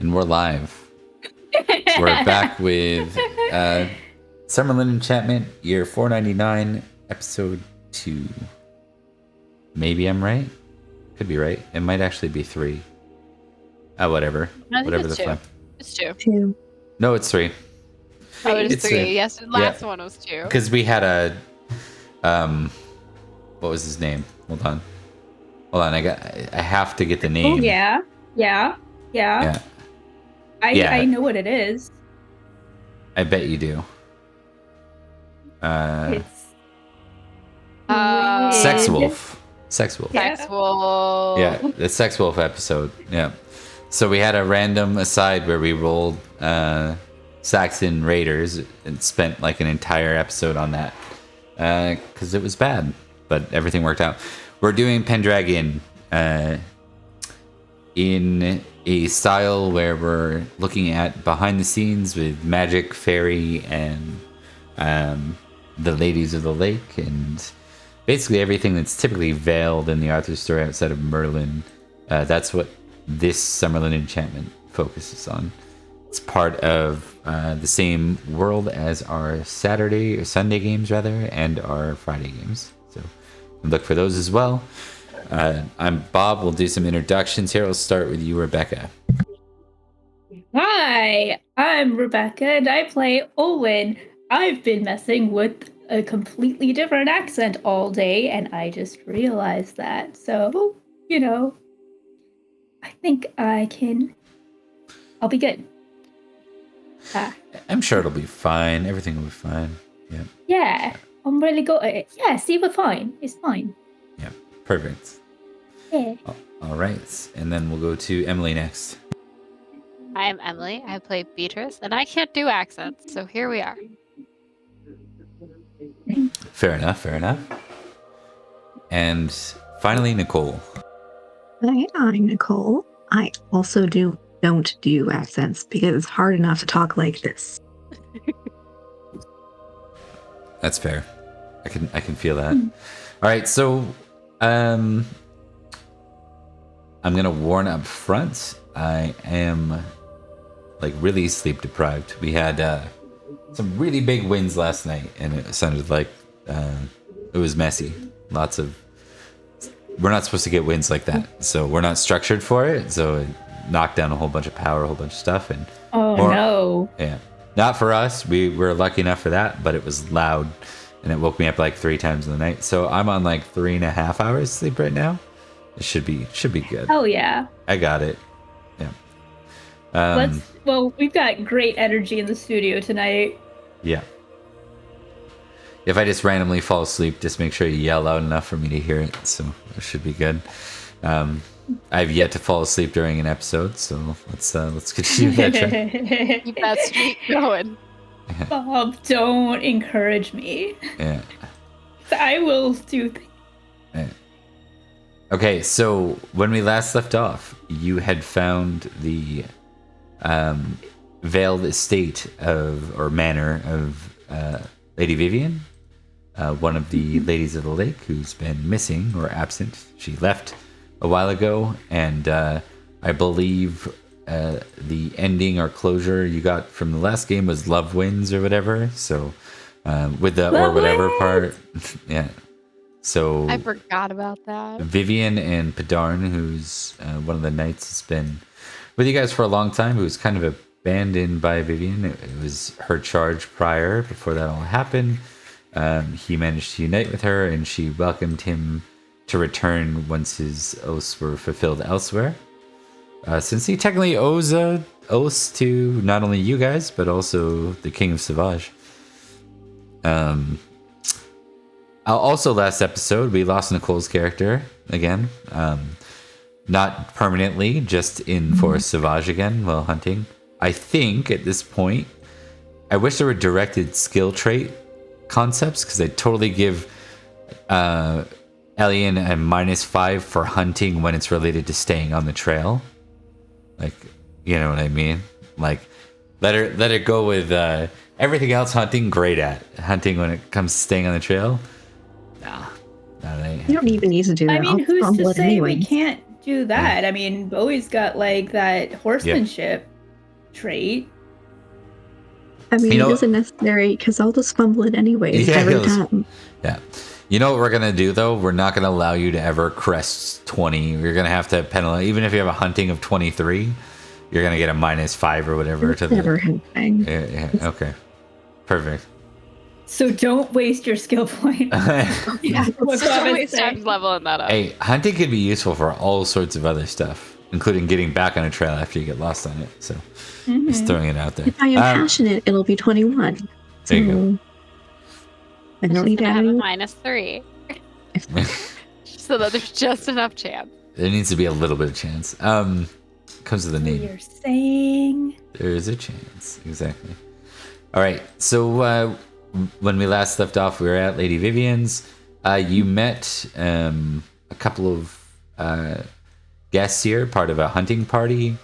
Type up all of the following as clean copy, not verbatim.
And we're live. We're back with Summerland Enchantment, year 499, episode 2. Maybe I'm right. Could be right. It might actually be 3. Whatever. Whatever the fuck. It's 2. No, it's 3. Oh, it is It's 3. Yes, the last one was 2. Because we had a what was his name? Hold on. I have to get the name. Oh yeah. I know what it is. I bet you do. It's Sex Wolf. Yeah. Sex Wolf. Yeah, the Sex Wolf episode. Yeah. So we had a random aside where we rolled Saxon Raiders and spent like an entire episode on that because it was bad, but everything worked out. We're doing Pendragon in a style where we're looking at behind the scenes with magic, fairy, and the ladies of the lake, and basically everything that's typically veiled in the Arthur story outside of Merlin. That's what this Summerland Enchantment focuses on. It's part of the same world as our Sunday games, rather, and our Friday games. So look for those as well. I'm Bob. We'll do some introductions here. We'll start with you, Rebecca. Hi, I'm Rebecca and I play Owen. I've been messing with a completely different accent all day and I just realized that. So, I think I'll be good. I'm sure it'll be fine. Everything will be fine. Yeah. Yeah, I'm really good at it. Yeah, see, we're fine. It's fine. Yeah, perfect. Yeah. All right, and then we'll go to Emily next. I am Emily. I play Beatrice, and I can't do accents, so here we are. Fair enough. And finally, Nicole. Hi, I'm Nicole. I also don't do accents because it's hard enough to talk like this. That's fair. I can feel that. All right, so I'm gonna warn up front. I am like really sleep deprived. We had some really big winds last night, and it sounded like it was messy. We're not supposed to get winds like that, so we're not structured for it. So it knocked down a whole bunch of power, a whole bunch of stuff, and no. Yeah, not for us. We were lucky enough for that, but it was loud, and it woke me up like 3 times in the night. So I'm on like 3.5 hours sleep right now. It should be good. Oh yeah. I got it. Yeah. We've got great energy in the studio tonight. Yeah. If I just randomly fall asleep, just make sure you yell loud enough for me to hear it. So it should be good. I've yet to fall asleep during an episode, so let's continue that trend. Keep that streak going. Bob, don't encourage me. Yeah. I will do things. Yeah. Okay, so when we last left off, you had found the veiled estate or manor of Lady Vivian, one of the ladies of the lake who's been missing or absent. She left a while ago, and I believe the ending or closure you got from the last game was Love Wins or whatever. So with the Love or whatever wins! part, yeah. So I forgot about that. Vivian and Padarn, who's one of the knights, has been with you guys for a long time, who was kind of abandoned by Vivian. It was her charge prior, before that all happened. He managed to unite with her, and she welcomed him to return once his oaths were fulfilled elsewhere. Since he technically owes oaths to not only you guys, but also the King of Savage. Also, last episode, we lost Nicole's character again. Not permanently, just in Forest Sauvage again while hunting. I think at this point, I wish there were directed skill trait concepts, because they totally give Elian a -5 for hunting when it's related to staying on the trail. Like, you know what I mean? Like, let her go with everything else hunting, great at. Hunting when it comes to staying on the trail, nah. You don't even need to do that. I mean, who's to say anyway. we can't do that? I mean, Bowie's got like that horsemanship. trait. I mean, You know- it isn't necessary because I'll just fumble it anyways Yeah, every you'll just- time. Yeah. You know what we're going to do, though? We're not going to allow you to ever crest 20. You're going to have to penalize. Even if you have a hunting of 23, you're going to get a -5 or whatever. It's never happening. Yeah, okay. Perfect. So don't waste your skill point. Yeah, What So Bob is waste time saying. leveling that up. Hey, hunting can be useful for all sorts of other stuff, including getting back on a trail after you get lost on it. So just throwing it out there. if I am passionate, it'll be 21. There you go. I don't She's need to gonna add have a any. -3. So that there's just enough chance. There needs to be a little bit of chance. Comes to the name. You're saying There is a chance. Exactly. All right. So when we last left off, we were at Lady Vivian's. You met a couple of guests here, part of a hunting party.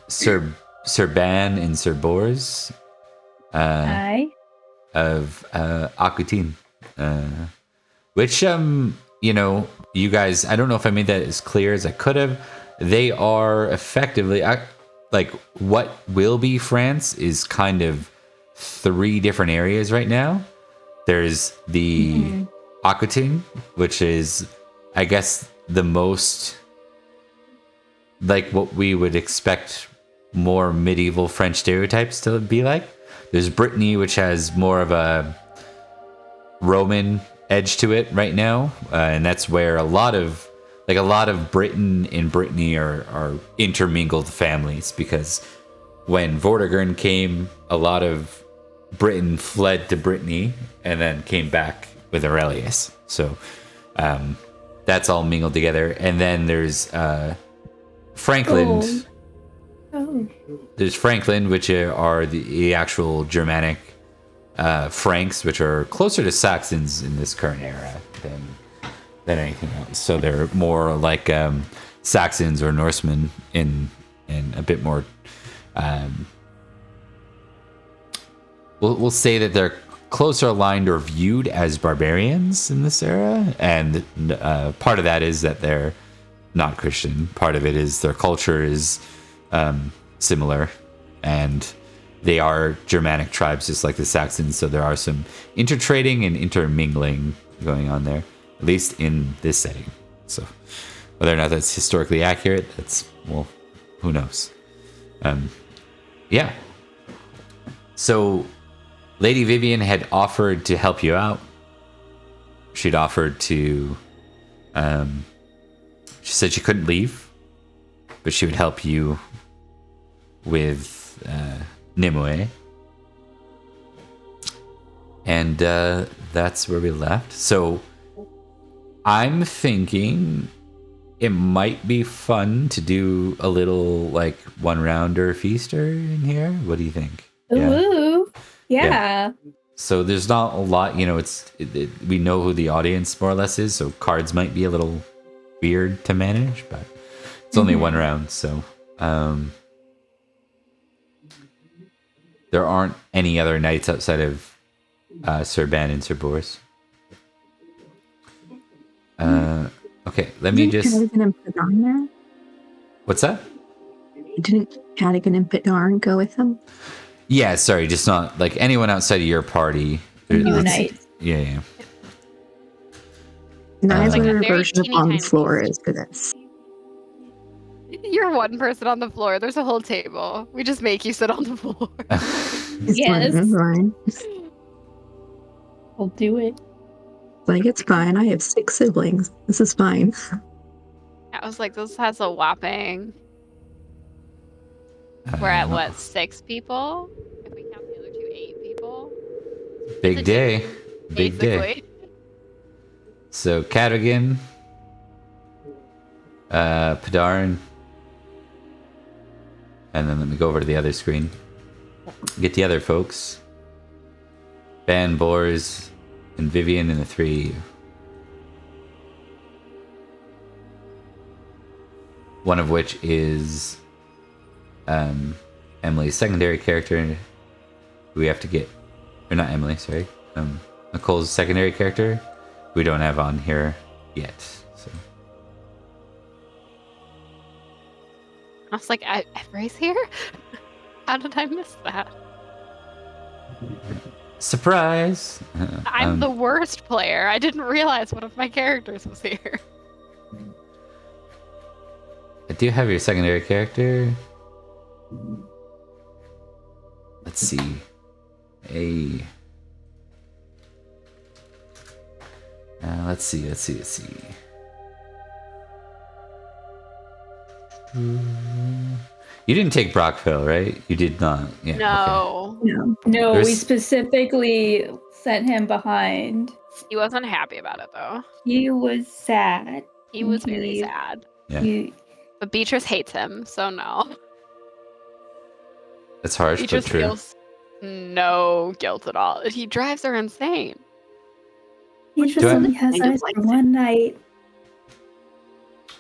Sir Ban and Sir Bors I. of Aquitaine. Which, you know, you guys, I don't know if I made that as clear as I could have. They are effectively, like, what will be France is kind of 3 different areas right now. There's the Aquitaine, which is, I guess, the most, like, what we would expect more medieval French stereotypes to be like. There's Brittany, which has more of a Roman edge to it right now, and that's where a lot of Britain and Brittany are intermingled families, because when Vortigern came, a lot of Britain fled to Brittany and then came back with Aurelius. So that's all mingled together. And then there's Frankland. Oh. There's Frankland, which are the actual Germanic Franks, which are closer to Saxons in this current era than anything else. So they're more like Saxons or Norsemen in a bit more. We'll say that they're closer aligned or viewed as barbarians in this era, and part of that is that they're not Christian. Part of it is their culture is similar, and they are Germanic tribes just like the Saxons, so there are some intertrading and intermingling going on there, at least in this setting. So whether or not that's historically accurate, that's, well, who knows. Yeah. So Lady Vivian had offered to help you out. She'd offered to, she said she couldn't leave, but she would help you with Nimue. And that's where we left. So I'm thinking it might be fun to do a little, like, one-rounder feaster in here. What do you think? Ooh. Yeah. So there's not a lot, you know, we know who the audience more or less is, so cards might be a little weird to manage, but it's only one round, so there aren't any other knights outside of Sir Ban and Sir Bors. Okay, let me just... Cadigan and Padarn there? What's that? Didn't Cadigan and Padarn go with them? Yeah, sorry, just not, like, anyone outside of your party. Knights. Yeah. That is Like what a a very version of teeny on the tiny floor piece. is for this. You're one person on the floor. There's a whole table. We just make you sit on the floor. It's Yes. fine. We'll do it. Like, it's fine. I have 6 siblings. This is fine. I was like, this has a whopping. We're at what, 6 people? If we count the other 2, 8 people. Big day. Big day. Basically. So Cadigan, Padarn, and then let me go over to the other screen. Get the other folks. Ban, Bors, and Vivian, and the 3 of you. One of which is Emily's secondary character, who we have to get, or not Emily, sorry, Nicole's secondary character, we don't have on here yet. So I was like, Every's here? How did I miss that? Surprise! I'm the worst player. I didn't realize one of my characters was here. I do have your secondary character. Let's see. Let's see. You didn't take Brockville, right? You did not. Yeah. No. No, There's- we specifically sent him behind. He wasn't happy about it, though. He was sad. He was very He- sad. Yeah. he- But Beatrice hates him, so no. That's harsh, Beatrice but true. feels no guilt at all. He drives her insane. he just Do I- only has Kind of eyes likes for it. one night.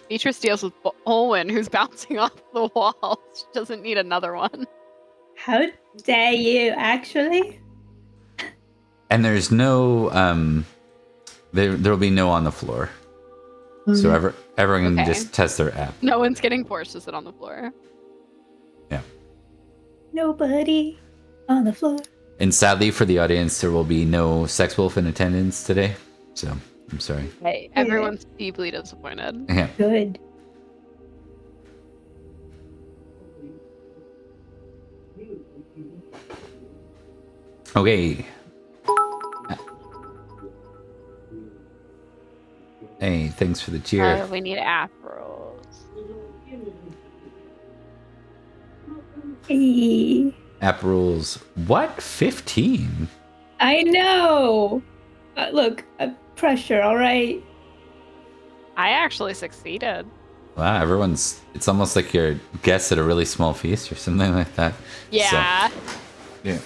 Beatrice deals with Owen, who's bouncing off the wall. She doesn't need another one. How dare you, actually? And there's no there'll be no on the floor. So everyone can Okay. just test their app. No one's getting forced to sit on the floor. Nobody on the floor. And sadly for the audience, there will be no Sex Wolf in attendance today. So I'm sorry. Hey, everyone's deeply disappointed. Yeah. Good. Okay. Hey, thanks for the cheer. We need app rules. Hey. App rules. What? 15? I know. Look, pressure. All right. I actually succeeded. Wow, everyone's. It's almost like you're guests at a really small feast or something like that. Yeah. Yeah.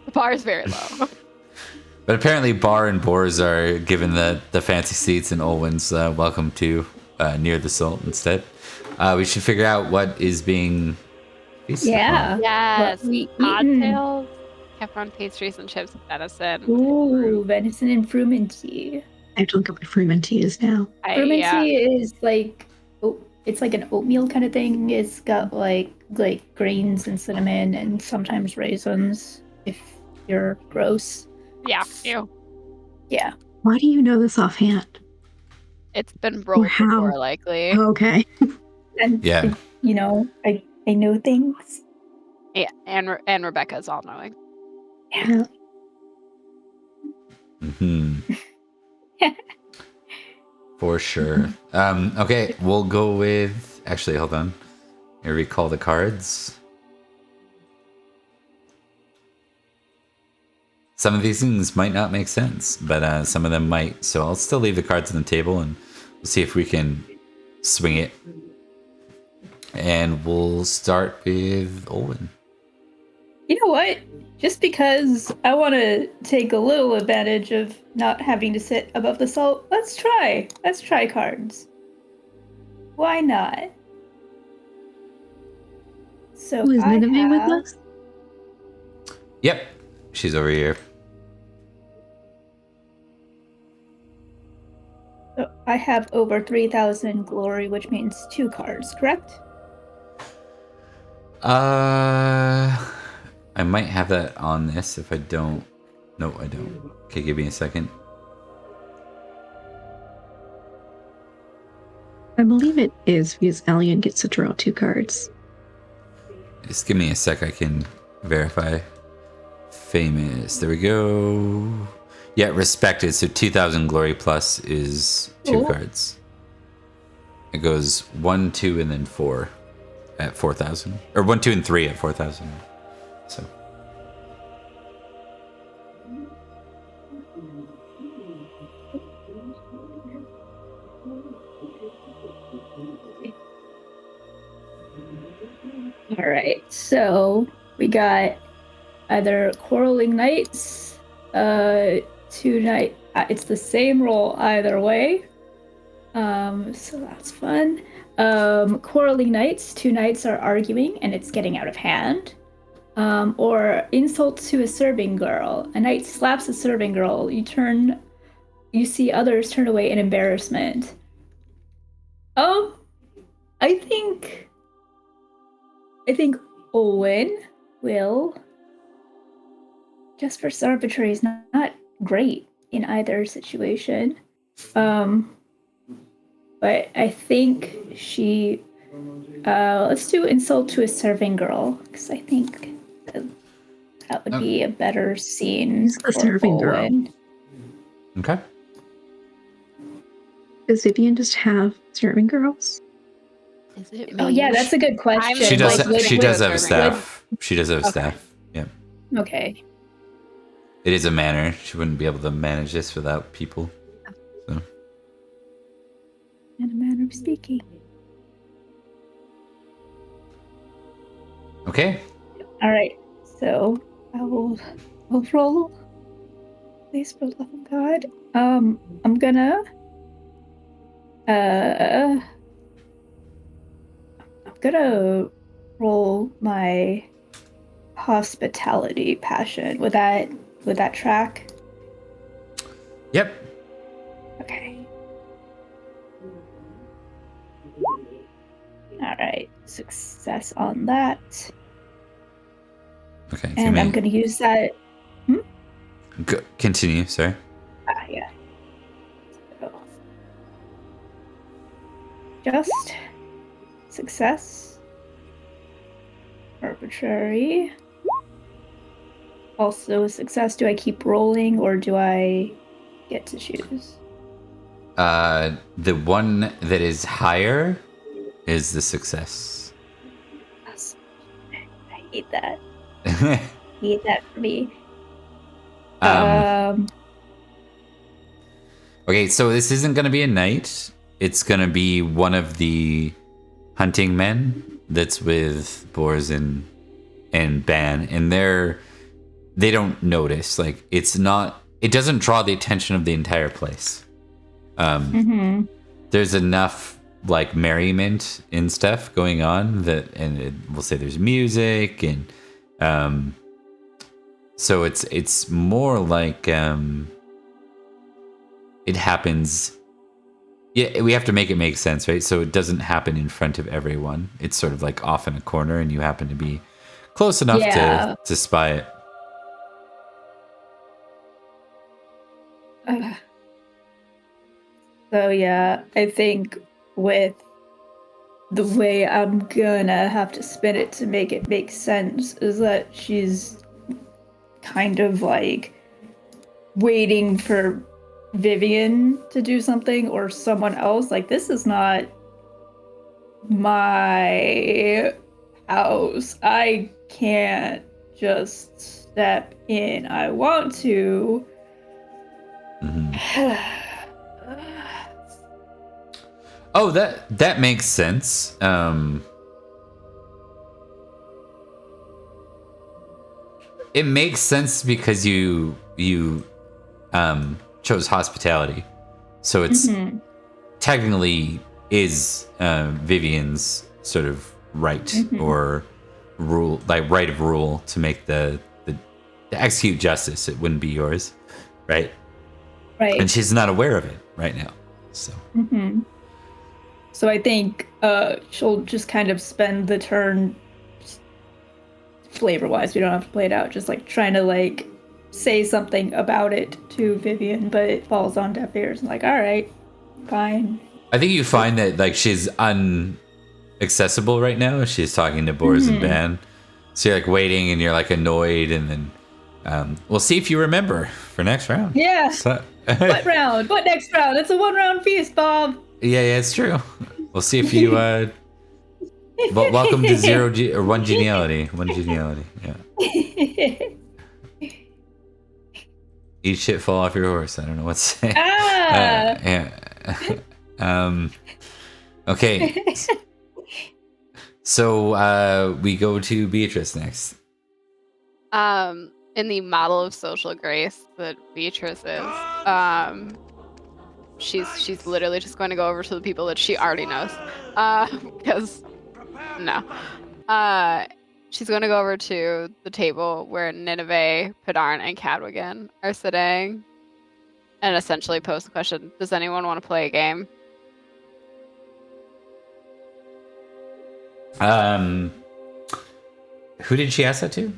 The bar is very low. But apparently, Bar and Boars are given the fancy seats, and Olwen's welcome to near the salt instead. We should figure out what is being feasted Yeah. upon. Yes. What we Oddtails, pepperoni pastries, and chips and venison. Ooh, venison and frumenty. I have to look up what frumenty is now. Frumenty is like, it's like an oatmeal kind of thing. It's got like grains and cinnamon and sometimes raisins. If you're gross. Yeah, ew. Yeah. Why do you know this offhand? It's been rolled how? before, likely. Oh, okay. And Yeah. you know, I know things. Yeah, and Rebecca's all knowing. Yeah. Hmm. For sure. Okay, we'll go with. Actually, hold on. I recall the cards. Some of these things might not make sense, but some of them might. So I'll still leave the cards on the table and we'll see if we can swing it. And we'll start with Olwen. You know what? Just because I want to take a little advantage of not having to sit above the salt, let's try. Let's try cards. Why not? So Who is I Miname with have- us? Yep, she's over here. So I have over 3,000 glory, which means 2 cards, correct? I might have that on this if I don't. No, I don't. Okay, give me a second. I believe it is because Elian gets to draw 2 cards. Just give me a sec, I can verify. Famous. There we go. Yeah, respected. So 2,000 glory plus is 2 Ooh. cards. It goes 1, 2, and then 4 at 4,000. Or 1, 2, and 3 at 4,000. So. All right. So we got either quarreling knights, 2 knight. It's the same roll either way. So that's fun. Quarreling knights. 2 knights are arguing, and it's getting out of hand. Or insults to a serving girl. A knight slaps a serving girl. You see others turn away in embarrassment. I think Owen will, just for arbitrary, is not great in either situation. But I think she, let's do insult to a serving girl, because I think that would be a better scene. Who's the serving girl? Okay. Does Vivian just have serving girls? Is it Oh me? yeah, that's a good question. She does. Like, She does have would- staff. She does have Okay. staff. Yeah. Okay. It is a manor. She wouldn't be able to manage this without people. So. In a manner of speaking. Okay. All right. So I'll roll. Please, for the love of God. I'm gonna. I'm gonna roll my hospitality passion. Would that track? Yep. Okay. All right. Success on that. Okay. And I'm gonna use that. Continue. Sorry. Yeah. So, just success. Arbitrary. Also a success. Do I keep rolling or do I get to choose? The one that is higher is the success. Yes. I hate that. I hate that for me. Okay, so this isn't going to be a knight. It's going to be one of the hunting men that's with Bors and Ban, and they don't notice. Like, it doesn't draw the attention of the entire place. There's enough like merriment and stuff going on we'll say there's music and so it's more like it happens. Yeah, we have to make it make sense, right? So it doesn't happen in front of everyone. It's sort of like off in a corner, and you happen to be close enough to spy it. So yeah, I think with the way I'm gonna have to spin it to make it make sense is that she's kind of like waiting for Vivian to do something or someone else. Like, this is not my house. I can't just step in. I want to. Oh, that makes sense. It makes sense because you chose hospitality, so it's technically is Vivian's sort of right or rule, like right of rule to make the execute justice. It wouldn't be yours, right? Right. And she's not aware of it right now, so. So I think she'll just kind of spend the turn, flavor-wise, we don't have to play it out, just like trying to like say something about it to Vivian, but it falls on deaf ears. I'm like, all right, fine. I think you find that like she's unaccessible right now. She's talking to Boris and Ban, so you're like waiting and you're like annoyed, and then we'll see if you remember for next round. Yeah. So, What round? What next round? It's a 1-round feast, Bob. Yeah, it's true. We'll see if you. Welcome to 0 or 1 geniality. 1 geniality. Yeah. Eat shit, fall off your horse. I don't know what to say. Yeah. Okay. So we go to Beatrice next. In the model of social grace that Beatrice is, she's literally just going to go over to the people that she already knows. Because no. She's going to go over to the table where Nineveh, Padarn, and Cadwigan are sitting and essentially pose the question, does anyone want to play a game? Who did she ask that to?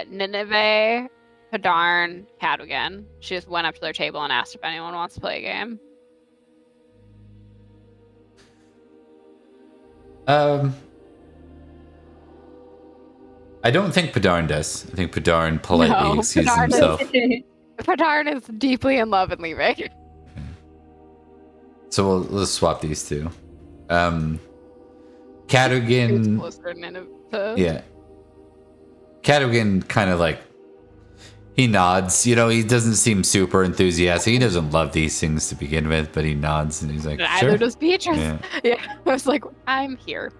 Nineveh, Padarn, Cadogan. She just went up to their table and asked if anyone wants to play a game. I don't think Padarn does. I think Padarn politely No, excuses Padarn himself. Padarn is deeply in love and leaving. So let's swap these two. Cadogan. Closer to Nineveh. Yeah. Cadogan kind of like, he nods. You know, he doesn't seem super enthusiastic. He doesn't love these things to begin with, but he nods and he's like, Neither sure. does Beatrice. Yeah. Yeah. I was like, I'm here.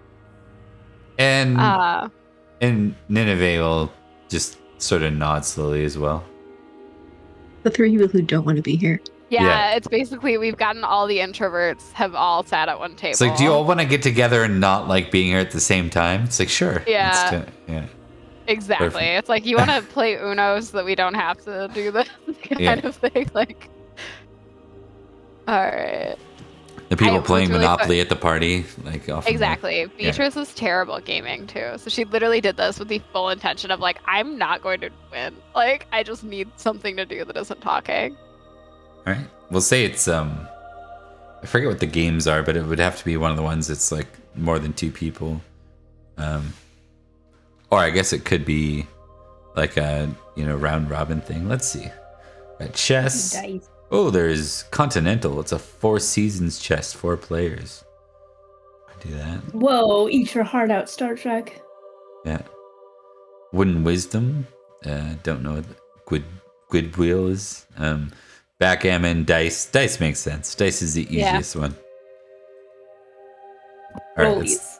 And Nineveh will just sort of nod slowly as well. The three people who don't want to be here. Yeah, it's basically we've gotten all the introverts have all sat at one table. It's like, do you all want to get together and not like being here at the same time? It's like, sure. Yeah. Yeah. Exactly. Perfect. It's like you want to play Uno so that we don't have to do this kind of thing. Like, all right. The people I playing was really Monopoly at the party, like often. Exactly. Beatrice is terrible at gaming too. So she literally did this with the full intention of like, I'm not going to win. Like, I just need something to do that isn't talking. All right. We'll say it's I forget what the games are, but it would have to be one of the ones that's like more than two people. Or I guess it could be like a round robin thing. Let's see. Got chess. Dice. Oh, there's Continental. It's a 4 seasons chess, 4 players. I do that. Whoa, eat your heart out, Star Trek. Yeah. Wooden Wisdom. Don't know what Goodwill is. Backgammon, dice. Dice makes sense. Dice is the easiest one. All right. Rollies.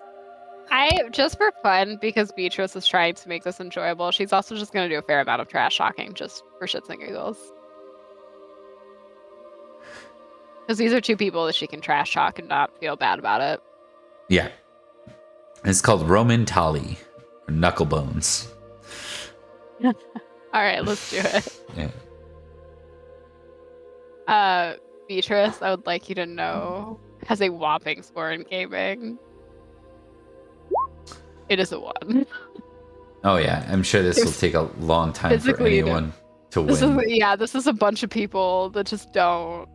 Just for fun, because Beatrice is trying to make this enjoyable, she's also just going to do a fair amount of trash talking just for shits and giggles. Because these are two people that she can trash talk and not feel bad about it. Yeah. It's called Roman Tali, or Knucklebones. All right, let's do it. Yeah. Beatrice, I would like you to know, has a whopping score in gaming. It is a 1. Oh yeah, I'm sure this will take a long time for Physically, anyone to This win. this is a bunch of people that just don't.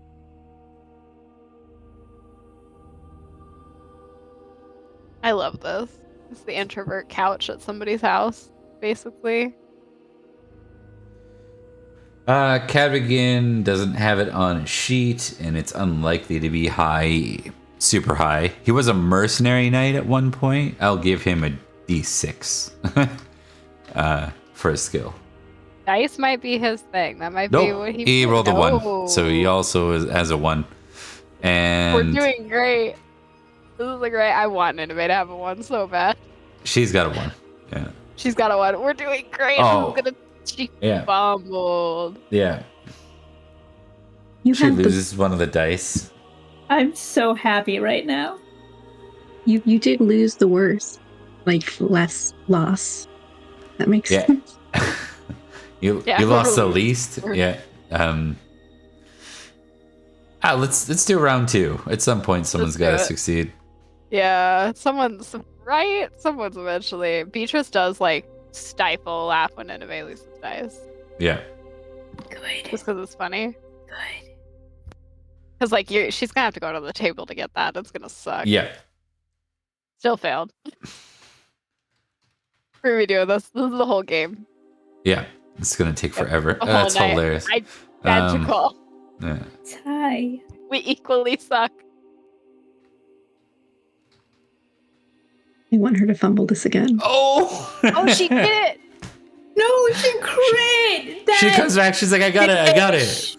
I love this. It's the introvert couch at somebody's house, basically. Cadogan doesn't have it on a sheet, and it's unlikely to be super high. He was a mercenary knight at one point. I'll give him a D6 for a skill. Dice might be his thing. That might be what He rolled a 1, so he also has a 1. And we're doing great. This is great. I want Nineveh to have a 1 so bad. she's got a 1. Yeah. She's got a 1. We're doing great. Oh. She Yeah. fumbled. Yeah. You She had loses one of the dice. I'm so happy right now. you did lose the worst, like less loss. That makes Yeah. sense. You Yeah, lost the we're- least. Yeah. Let's do round 2. At some point, someone's do got to it. succeed. Yeah, someone's right. Someone's eventually. Beatrice does like stifle a laugh when Nineveh loses dice, Yeah. Good. just because it's funny. Good. Because like she's gonna have to go to the table to get that. It's gonna suck. Yeah. Still failed. We're redoing this. This is the whole game. Yeah. It's gonna take forever. The whole That's night. hilarious. Identical. Yeah. Tie. We equally suck. I want her to fumble this again. Oh. Oh, she did it. No, she crit! She comes back. She's like, I got it.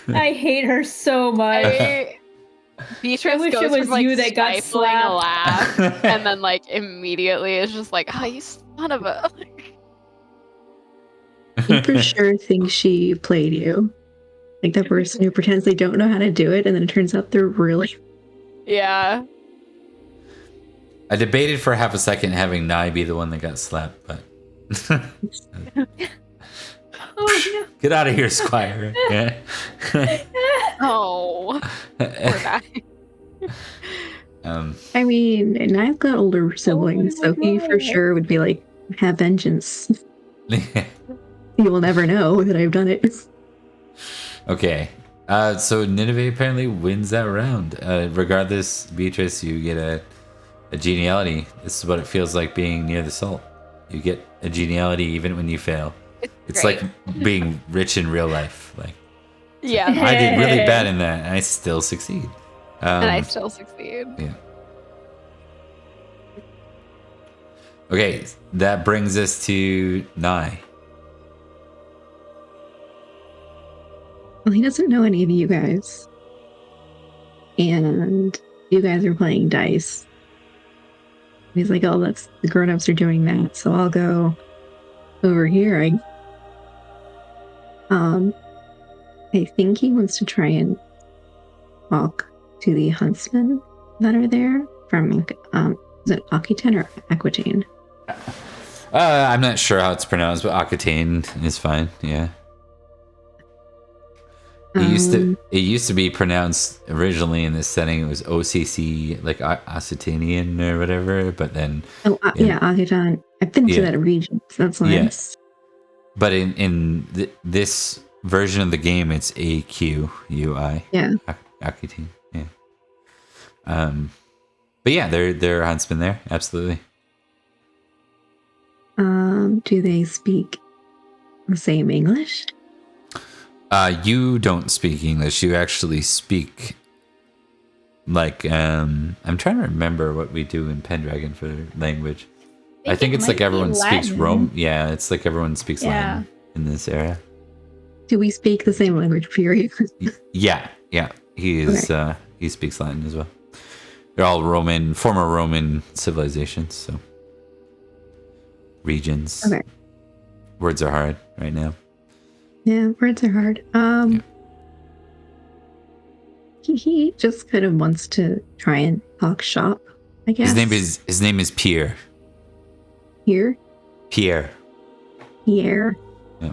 I hate her so much. Beatrice I wish goes it was from, like, you that got stifling a slapped. laugh, and then like immediately is just like, oh, you son of a. He for sure thinks she played you. Like that person who pretends they don't know how to do it, and then it turns out they're really. Yeah. I debated for half a second having Nye be the one that got slapped, but Oh get out of here, Squire. Yeah. Oh. Poor guy. I mean, and I've got older siblings, so he for sure would be like, have vengeance. You will never know that I've done it. Okay. So Nineveh apparently wins that round. Regardless, Beatrice, you get a geniality. This is what it feels like being near the salt. You get a geniality even when you fail. It's great. like being rich in real life. Like, Yeah, I did really bad in that, and I still succeed. and I still succeed. Yeah. Okay, that brings us to Nye. Well, he doesn't know any of you guys. And you guys are playing dice. He's like, oh, that's the grown-ups are doing that, so I'll go over here. I think he wants to try and talk to the huntsmen that are there from, is it Aquitaine or Aquitaine? I'm not sure how it's pronounced, but Aquitaine is fine. Yeah. It used to be pronounced originally in this setting. It was OCC, like Occitanian or whatever. But then, yeah, Aquitaine. I've been to that region, so that's why. Yeah. But in this version of the game, it's AQUI. Yeah. Aquitaine. Yeah. But yeah, there are huntsmen there. Absolutely. Do they speak the same English? You don't speak English. You actually speak like I'm trying to remember what we do in Pendragon for language. I think it's like everyone speaks Rome. Yeah, it's like everyone speaks Latin in this era. Do we speak the same language, Faerie? Yeah. He is. Okay. He speaks Latin as well. They're all former Roman civilizations. So regions. Okay. Words are hard right now. Yeah, words are hard. He just kind of wants to try and talk shop, I guess. His name is Pierre. Pierre? Pierre. Yeah.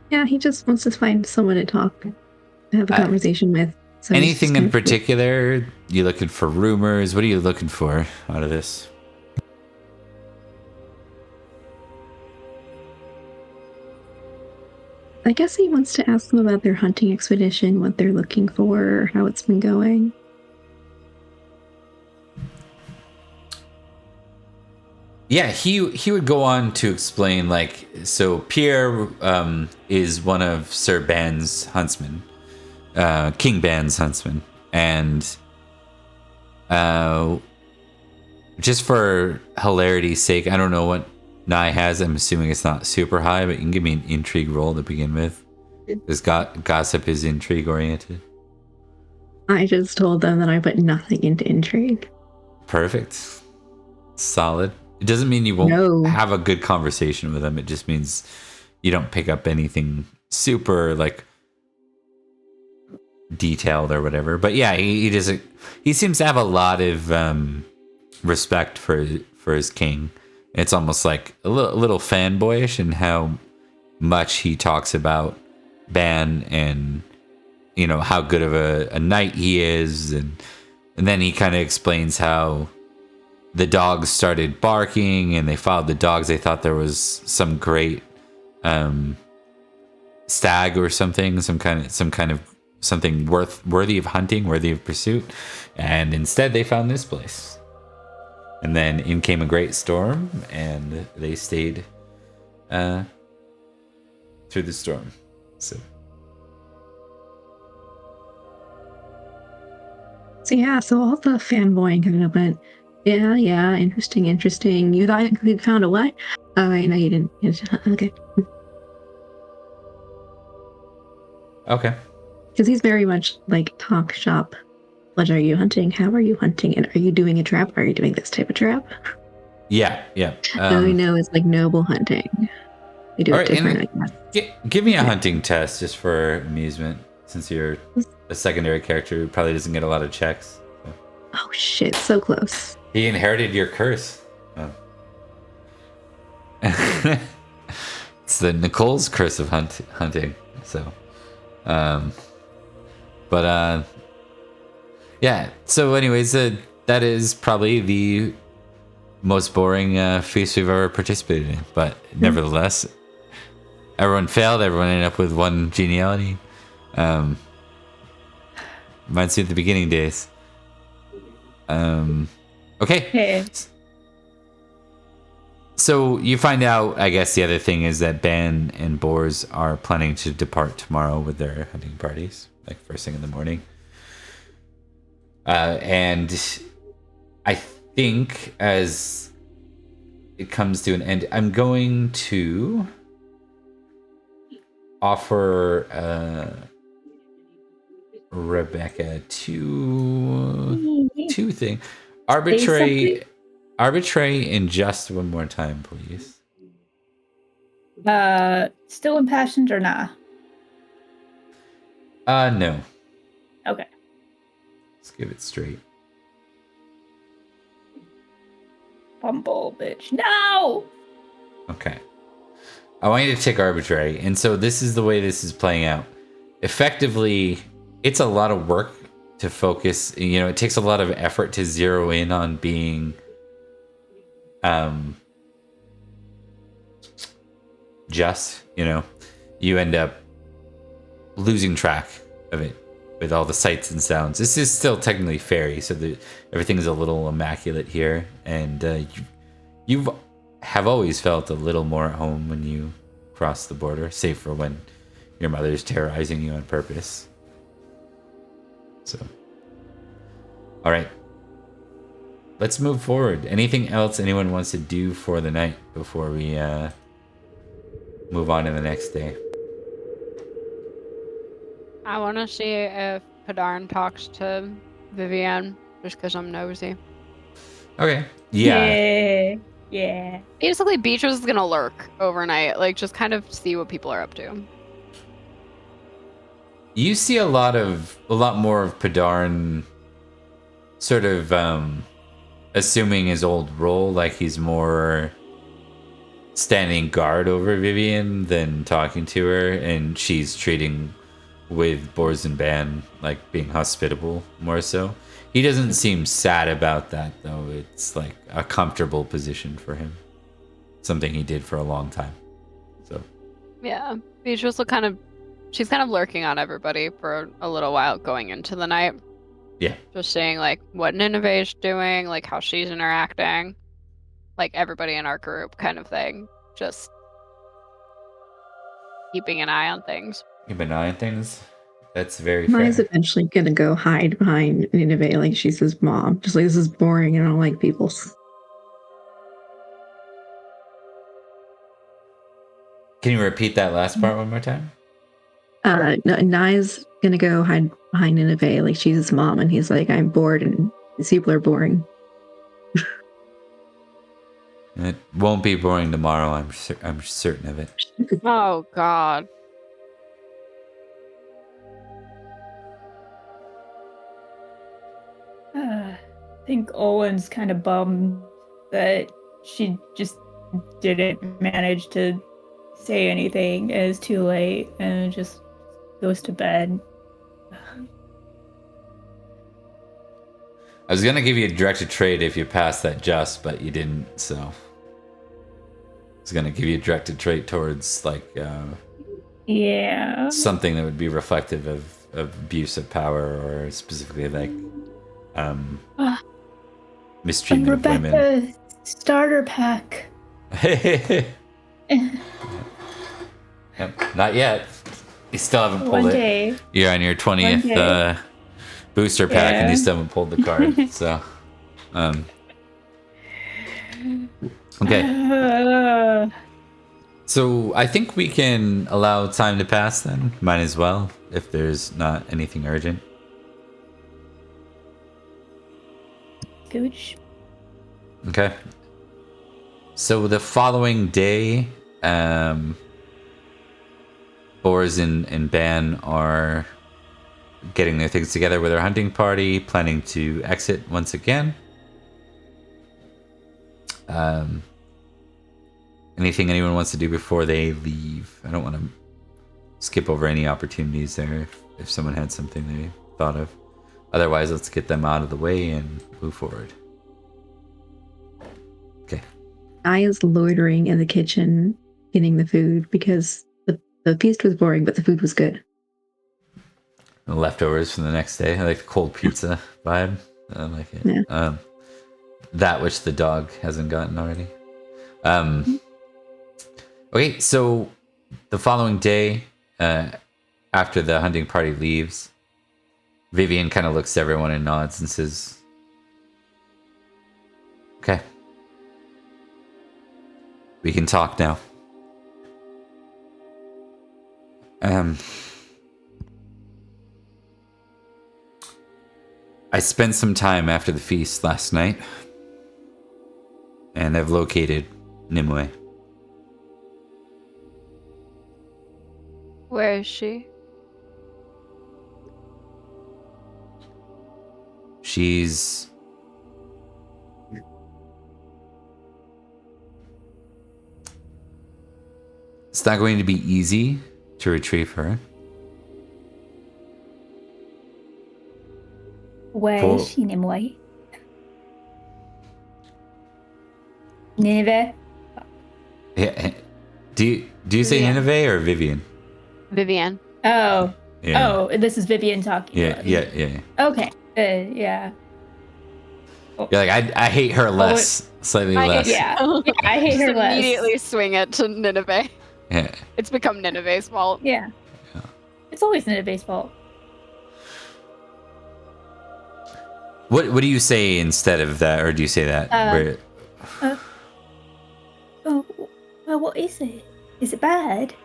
Yeah, he just wants to find someone to talk, have a conversation with. So anything in particular? You looking for rumors? What are you looking for out of this? I guess he wants to ask them about their hunting expedition, what they're looking for, how it's been going. Yeah, he would go on to explain, like, so Pierre is one of Sir Ban's huntsmen. King Ban's huntsman, and just for hilarity's sake, I don't know what Nye has. I'm assuming it's not super high, but you can give me an intrigue roll to begin with. Because gossip is intrigue oriented. I just told them that I put nothing into intrigue. Perfect. Solid. It doesn't mean you won't have a good conversation with them. It just means you don't pick up anything super like detailed or whatever. But yeah, he doesn't. He seems to have a lot of respect for his king. It's almost like a little fanboyish in how much he talks about Ban and how good of a knight he is, and then he kind of explains how the dogs started barking and they followed the dogs. They thought there was some great stag or something, some kind of something worthy of hunting, worthy of pursuit, and instead they found this place. And then in came a great storm, and they stayed through the storm. So yeah, so all the fanboying kind of went, yeah, interesting. You thought you found a what? Oh, wait, no, you didn't. Okay. Okay. Because he's very much like talk shop. What are you hunting? How are you hunting? And are you doing a trap? Are you doing this type of trap? Yeah. I know it's like noble hunting. They do it different, I guess. Give me a hunting test just for amusement, since you're a secondary character who probably doesn't get a lot of checks. So. Oh shit, so close. He inherited your curse. Oh. It's the Nicole's curse of hunting. So, but Yeah. So, anyways, that is probably the most boring feast we've ever participated in. But nevertheless, everyone failed. Everyone ended up with one geniality. Reminds me of the beginning days. Okay. Okay. So you find out, I guess the other thing is that Ban and Boars are planning to depart tomorrow with their hunting parties, like first thing in the morning. And I think as it comes to an end, I'm going to offer Rebecca two things. Arbitrary and just one more time, please. Still impassioned or nah? No. Okay. Let's give it straight. Fumble, bitch. No! Okay. I want you to take arbitrary. And so this is the way this is playing out. Effectively, it's a lot of work to focus. You know, it takes a lot of effort to zero in on being just, you know. You end up losing track of it with all the sights and sounds. This is still technically Faerie, so everything is a little immaculate here, and you have always felt a little more at home when you cross the border, save for when your mother's terrorizing you on purpose. So, all right, let's move forward. Anything else anyone wants to do for the night before we move on to the next day? I want to see if Padarn talks to Vivienne, just because I'm nosy. Okay. Yeah. Yeah. Basically, Beatrice is gonna lurk overnight, like just kind of see what people are up to. You see a lot more of Padarn sort of assuming his old role, like he's more standing guard over Vivienne than talking to her, and she's treating with Boars and Ban like being hospitable more so. He doesn't seem sad about that though. It's like a comfortable position for him. Something he did for a long time. So Yeah, Beatrice will she's kind of lurking on everybody for a little while going into the night. yeah. Just seeing like what Nineveh's doing, like how she's interacting, like everybody in our group kind of thing. Just keeping an eye on things. Keep an eye on things. That's very Maya's fair. eventually gonna go hide behind Nineveh like she's his mom. Just like, this is boring and I don't like people. Can you repeat that last part one more time? No, Naya's gonna go hide behind Nineveh like she's his mom, and he's like, I'm bored and these people are boring. It won't be boring tomorrow. I'm certain of it. Oh God. I think Owen's kind of bummed that she just didn't manage to say anything. It's too late and just goes to bed. I was gonna give you a directed trade if you passed that just, but you didn't, so I was gonna give you a directed trade towards like Yeah. something that would be reflective of abuse of power, or specifically like mistreatment of women. Rebecca starter pack. Yep, not yet. You still haven't pulled One it. day. You're on your 20th One day. booster pack, and Yeah. you still haven't pulled the card. So, okay. So I think we can allow time to pass then. Might as well, if there's not anything urgent. Gooch. Okay. So the following day, Boars and Ban are getting their things together with their hunting party, planning to exit once again. Anything anyone wants to do before they leave? I don't want to skip over any opportunities there if someone had something they thought of. Otherwise, let's get them out of the way and move forward. Okay. I is loitering in the kitchen getting the food because the feast was boring, but the food was good. The leftovers from the next day. I like the cold pizza vibe. I like it. Yeah. That which the dog hasn't gotten already. Okay, so the following day, after the hunting party leaves, Vivian kind of looks at everyone and nods and says, "Okay, we can talk now." I spent some time after the feast last night, and I've located Nimue. Where is she? She's... It's not going to be easy to retrieve her. Where Cool. is she, Nimue? Nineveh? Yeah. Do you say Vivian. Nineveh or Vivian? Vivian. Oh. Yeah. Oh, this is Vivian talking. Yeah. Okay. Yeah. You're like, I hate her less, slightly less. Yeah. I hate her Just less. immediately swing it to Nineveh. Yeah. It's become Nineveh's fault. Yeah. It's always Nineveh's fault. What do you say instead of that, or do you say that? Oh, well, what is it? Is it bad?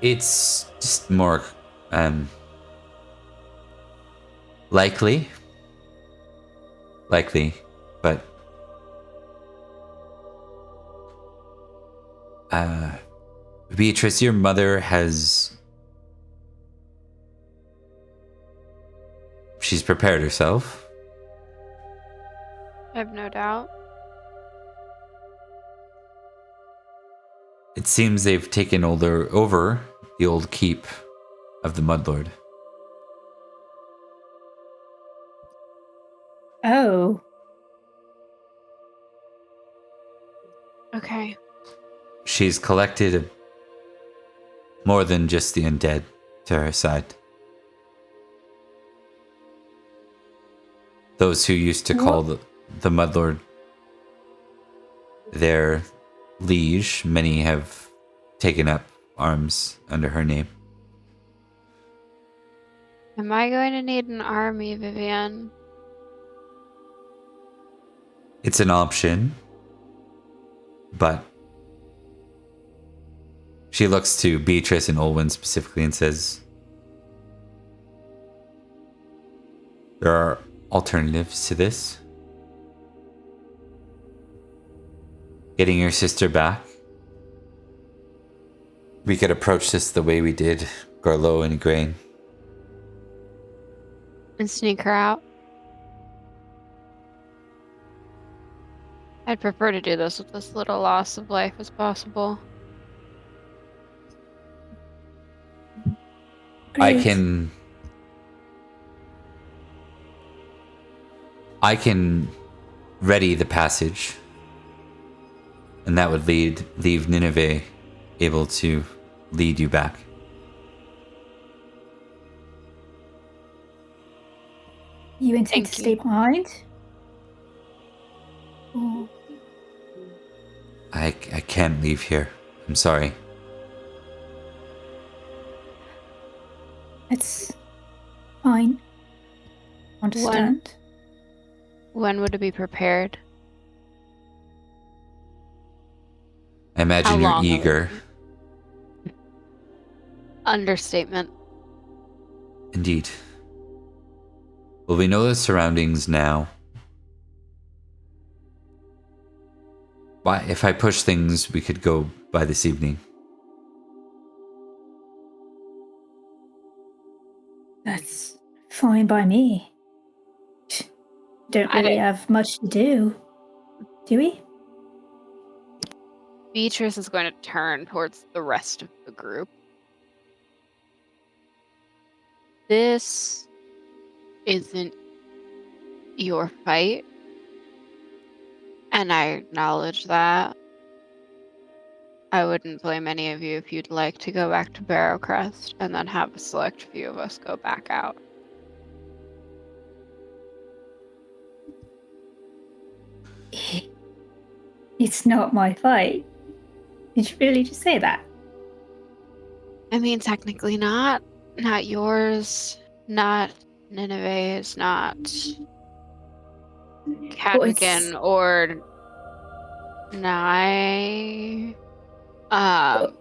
It's just more likely, but Beatrice, your mother she's prepared herself. I have no doubt. It seems they've taken over the old keep of the Mudlord. Oh. Okay. She's collected more than just the undead to her side. Those who used to call the Mudlord their liege, many have taken up arms under her name. Am I going to need an army, Vivian? It's an option, but she looks to Beatrice and Olwen specifically and says, there are alternatives to this. Getting your sister back. We could approach this the way we did Garlo and Igraine. And sneak her out? I'd prefer to do this with as little loss of life as possible. I Great. can ready the passage, and that would leave Nineveh able to lead you back. You intend Thank to you. stay behind? Oh. I can't leave here. I'm sorry. It's fine. Understand. When would it be prepared? I imagine How you're long will it eager. be? Understatement. Indeed. Well, we know the surroundings now. Why, if I push things, we could go by this evening. That's fine by me. Don't really have much to do we? Beatrice is going to turn towards the rest of the group. this isn't your fight, and I acknowledge that. I wouldn't blame any of you if you'd like to go back to Barrowcrest and then have a select few of us go back out. It's not my fight. Did you really just say that? I mean, technically not. Not yours, not Nineveh's, not Cadogan or Nye. But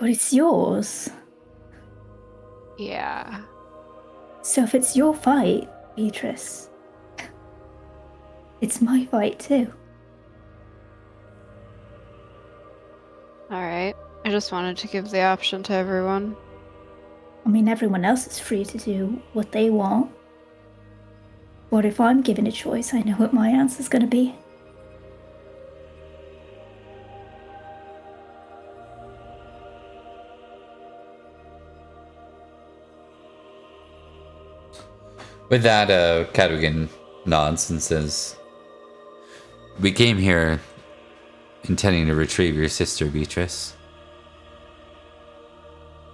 it's yours. Yeah. So if it's your fight, Beatrice, it's my fight too. Alright. I just wanted to give the option to everyone. I mean, everyone else is free to do what they want. But if I'm given a choice, I know what my answer's gonna be. With that, Cadogan nods and says, "We came here intending to retrieve your sister, Beatrice.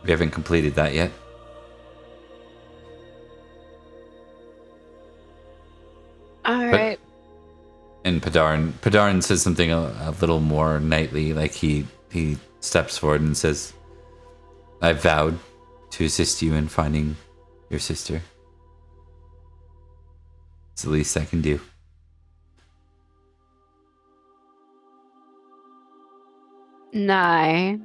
We haven't completed that yet." Alright. And Padarin says something a little more knightly, like he steps forward and says, "I vowed to assist you in finding your sister. It's the least I can do." Nye.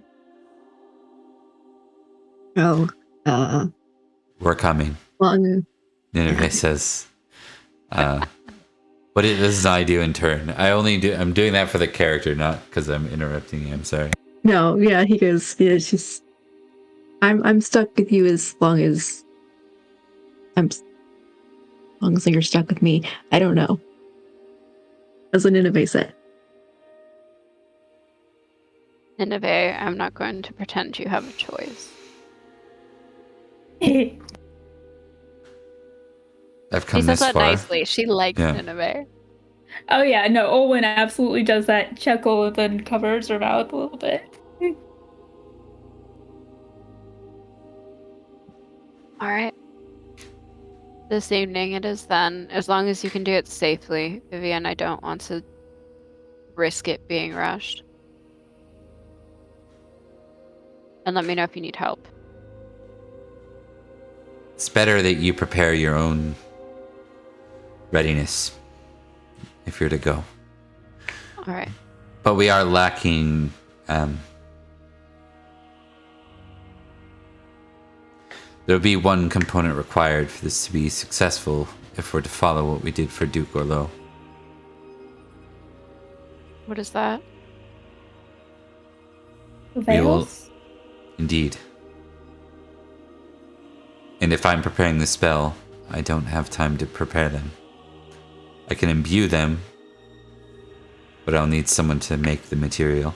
Oh, We're coming, long. Nineveh says. What does I do in turn? I'm doing that for the character, not because I'm interrupting you. I'm sorry. No, yeah, he goes, yeah, she's. I'm stuck with you as long as you're stuck with me. I don't know. As Nineveh said. Nineveh, I'm not going to pretend you have a choice. I've come She this says that far. nicely. She likes Nineveh. Oh yeah, no, Olwen absolutely does that chuckle and then covers her mouth a little bit. Alright. This evening it is then, as long as you can do it safely, Vivian. I don't want to risk it being rushed. And let me know if you need help. It's better that you prepare your own readiness if you're to go. Alright. But we are lacking there'll be one component required for this to be successful if we're to follow what we did for Duke Orlo. What is that? Veils? Indeed. And if I'm preparing the spell, I don't have time to prepare them. I can imbue them, but I'll need someone to make the material.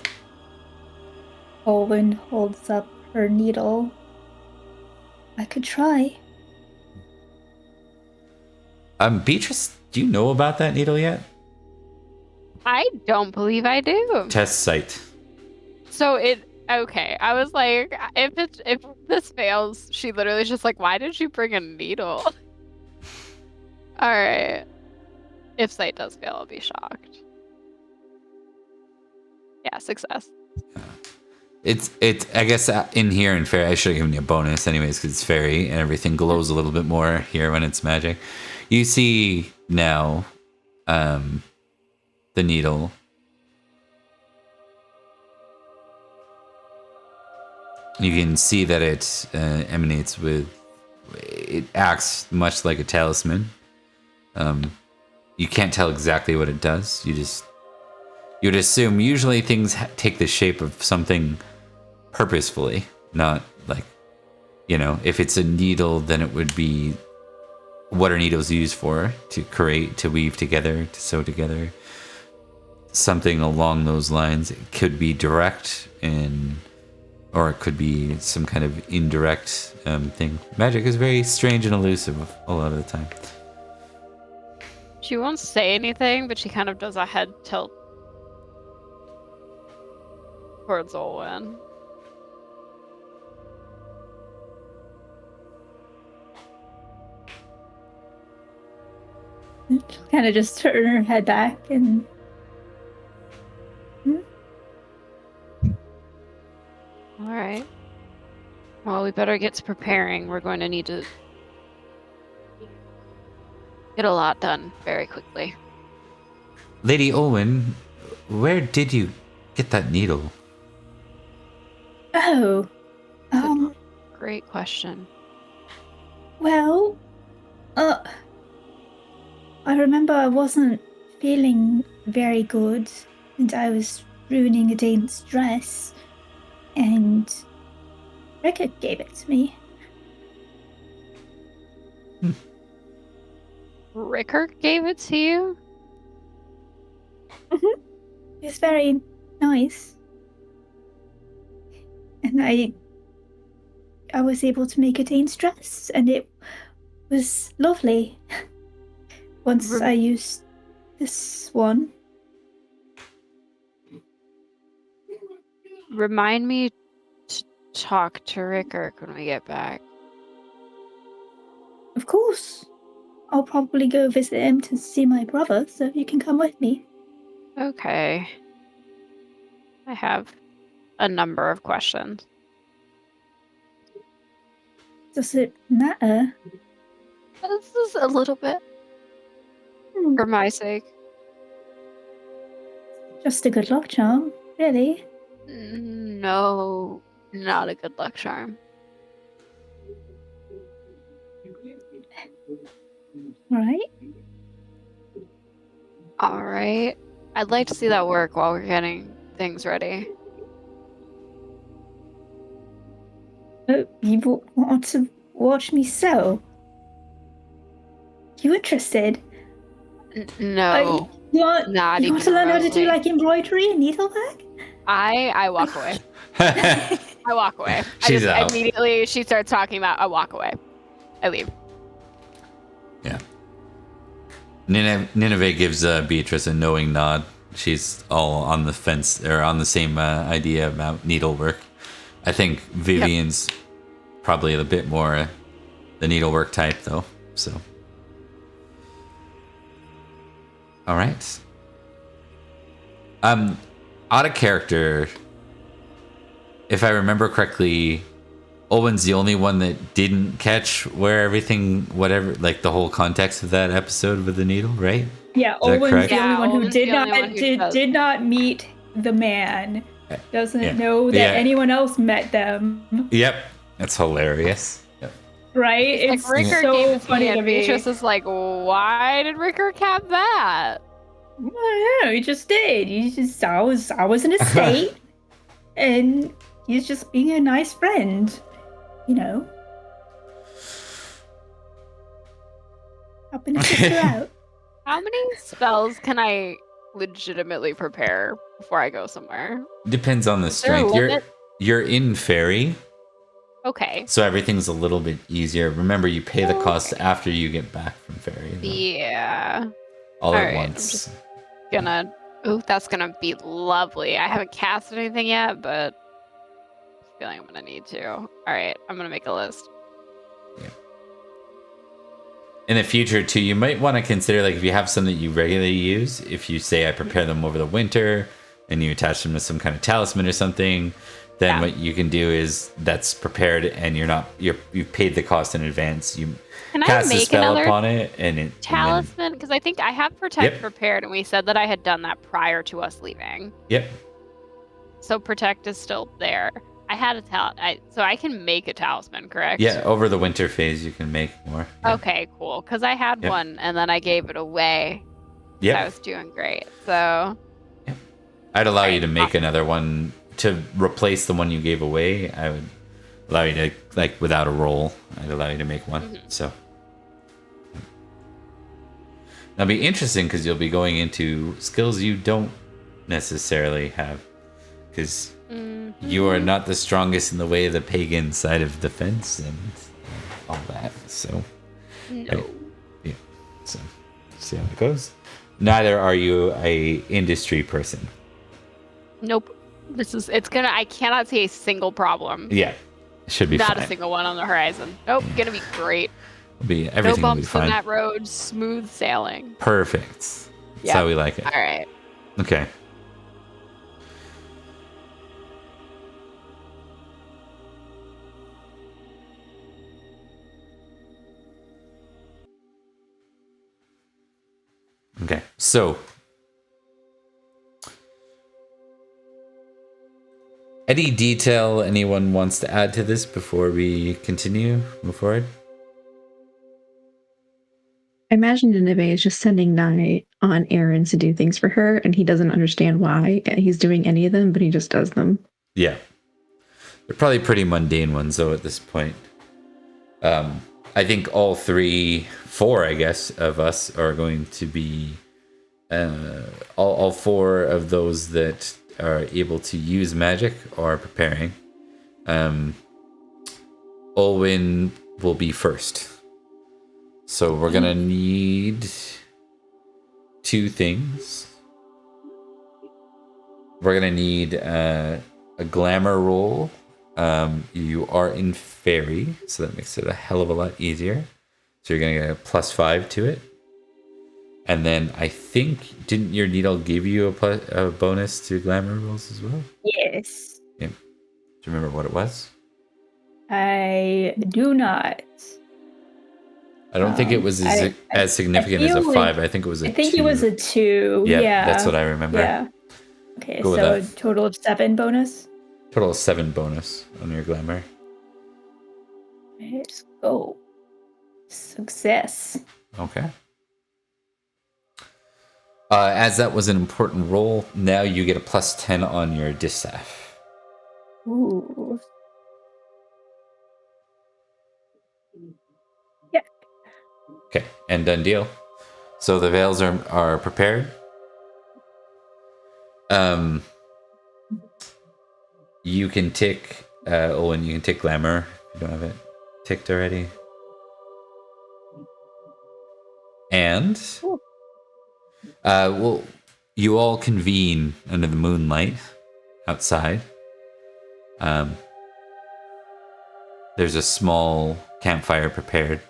Olwen holds up her needle. I could try. Beatrice, do you know about that needle yet? I don't believe I do. Test site. So okay. I was like, if this fails, she literally is just like, why did you bring a needle? Alright. If sight does fail, I'll be shocked. Yeah, success. It's I guess in here in Faerie, I should have given you a bonus anyways because it's Faerie and everything glows a little bit more here when it's magic. You see now the needle. You can see that it emanates with, it acts much like a talisman. You can't tell exactly what it does. You'd assume usually things take the shape of something purposefully, not like, if it's a needle, then it would be what are needles used for? To create, to weave together, to sew together. Something along those lines. It could be direct in Or it could be some kind of indirect thing. Magic is very strange and elusive a lot of the time. She won't say anything, but she kind of does a head tilt towards Olwen. Kind of just turn her head back and. All right. Well, we better get to preparing. We're going to need to get a lot done very quickly. Lady Olwen, where did you get that needle? Oh. Great question. Well. I remember I wasn't feeling very good, and I was ruining Adane's dress, and Rickard gave it to me. Rickard gave it to you? It was very nice. And I was able to make Adane's dress, and it was lovely. Once I used this one. Remind me to talk to Rickard when we get back. Of course. I'll probably go visit him to see my brother, so you can come with me. Okay. I have a number of questions. Does it matter? This is a little bit. For my sake. Just a good luck charm, really. No, not a good luck charm. Right? All right. I'd like to see that work while we're getting things ready. Oh, you want to watch me sew? You interested? No. You want to learn how to do like embroidery and needlework? I walk away. I walk away. She's out. Immediately she starts talking about I walk away. I leave. Yeah. Nineveh gives Beatrice a knowing nod. She's all on the fence, or on the same idea about needlework. I think Vivian's probably a bit more the needlework type, though. So, all right. Out of character, if I remember correctly, Owen's the only one that didn't catch where everything, whatever, like the whole context of that episode with the needle, right? Yeah, Is that Owen's correct? the only one who Owen's the only one who did not meet the man. Doesn't know that Yeah. anyone else met them. Yep. That's hilarious. Yep. Right? It's It's like Rickard so gave it to funny me, to and me. Beatrice is like, why did Rickard have that? I don't know, he just did. I was in a state, and he's just being a nice friend, you know. Helping a sister out. How many spells can I legitimately prepare before I go somewhere? Depends on the there a strength. limit? You're in Faerie, Okay. so everything's a little bit easier. Remember, you pay the cost after you get back from Faerie. though. Yeah. All at Alright, I'm once. just gonna. Ooh, that's gonna be lovely. I haven't cast anything yet, but I feel like I'm gonna need to. All right, I'm gonna make a list. In the future, too, you might want to consider, like, if you have some that you regularly use, if you say, I prepare them over the winter, and you attach them to some kind of talisman or something, then what you can do is that's prepared, and you've paid the cost in advance. You Can I cast a make spell another upon it, and it talisman? Because I think I have Protect Yep. prepared, and we said that I had done that prior to us leaving. Yep. So Protect is still there. I had a so I can make a talisman, correct? Yeah, over the winter phase, you can make more. Yeah. Okay, cool. Because I had Yep. one, and then I gave it away. Yep. I was doing great. So I'd allow you Right, to make another one to replace the one you gave away. I would allow you to, like, without a roll, I'd allow you to make one. So that'll be interesting because you'll be going into skills you don't necessarily have. Because you are not the strongest in the way of the pagan side of the fence and all that. So, No. yeah. So, see how it goes. Neither are you a industry person. Nope. I cannot see a single problem. Yeah, it should be Not fine. a single one on the horizon. Nope, gonna be great. Everything No will be bumps fine. in that road, smooth sailing. Perfect. That's how we like it. All right. Okay. Okay, so any detail anyone wants to add to this before we move forward? I imagine Nineveh is just sending Nye on errands to do things for her, and he doesn't understand why he's doing any of them, but he just does them. Yeah. They're probably pretty mundane ones, though, at this point. I think all four, I guess, of us are going to be... all four of those that are able to use magic are preparing. Olwyn will be first. So we're going to need two things. We're going to need a glamour roll. You are in Faerie, so that makes it a hell of a lot easier. So you're going to get a +5 to it. And then I think, didn't your needle give you a bonus to glamour rolls as well? Yes. Yeah. Do you remember what it was? I do not. I don't think it was as significant as a 5. I think it was a 2. I think it was a 2. Yeah. That's what I remember. Yeah. Okay, Go with so a that. total of 7 bonus. Total of 7 bonus on your glamour. Let's go. Success. Okay. As that was an important roll, now you get a +10 on your distaff. Ooh. Yeah. Okay, and done deal. So the veils are prepared. You can tick Owen, you can tick glamour if you don't have it ticked already. And well, you all convene under the moonlight outside. There's a small campfire prepared.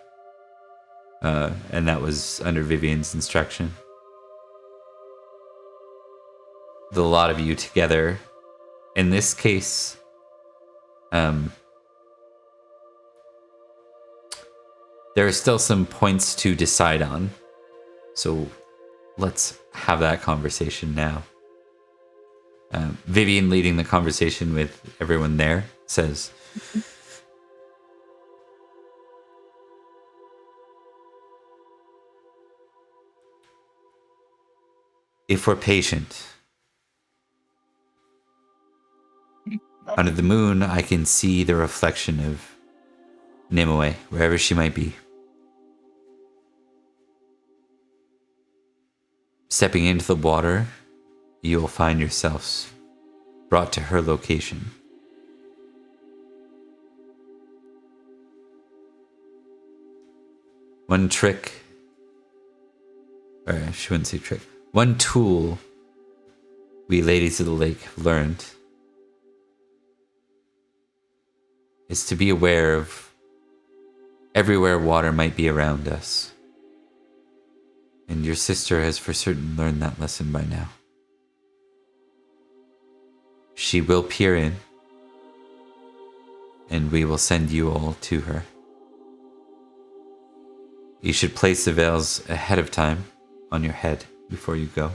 And that was under Vivian's instruction. The lot of you together. In this case, there are still some points to decide on. So let's have that conversation now. Vivian, leading the conversation with everyone there, says, if we're patient, under the moon, I can see the reflection of Nimue, wherever she might be. Stepping into the water, you will find yourselves brought to her location. One trick, or I shouldn't say trick, one tool we ladies of the lake have learned is to be aware of everywhere water might be around us. And your sister has for certain learned that lesson by now. She will peer in, and we will send you all to her. You should place the veils ahead of time on your head before you go.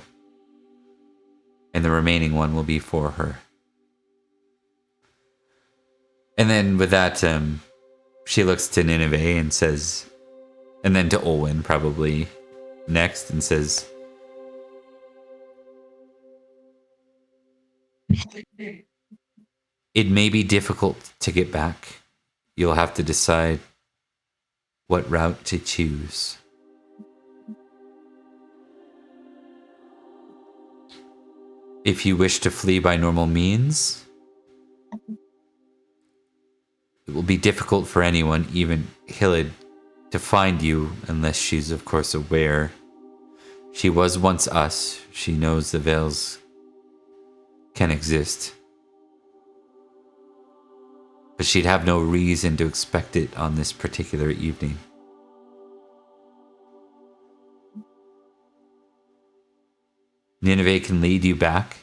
And the remaining one will be for her. And then with that, she looks to Nineveh and says, and then to Olwen probably next, and says, it may be difficult to get back. You'll have to decide what route to choose. If you wish to flee by normal means, It will be difficult for anyone, even Hillid, to find you unless she's, of course, aware. She was once us. She knows the veils can exist. But she'd have no reason to expect it on this particular evening. Nineveh can lead you back,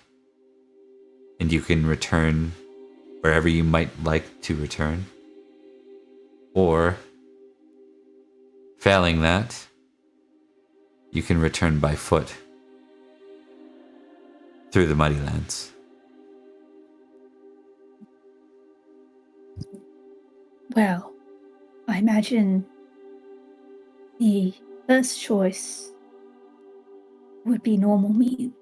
and you can return wherever you might like to return. Or, failing that, you can return by foot through the Muddy Lands. Well, I imagine the first choice would be normal means.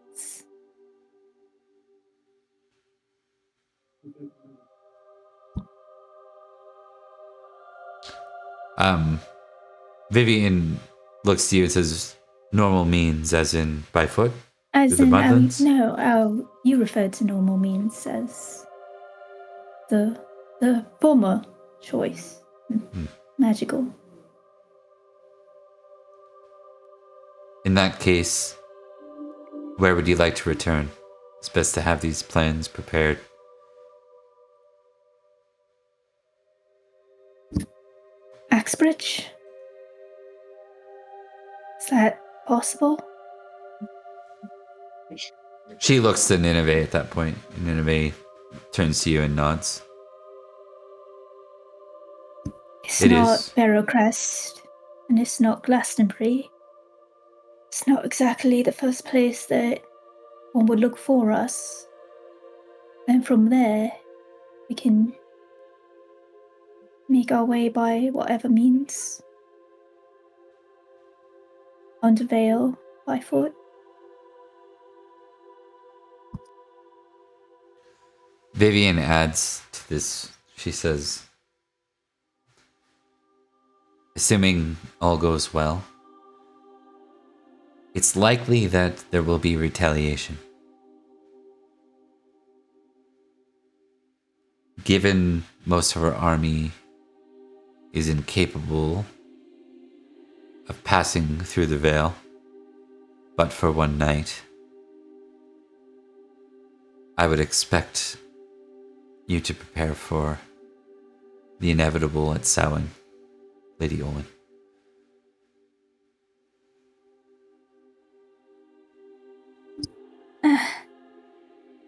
Vivian looks to you and says, normal means as in by foot? As Through the in, Mudlands? no, you referred to normal means as the former choice. Magical. In that case, where would you like to return? It's best to have these plans prepared. Axbridge? Is that possible? She looks to Nineveh at that point. Nineveh turns to you and nods. It's It not is. Barrowcrest, and it's not Glastonbury. It's not exactly the first place that one would look for us. And from there, we can make our way by whatever means. Under veil, by foot. Vivian adds to this. She says, assuming all goes well, it's likely that there will be retaliation. Given most of our army is incapable of passing through the veil, but for one night, I would expect you to prepare for the inevitable at Samhain, Lady Olin.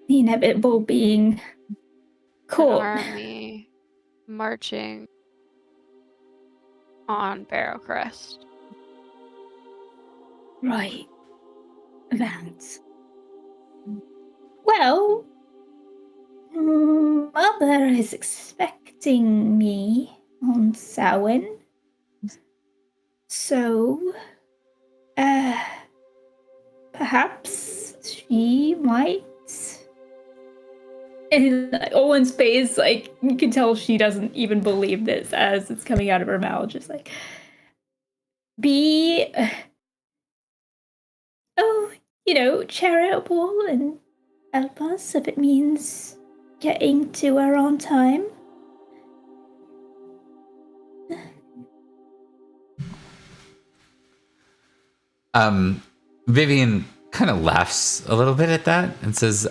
The inevitable being An caught. army marching on Barrowcrest. Right. That. Well, Mother is expecting me on Samhain. So, perhaps she might. And Owen's face, like, you can tell she doesn't even believe this as it's coming out of her mouth. Just like, be, charitable and help us if it means getting to her on time. Vivian kind of laughs a little bit at that and says,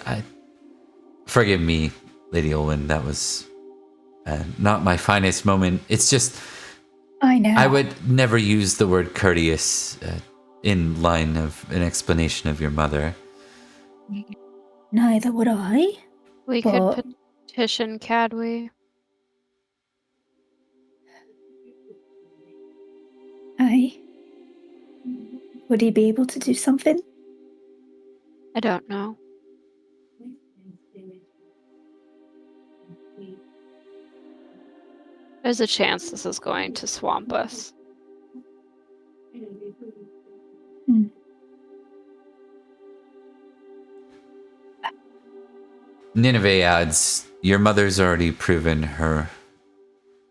forgive me, Lady Olin, that was not my finest moment. It's just, I know. I would never use the word courteous in line of an explanation of your mother. Neither would I. We could petition Cadwy. Would he be able to do something? I don't know. There's a chance this is going to swamp us. Nineveh adds, your mother's already proven her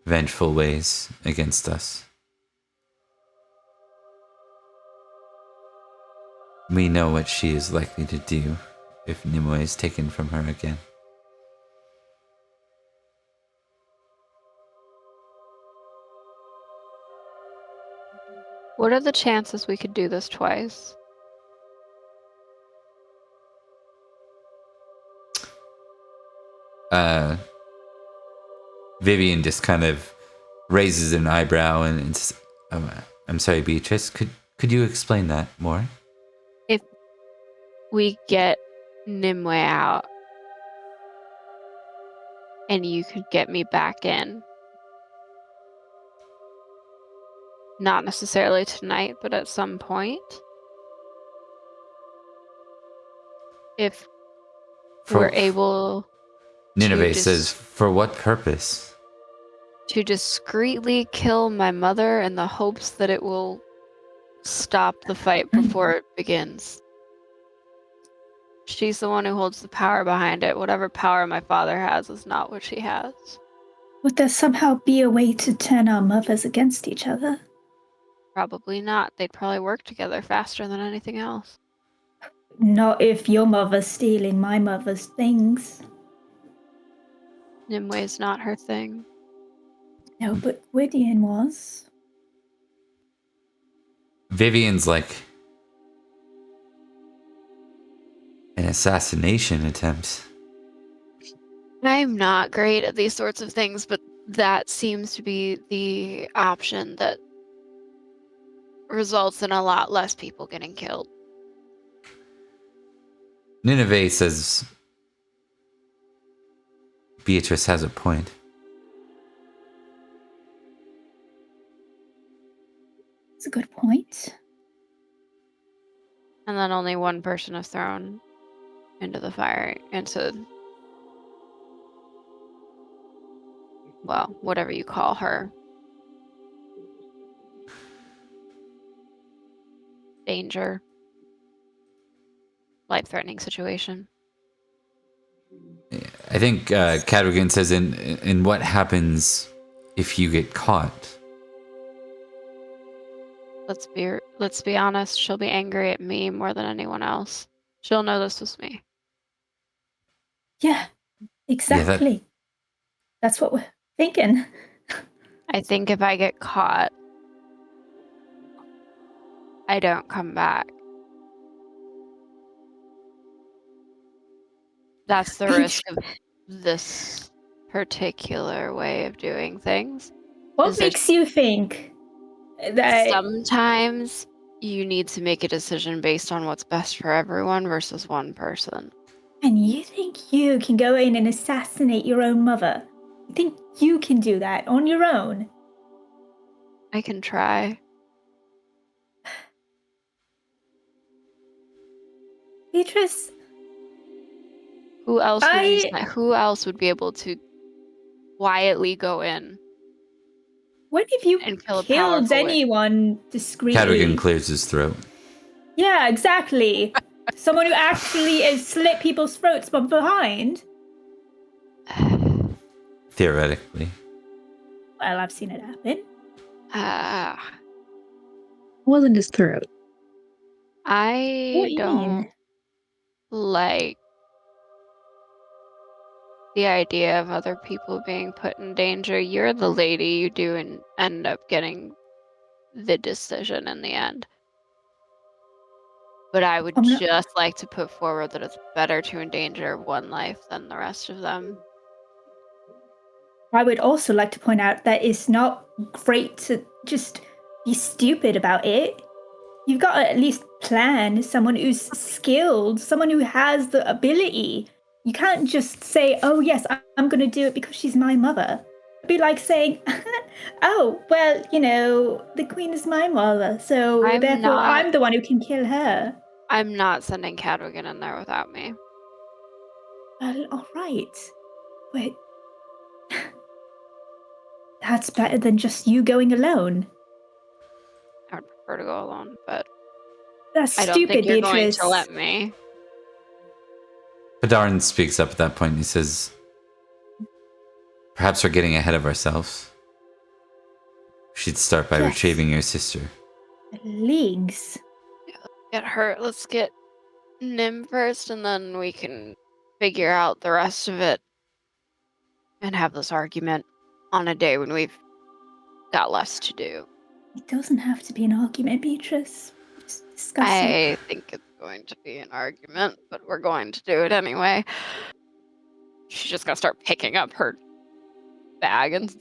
vengeful ways against us. We know what she is likely to do if Nimue is taken from her again. What are the chances we could do this twice? Vivian just kind of raises an eyebrow and says, I'm sorry, Beatrice. Could you explain that more? If we get Nimue out and you could get me back in, not necessarily tonight, but at some point, if we're able Nineveh says, for what purpose? to discreetly kill my mother in the hopes that it will stop the fight before it begins. She's the one who holds the power behind it. Whatever power my father has is not what she has. Would there somehow be a way to turn our mothers against each other? Probably not. They'd probably work together faster than anything else. Not if your mother's stealing my mother's things. Nimue's not her thing. No, but Gwydion was. Vivian's like an assassination attempt. I'm not great at these sorts of things, but that seems to be the option that results in a lot less people getting killed. Nineveh says, Beatrice has a point. It's a good point. And then only one person is thrown into the fire, well, whatever you call her. Danger. Life-threatening situation. I think Cadogan says, in what happens if you get caught? Let's be honest, she'll be angry at me more than anyone else. She'll know this was me. Yeah, exactly. That's what we're thinking. I think if I get caught, I don't come back. That's the risk of this particular way of doing things. What makes you think that sometimes you need to make a decision based on what's best for everyone versus one person? And you think you can go in and assassinate your own mother? You think you can do that on your own? I can try. Beatrice, who else would be able to quietly go in? When have you killed anyone discreetly? Cadogan clears his throat. Yeah, exactly. Someone who actually has slit people's throats from behind. Theoretically. Well, I've seen it happen. It wasn't his throat. I don't like the idea of other people being put in danger. You're the lady. You do end up getting the decision in the end. But I would just like to put forward that it's better to endanger one life than the rest of them. I would also like to point out that it's not great to just be stupid about it. You've got to at least plan someone who's skilled, someone who has the ability. You can't just say, oh, yes, I'm going to do it because she's my mother. It'd be like saying, oh, well, the queen is my mother, so therefore I'm the one who can kill her. I'm not sending Cadogan in there without me. Well, all right. But that's better than just you going alone. I would prefer to go alone, but that's I don't stupid, think you're Beatrice. going to let me. Padarin speaks up at that point and he says, perhaps we're getting ahead of ourselves. We should start by retrieving your sister. Leagues. Yeah, get her. Let's get Nim first, and then we can figure out the rest of it and have this argument on a day when we've got less to do. It doesn't have to be an argument, Beatrice. Just discuss it. I think it's going to be an argument, but we're going to do it anyway. She's just gonna start picking up her bag and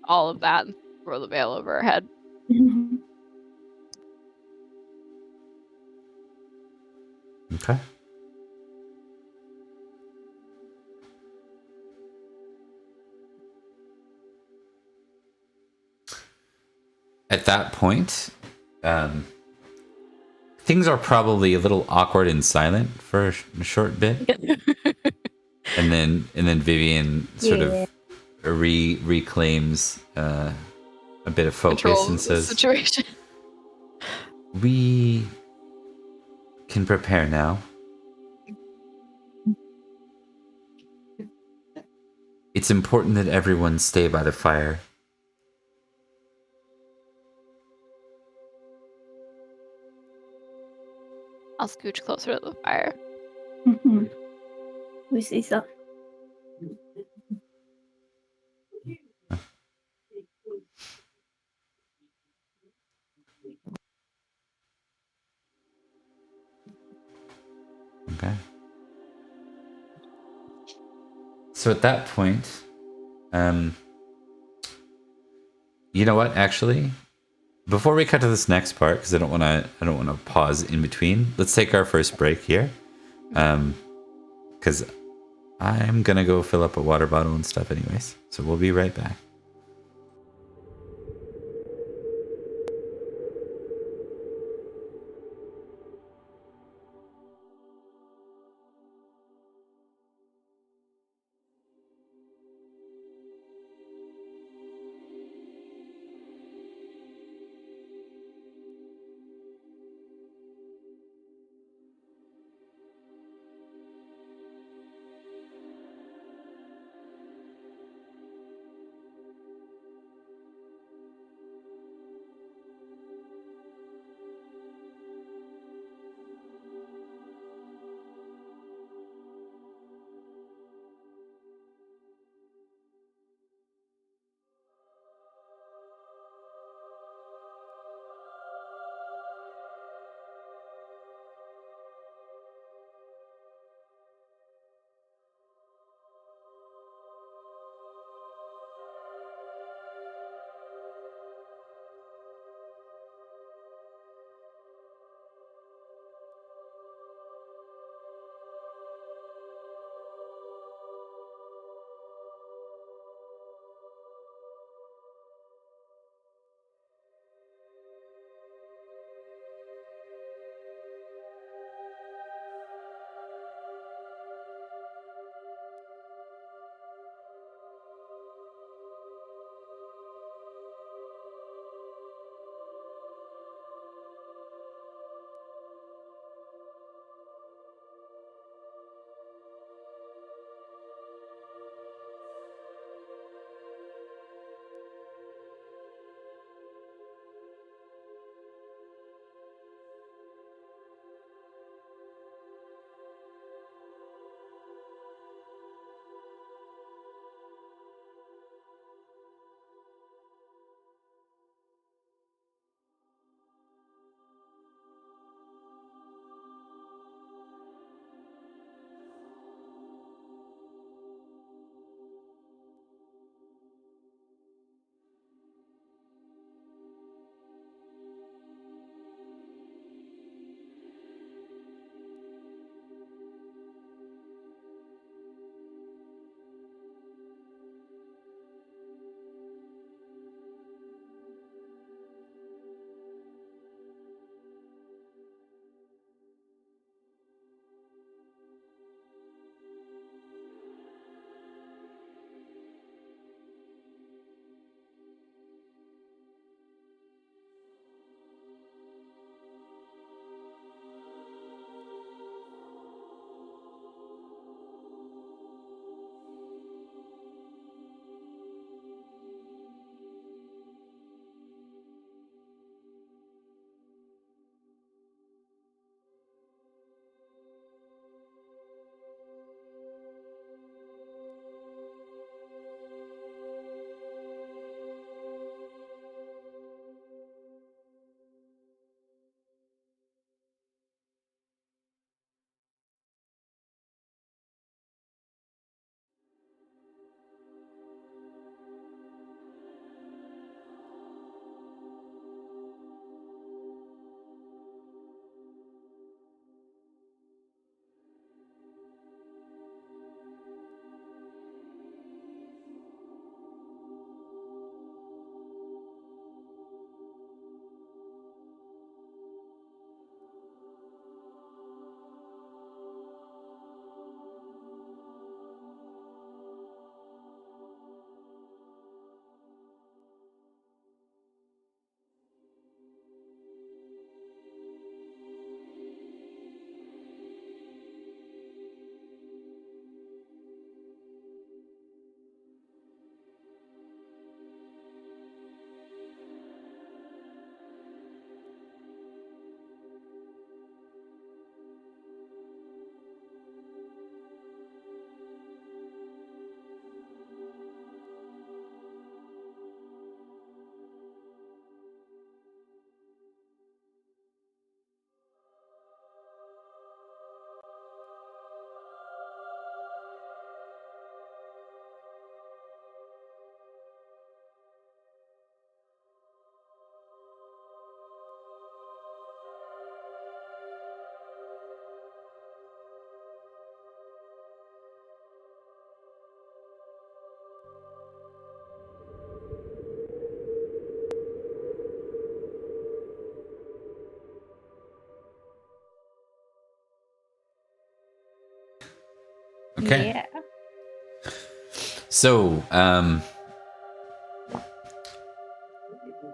all of that and throw the veil over her head. Okay. At that point, things are probably a little awkward and silent for a short bit, and then Vivian sort of reclaims a bit of focus Control and the says, situation. "We can prepare now. It's important that everyone stay by the fire." I'll scooch closer to the fire. We see so. Okay. So at that point, you know what? Actually, before we cut to this next part, because I don't want to pause in between. Let's take our first break here, because I'm gonna go fill up a water bottle and stuff, anyways. So we'll be right back. Okay. Yeah. So,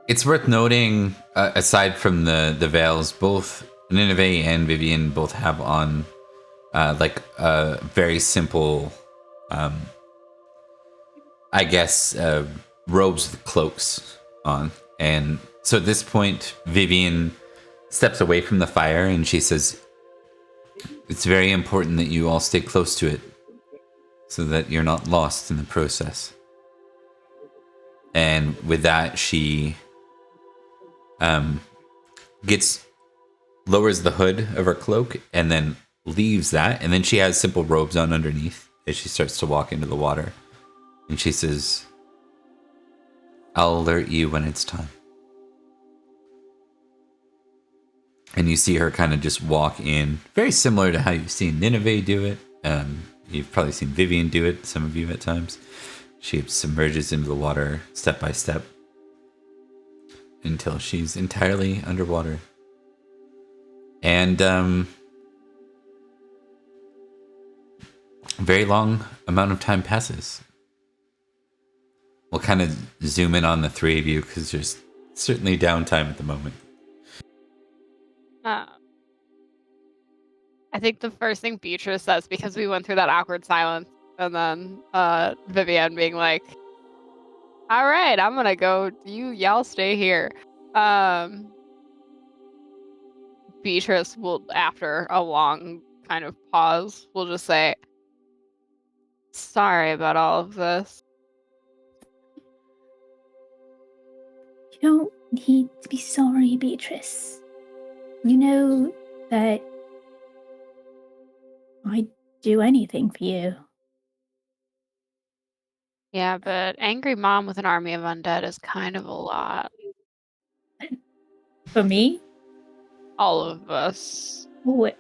it's worth noting, aside from the veils, both Nineveh and Vivian both have on very simple, I guess, robes with cloaks on. And so at this point, Vivian steps away from the fire and she says, "It's very important that you all stay close to it so that you're not lost in the process." And with that, she lowers the hood of her cloak and then leaves that. And then she has simple robes on underneath as she starts to walk into the water. And she says, "I'll alert you when it's time." And you see her kind of just walk in, very similar to how you've seen Nineveh do it. You've probably seen Vivian do it, some of you at times. She submerges into the water step by step until she's entirely underwater. And a very long amount of time passes. We'll kind of zoom in on the three of you because there's certainly downtime at the moment. I think the first thing Beatrice says, because we went through that awkward silence, and then Vivienne being like, "All right, I'm gonna go. Y'all stay here." Beatrice will, after a long kind of pause, will just say, "Sorry about all of this." You don't need to be sorry, Beatrice. You know that I'd do anything for you. Yeah, but angry mom with an army of undead is kind of a lot. For me? All of us. What?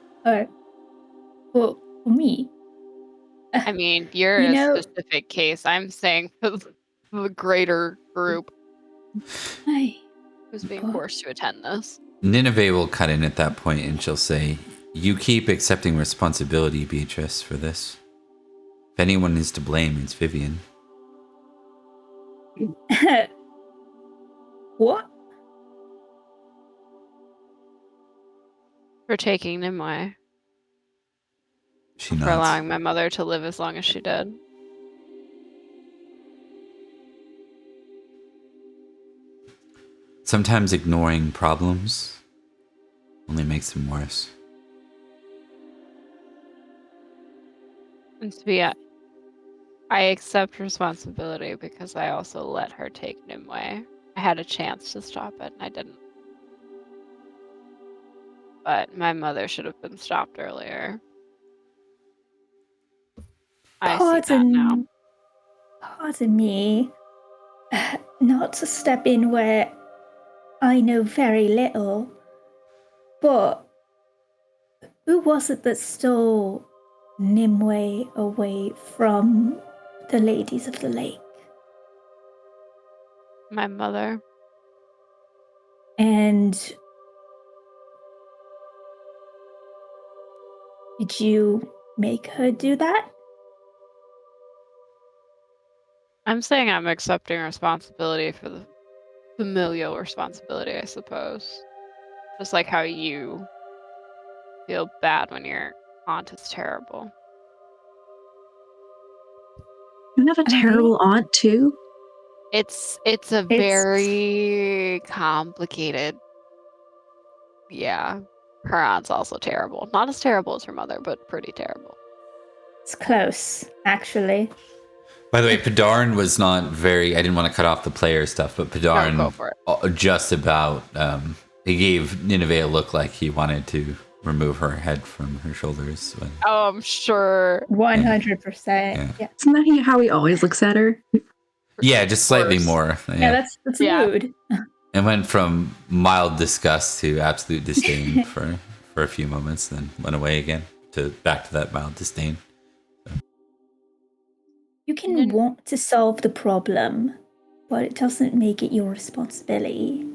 For me? I mean, you're You a know, specific case. I'm saying for the greater group who's being forced to attend this. Nineveh will cut in at that point and she'll say, "You keep accepting responsibility, Beatrice, for this. If anyone is to blame, it's Vivian." What? For taking Nimue. She For nods. allowing my mother to live as long as she did. Sometimes ignoring problems only makes them worse. And to be I accept responsibility because I also let her take Nimue. I had a chance to stop it and I didn't. But my mother should have been stopped earlier. I see that now. Pardon me. Not to step in where I know very little, but who was it that stole Nimue away from the ladies of the lake? My mother. And did you make her do that? I'm saying I'm accepting responsibility for the familial responsibility, I suppose. Just like how you feel bad when your aunt is terrible. You have a terrible aunt too? It's a very complicated. Yeah. Her aunt's also terrible. Not as terrible as her mother, but pretty terrible. It's close, actually. By the way, Padarn was not very... I didn't want to cut off the player stuff, but Padarn go for just about... he gave Nineveh a look like he wanted to remove her head from her shoulders. When, Oh, I'm sure. 100%. Yeah. Isn't that how he always looks at her? yeah, just slightly Worse. more. Yeah, that's rude. It went from mild disgust to absolute disdain for a few moments, then went away again to back to that mild disdain. So. You can want to solve the problem, but it doesn't make it your responsibility.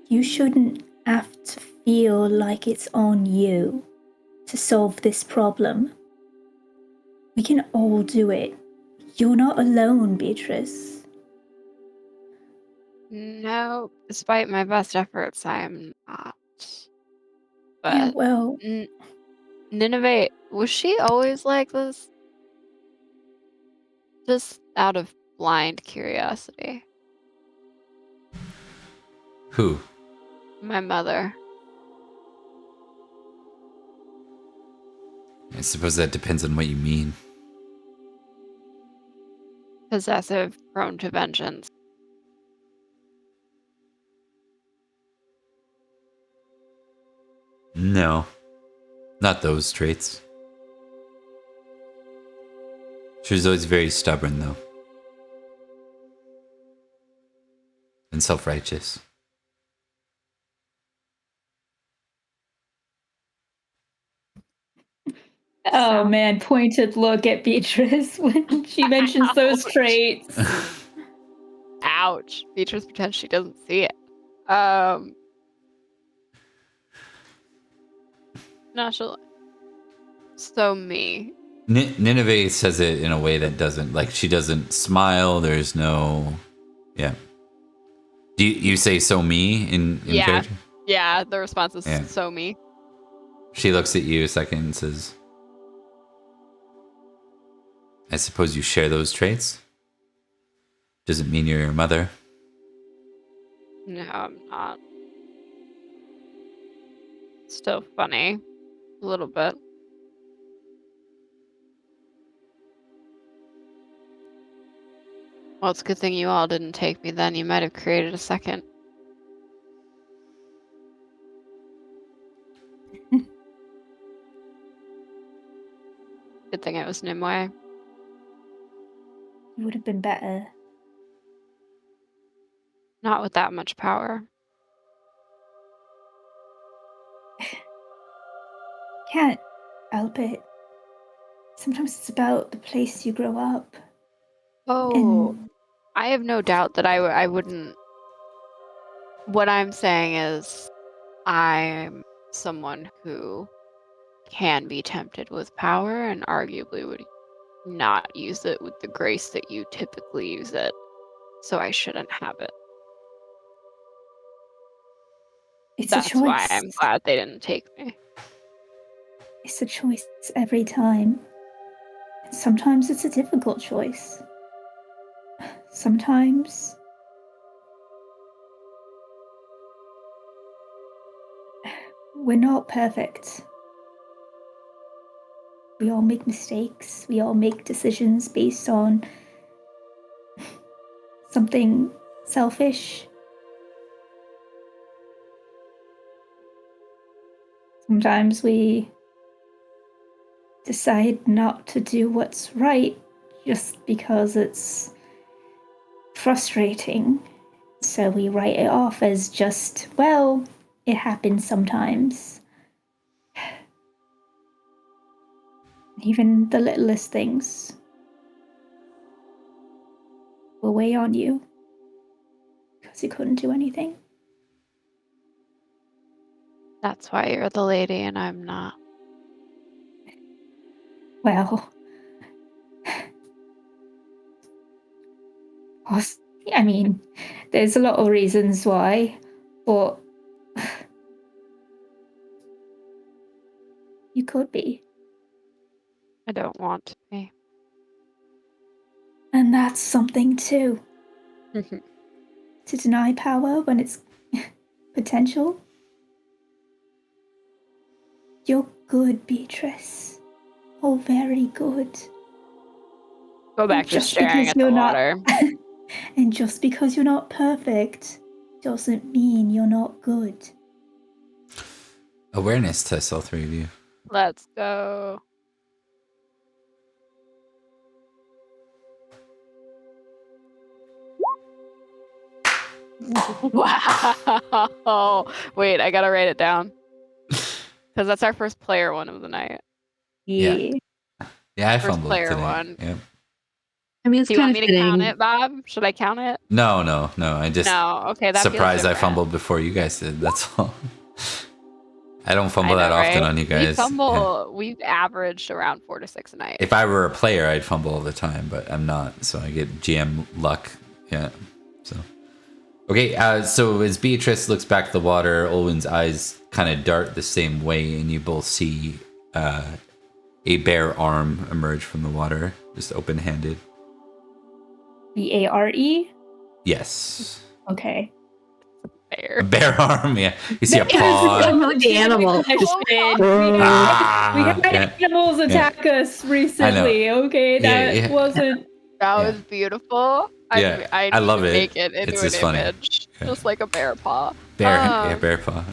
You shouldn't have to feel like it's on you to solve this problem. We can all do it. You're not alone, Beatrice. No, despite my best efforts, I am not. But Yeah, well, Nineveh, was she always like this? Just out of blind curiosity. Who? My mother. I suppose that depends on what you mean. Possessive, prone to vengeance. No, not those traits. She was always very stubborn, though, and self-righteous. oh man, pointed look at Beatrice when she mentions those Ouch. traits. Ouch. Beatrice pretends she doesn't see it. No, she'll. So me. Nineveh says it in a way that doesn't, like, she doesn't smile. There's no, yeah. Do you say so me in Yeah. character? Yeah, the response is Yeah. so me. She looks at you a second and says, I suppose you share those traits? Doesn't mean you're your mother. No, I'm not. Still funny. A little bit. Well, it's a good thing you all didn't take me then. You might have created a second. Good thing it was Nimue. It would have been better. Not with that much power. Can't help it. Sometimes it's about the place you grow up. Oh, And I have no doubt that I wouldn't. What I'm saying is, I'm someone who can be tempted with power and arguably would not use it with the grace that you typically use it. So I shouldn't have it. it's That's a choice. why I'm glad they didn't take me. It's a choice every time. And sometimes it's a difficult choice. Sometimes we're not perfect. We all make mistakes. We all make decisions based on something selfish. Sometimes we decide not to do what's right just because it's frustrating. So we write it off as just, well, it happens sometimes. Even the littlest things will weigh on you because you couldn't do anything. That's why you're the lady and I'm not. Well, I mean, there's a lot of reasons why, but you could be. I don't want to be. And that's something too. To deny power when it's potential. You're good, Beatrice. Oh, very good. Go back to Just staring because at the you're not- water. And just because you're not perfect doesn't mean you're not good. Awareness test, all three of you. Let's go. Wow. Wait, I gotta write it down. Because that's our first player one of the night. Yeah. Yeah, I First fumbled player today. one. Yep. I mean, it's Do you want kind me of to count fitting. it, Bob? Should I count it? No. I just No. Okay, that feels surprised I different. fumbled before you guys did. That's all. I don't fumble that often on you guys. We fumble. We've averaged around 4 to 6 a night. If I were a player, I'd fumble all the time, but I'm not, so I get GM luck. Yeah. So, okay. So as Beatrice looks back at the water, Olwen's eyes kind of dart the same way, and you both see a bare arm emerge from the water, just open-handed. Bare? Yes. Okay. Bear. A bare arm, yeah. You see a paw. The animal. We Ah, had animals attack us recently. Okay, that wasn't. That was beautiful. Yeah, I love it. Make it into It's an just funny. image, just like a bear paw. Bear paw.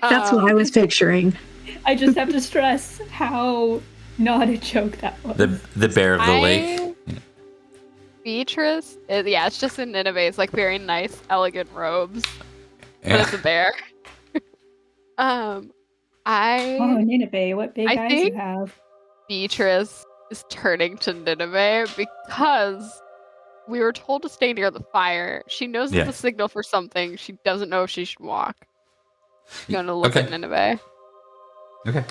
That's what I was picturing. I just have to stress how not a joke that was. The bear of the lake. Yeah. Beatrice, it's just in Nineveh. It's like very nice, elegant robes, but Yeah. it's a bear. Oh, Nineveh, what big eyes you have. Beatrice is turning to Nineveh because we were told to stay near the fire. She knows it's a signal for something. She doesn't know if she should walk. She's gonna look at Nineveh. Okay.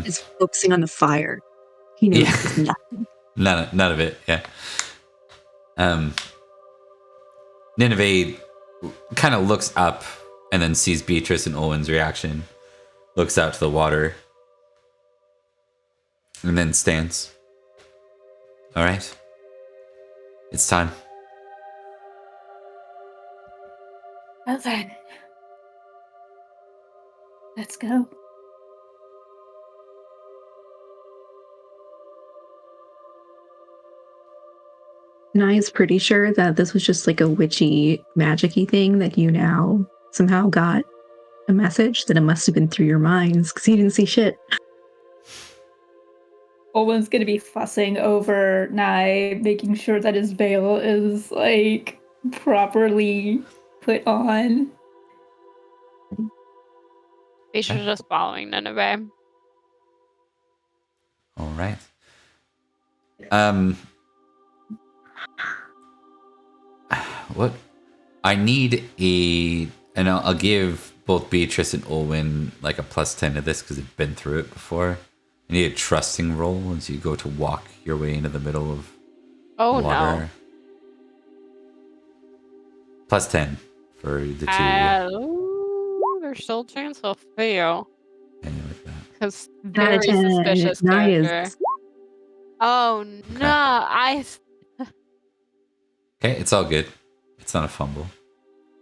He's focusing on the fire. He knows it's nothing. None of it, yeah. Nineveh kind of looks up and then sees Beatrice and Olwen's reaction, looks out to the water, and then stands. All right. It's time. Well then. Let's go. Nai's pretty sure that this was just like a witchy, magic-y thing that you now somehow got a message that it must have been through your minds because he didn't see shit. Owen's gonna be fussing over Nai, making sure that his veil is like properly put on. Beatrice is just following Nineveh. All right. What I need and I'll give both Beatrice and Olwen like a +10 to this because they've been through it before. I need a trusting roll as you go to walk your way into the middle of water. No. +10 for the two. There's still a chance I'll fail. With that. Because very suspicious character. Oh no, Okay, it's all good. It's not a fumble.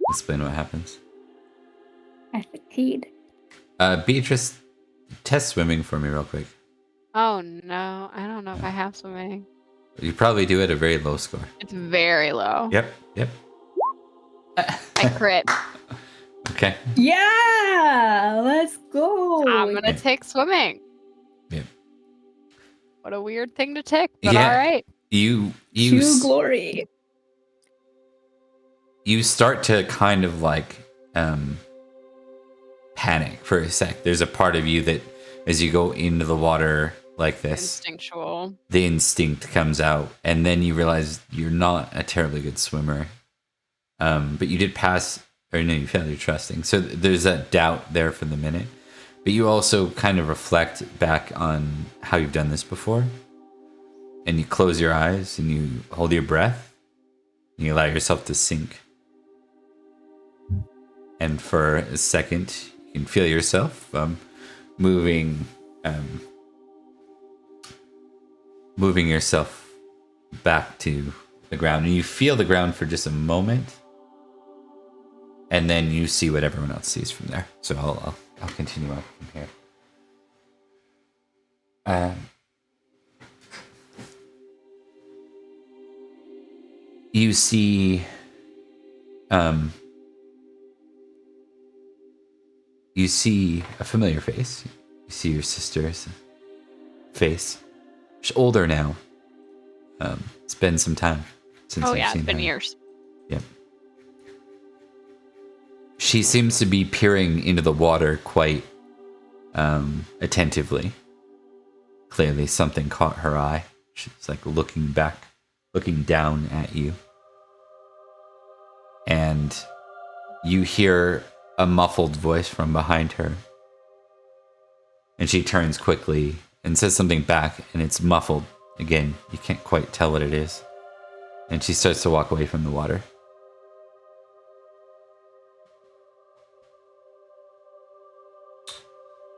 Explain what happens. I succeed. Beatrice, test swimming for me real quick. Oh no, I don't know if I have swimming. You probably do at a very low score. It's very low. Yep. I crit. Okay. Yeah, let's go. I'm gonna take swimming. Yep. What a weird thing to take, but all right. You to glory. You start to kind of like panic for a sec. There's a part of you that as you go into the water like this, instinctual, the instinct comes out, and then you realize you're not a terribly good swimmer. But you did pass, or no, you failed your trusting. So there's that doubt there for the minute. But you also kind of reflect back on how you've done this before. And you close your eyes and you hold your breath. And you allow yourself to sink. And for a second, you can feel yourself moving yourself back to the ground. And you feel the ground for just a moment. And then you see what everyone else sees from there. So I'll continue on from here. You see a familiar face. You see your sister's face. She's older now. It's been some time since I've seen it's been her. years. Yep. She seems to be peering into the water quite attentively. Clearly something caught her eye. She's like looking down at you. And you hear a muffled voice from behind her. And she turns quickly and says something back, and it's muffled. Again, you can't quite tell what it is. And she starts to walk away from the water.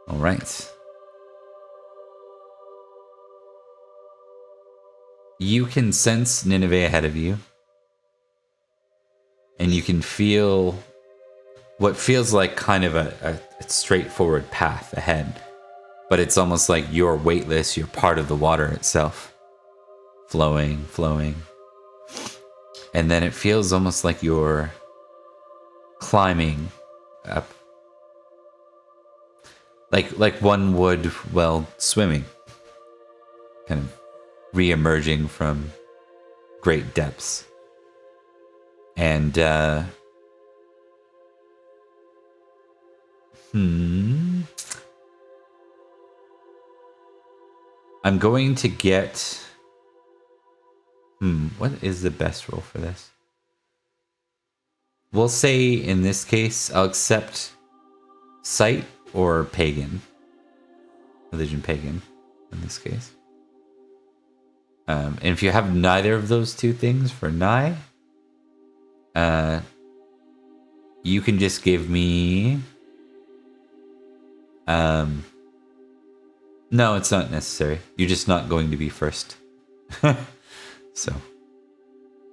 All right. You can sense Nineveh ahead of you. And you can feel what feels like kind of a straightforward path ahead. But it's almost like you're weightless, you're part of the water itself. Flowing. And then it feels almost like you're climbing up. Like one would while swimming. Kind of re-emerging from great depths. And I'm going to get what is the best roll for this? We'll say in this case I'll accept sight or pagan. Religion pagan in this case. And if you have neither of those two things for Nye, you can just give me no, it's not necessary. You're just not going to be first. So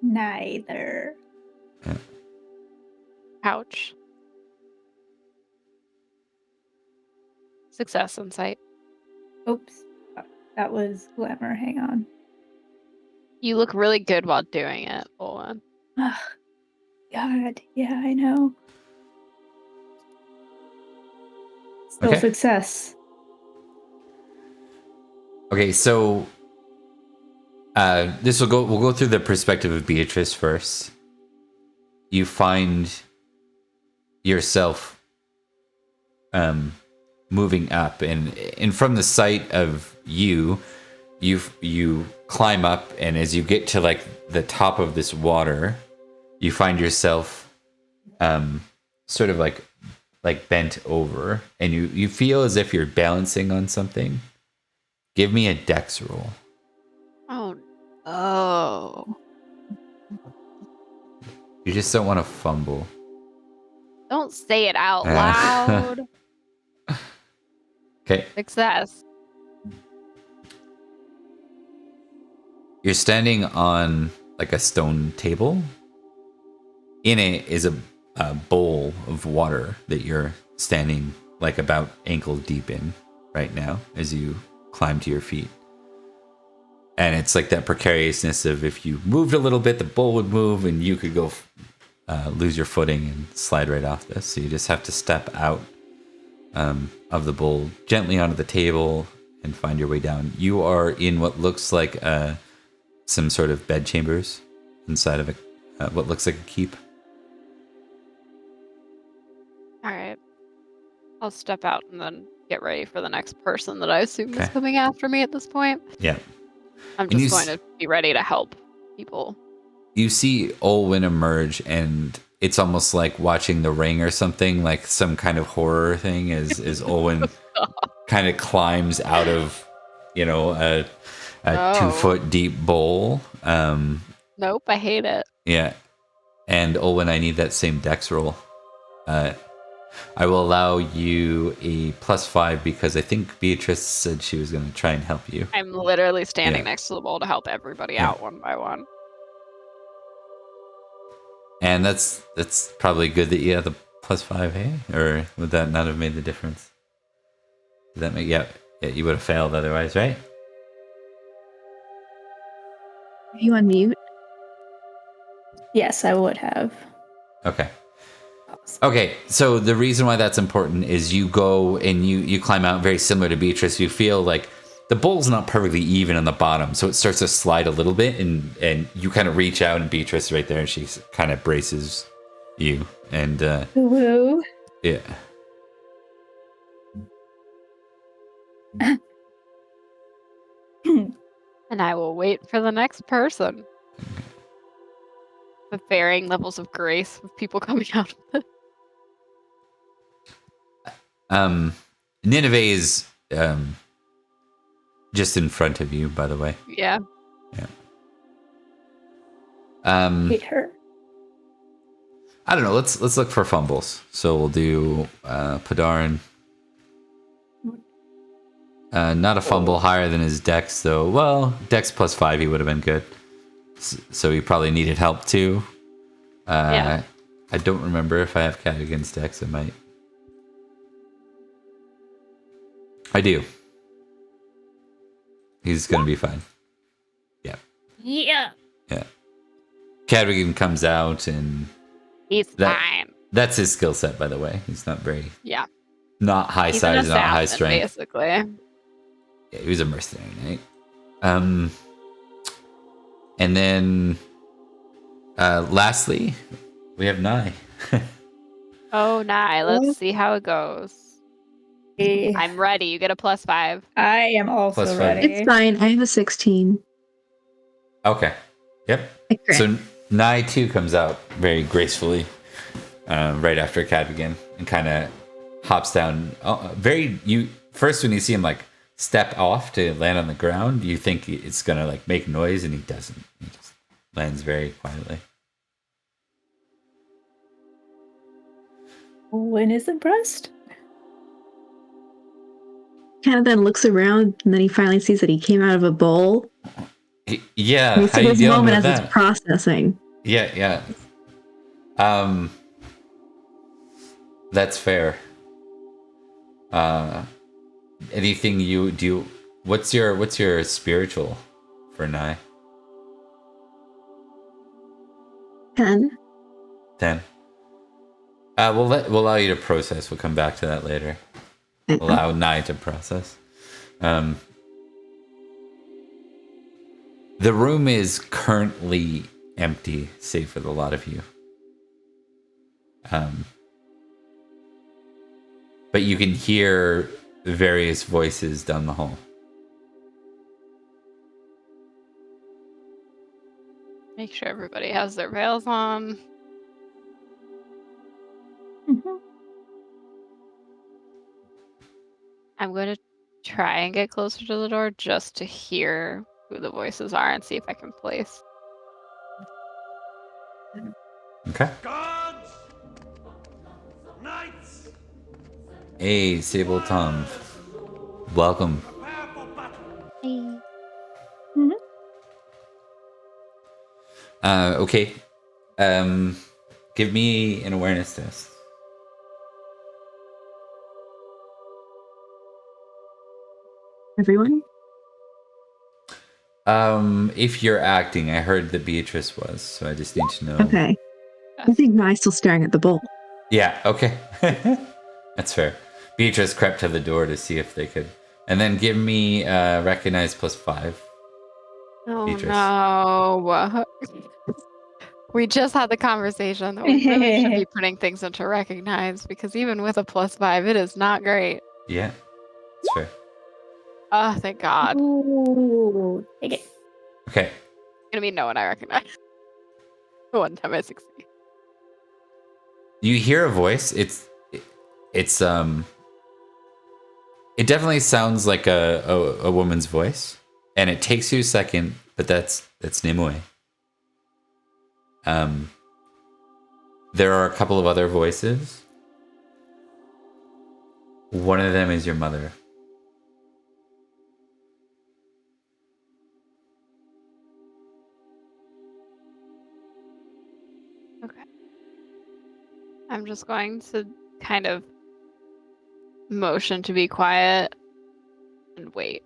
Neither. yeah. Ouch. Success on sight. Oops. That was glamour. Hang on. You look really good while doing it, Olwen. Ugh. God. Yeah, I know. Still Okay. success. Okay, so we'll go through the perspective of Beatrice first. You find yourself moving up, and from the sight of you climb up, and as you get to like the top of this water, you find yourself sort of like bent over, and you feel as if you're balancing on something. Give me a dex roll. Oh no. You just don't want to fumble. Don't say it out loud. Okay. Success. You're standing on like a stone table. In it is a bowl of water that you're standing like about ankle deep in right now as you climb to your feet. And it's like that precariousness of if you moved a little bit, the bowl would move and you could go lose your footing and slide right off this. So you just have to step out of the bowl gently onto the table and find your way down. You are in what looks like some sort of bed chambers inside of what looks like a keep. All right. I'll step out and then get ready for the next person that I assume is Okay. coming after me at this point. Yeah. I'm And you just going to be ready to help people. You see Olwen emerge, and it's almost like watching The Ring or something, like some kind of horror thing as Olwen kind of climbs out of, a 2-foot deep bowl. Nope, I hate it. Yeah. And Olwen, I need that same dex roll. I will allow you a +5 because I think Beatrice said she was going to try and help you. I'm literally standing next to the bowl to help everybody out one by one. And that's probably good that you have the +5, hey? Or would that not have made the difference? Did that make you would have failed otherwise, right? Are you on mute? Yes, I would have. Okay, so the reason why that's important is you go and you climb out very similar to Beatrice. You feel like the bowl's not perfectly even on the bottom, so it starts to slide a little bit, and you kind of reach out, and Beatrice is right there, and she kind of braces you. And Woo. yeah. And I will wait for the next person. The varying levels of grace of people coming out of this. Nineveh is just in front of you, by the way. Yeah. Hate her. I don't know. Let's look for fumbles. So we'll do Padarin. Not a fumble higher than his dex, though. Well, dex +5, he would have been good. So he probably needed help too. Yeah. I don't remember if I have Cadigan's dex. I might. I do. He's gonna be fine. Yeah. Yeah. Yeah. Cadigan comes out, and He's fine. that's his skill set, by the way. He's not not high He's size, an not high assassin, strength. basically. Yeah, he was a mercenary knight. And then lastly, we have Nye. Oh, nah. Let's see how it goes. I I'm ready. You get a +5. am also +5. ready. It's fine. I have a 16. Okay. Yep. Okay. So Nye too comes out very gracefully right after Cadigan and kind of hops down. First when you see him like step off to land on the ground, you think it's gonna like make noise, and he doesn't. He just lands very quietly. Owen is impressed. Kind of then looks around, and then he finally sees that he came out of a bowl. Yeah, And how so you this dealing moment with as that? it's processing. Yeah. That's fair. Anything you do? What's your spiritual for Nye? 10. 10. We'll allow you to process. We'll come back to that later. Allow Nye to process. The room is currently empty, save for the lot of you. But you can hear various voices down the hall. Make sure everybody has their veils on. Mhm. I'm going to try and get closer to the door just to hear who the voices are and see if I can place. Okay. Gods, knights, Hey, Sable Tom. Welcome. prepare for battle. Okay. Give me an awareness test. Everyone? If you're acting, I heard that Beatrice was, so I just need to know. Okay. I think Nye's still staring at the bowl. Yeah, okay. That's fair. Beatrice crept to the door to see if they could. And then give me recognize +5. Oh Beatrice. no. We just had the conversation that we really should be putting things into recognize, because even with a +5, it is not great. Yeah, that's fair. Oh, thank God. It's Ooh, take it. Okay. gonna be no one I recognize. One time I succeed. You hear a voice. It definitely sounds like a woman's voice, and it takes you a second, but that's Nimue. There are a couple of other voices. One of them is your mother. Okay. I'm just going to kind of motion to be quiet and wait.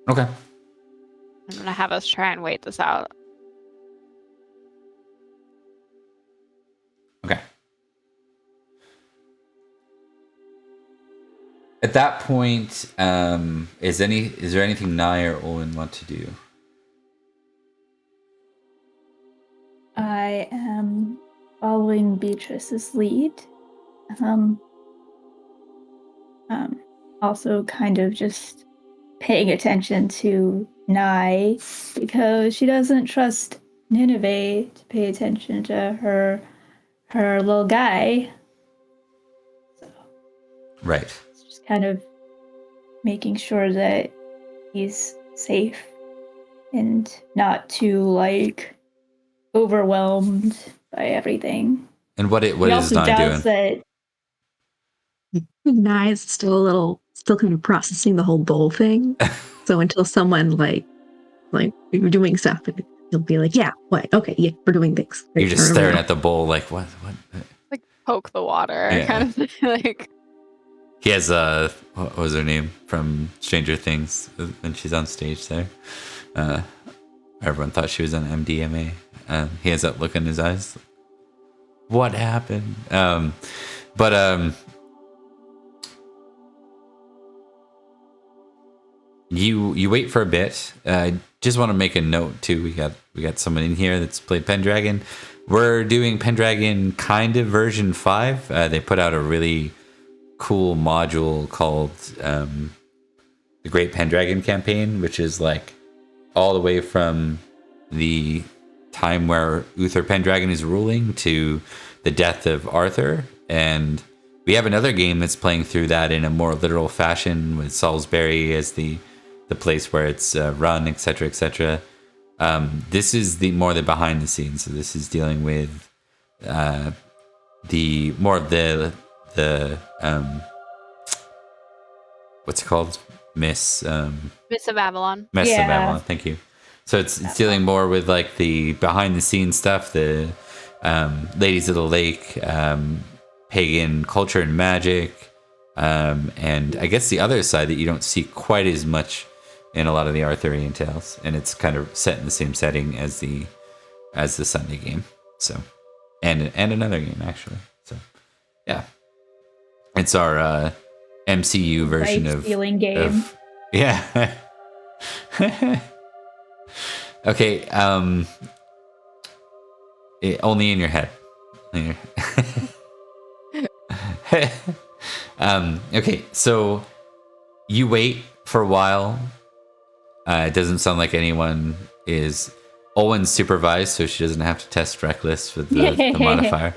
Okay. I'm gonna have us try and wait this out. Okay. At that point, is there anything Nye or Owen want to do? I am following Beatrice's lead. Also kind of just paying attention to Nye because she doesn't trust Nineveh to pay attention to her little guy. So Right. It's just kind of making sure that he's safe and not too like overwhelmed by everything. And what He is also Nye doubts doing? that Nye's still kind of processing the whole bowl thing. So until someone like you're doing stuff, and he'll be like, yeah, what? Okay, yeah, we're doing things. You're just Or, staring at the bowl like, what? Like poke the water, Yeah. kind of thing. Like He has what was her name from Stranger Things when she's on stage there? Everyone thought she was on MDMA. He has that look in his eyes. What happened? You wait for a bit. Just want to make a note too. We got someone in here that's played Pendragon. We're doing Pendragon kind of version 5. They put out a really cool module called the Great Pendragon Campaign, which is like all the way from the time where Uther Pendragon is ruling to the death of Arthur. And we have another game that's playing through that in a more literal fashion with Salisbury as the place where it's run, etc., etc. This is the behind the scenes. So this is dealing with the more of the what's it called? Miss of Avalon. Of Yeah. Avalon. Thank you. So it's dealing more with like the behind the scenes stuff, the Ladies of the Lake, pagan culture and magic, and I guess the other side that you don't see quite as much in a lot of the Arthurian tales, and it's kind of set in the same setting as the Sunday game. So, and another game actually. So, yeah, it's our MCU version of stealing game. Yeah. Okay. Only in your head. Okay. So you wait for a while. It doesn't sound like anyone is. Owen's supervised, so she doesn't have to test reckless with the modifier.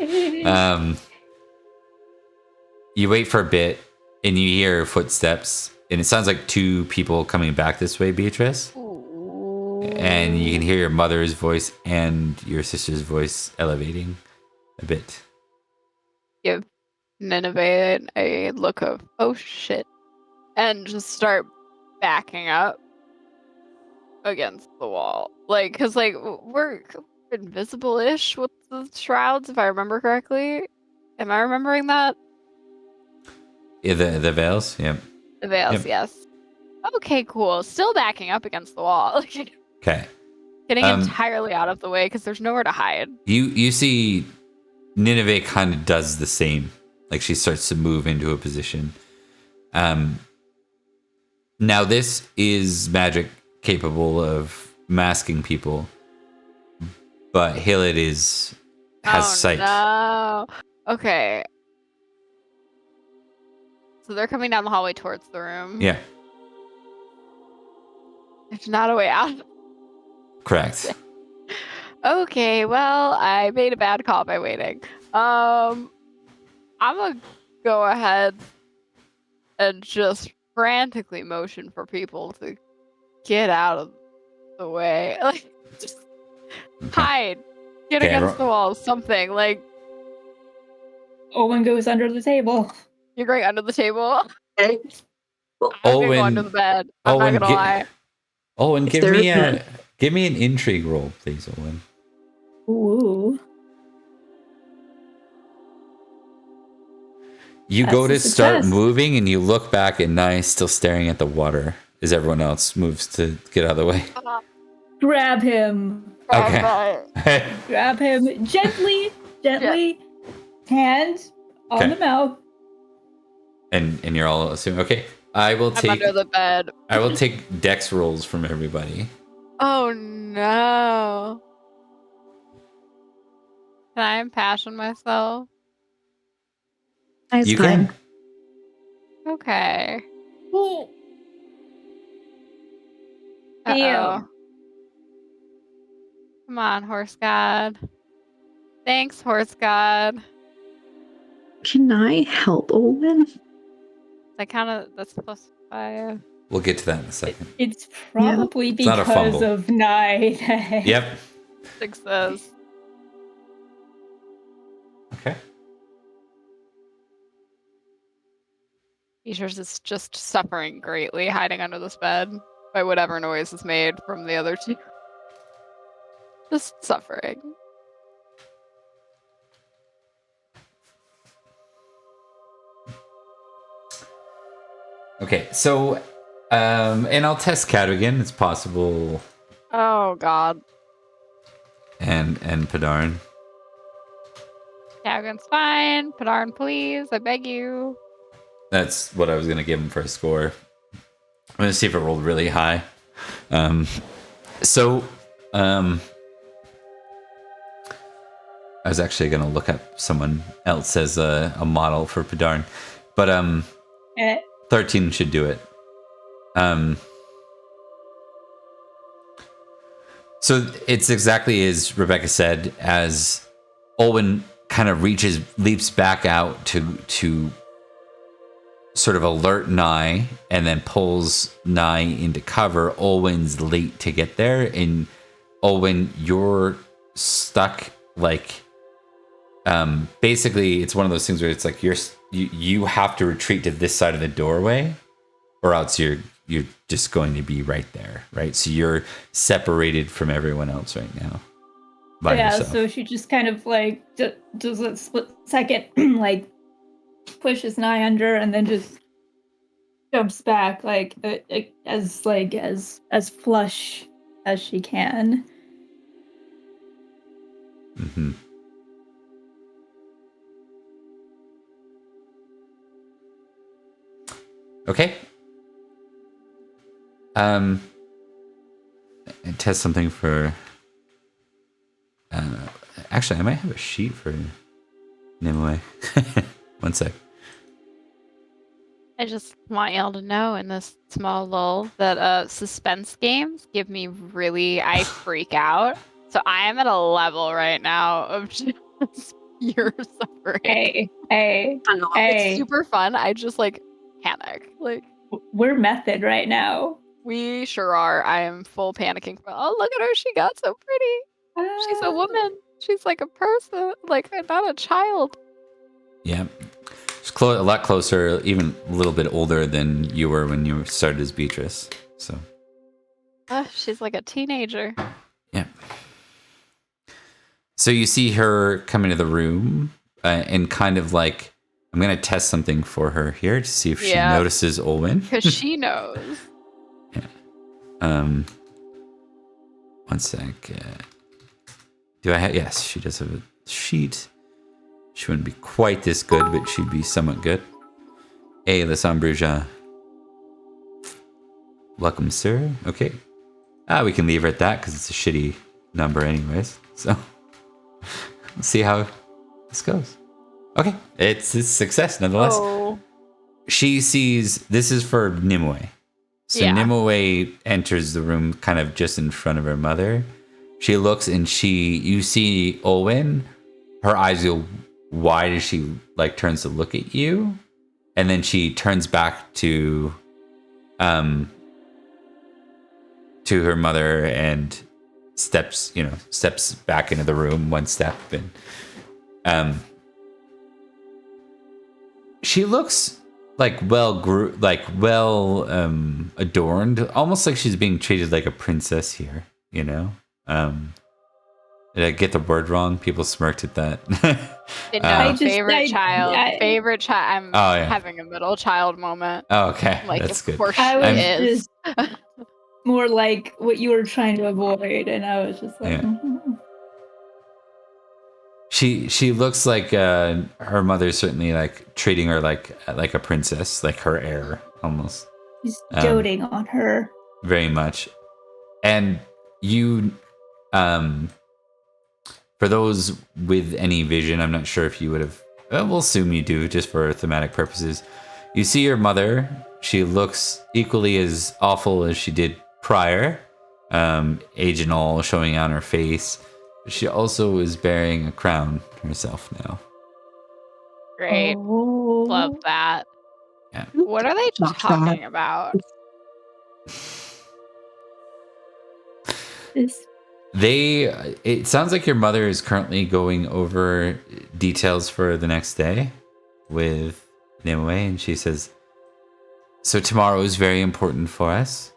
You wait for a bit, and you hear footsteps, and it sounds like 2 people coming back this way, Beatrice. And you can hear your mother's voice and your sister's voice elevating a bit. Give Nineveh a look of oh shit, and just start backing up against the wall, like because like we're invisible-ish with the shrouds, if I remember correctly. Am I remembering that? Yeah, the veils. Yeah. The veils, Yep. yes. Okay, cool. Still backing up against the wall. Okay. Getting entirely out of the way because there's nowhere to hide. You see, Nineveh kind of does the same. Like she starts to move into a position. Now this is magic capable of masking people, but Hilid has sight. No. Okay. So they're coming down the hallway towards the room. Yeah. There's not a way out. Correct. Okay, well, I made a bad call by waiting. I'm gonna go ahead and just frantically motion for people to get out of the way. Like, just hide. Get against the wall, something. Like, Owen goes under the table. you're going under the table. Okay. I'm gonna go under the bed. I'm not gonna lie. Owen, give me an intrigue roll, please, Owen. Ooh. You That's go a to start success. moving, and you look back, and Nye's still staring at the water as everyone else moves to get out of the way. Grab him. Okay. Grab him gently, hand on the mouth. And you're all assuming. Okay, I will I'm take. under the bed. I will take dex rolls from everybody. Oh no. Can I impassion myself? Nice You time. can. Okay. Ooh. Uh-oh. Damn. Come on, horse god. Thanks, horse god. Can I help Owen? That kind of that's plus 5. We'll get to that in a second. It's probably It's not a because fumble. of night. Yep. Success. Okay. Beatrice is just suffering greatly, hiding under this bed by whatever noise is made from the other two. Just suffering. Okay, so, and I'll test Cadogan. It's possible, Oh God. and Padarn. Cadogan's fine. Padarn, please. I beg you. That's what I was gonna give him for a score. I'm gonna see if it rolled really high. So, I was actually gonna look up someone else as a model for Padarn, but 13 should do it. So it's exactly as Rebecca said, as Olwen kind of leaps back out to sort of alert Nye and then pulls Nye into cover. Olwen's late to get there, and Olwen, you're stuck like basically it's one of those things where it's like you have to retreat to this side of the doorway, or else you're just going to be right there, right? So you're separated from everyone else right now. By yourself. So she just kind of like does a split second, like pushes Nye under, and then just jumps back like as flush as she can. Mm-hmm. Okay. Test something for. Actually, I might have a sheet for Nimue. One sec. I just want y'all to know in this small lull that suspense games give me I freak out. So I am at a level right now of just pure suffering. Hey. It's super fun. I just like panic. Like we're method right now. We sure are. I am full panicking. Oh, look at her. She got so pretty. She's a woman. She's like a person, like not a child. Yeah. She's a lot closer, even a little bit older than you were when you started as Beatrice. So. She's like a teenager. Yeah. So you see her come into the room and kind of like, I'm going to test something for her here to see if she notices Olwen. Because she knows. Yeah. One sec. Do I have? Yes, she does have a sheet. She wouldn't be quite this good, but she'd be somewhat good. Hey, Les Ambruja. Welcome, sir. Okay. We can leave her at that because it's a shitty number anyways. So, let's see how this goes. Okay. It's a success nonetheless. Oh. She sees, this is for Nimue. So Nimue enters the room kind of just in front of her mother. She looks and you see Olwen, her eyes go wide as she like turns to look at you. And then she turns back to her mother and steps back into the room one step. And she looks like adorned, almost like she's being treated like a princess here, you know? Did I get the word wrong? People smirked at that. Favorite child. I'm having a middle child moment. Oh, okay. Like, that's of good. course she is. More like what you were trying to avoid, and I was just like, She looks like her mother's certainly like treating her like a princess, like her heir almost. She's doting on her. Very much. And you, for those with any vision, I'm not sure if you would have, we'll assume you do just for thematic purposes. You see your mother. She looks equally as awful as she did prior, age and all showing on her face. She also is bearing a crown herself now. Great. Love that. What are they Shock talking that. about? This It sounds like your mother is currently going over details for the next day with Nimue, and she says, so tomorrow is very important for us.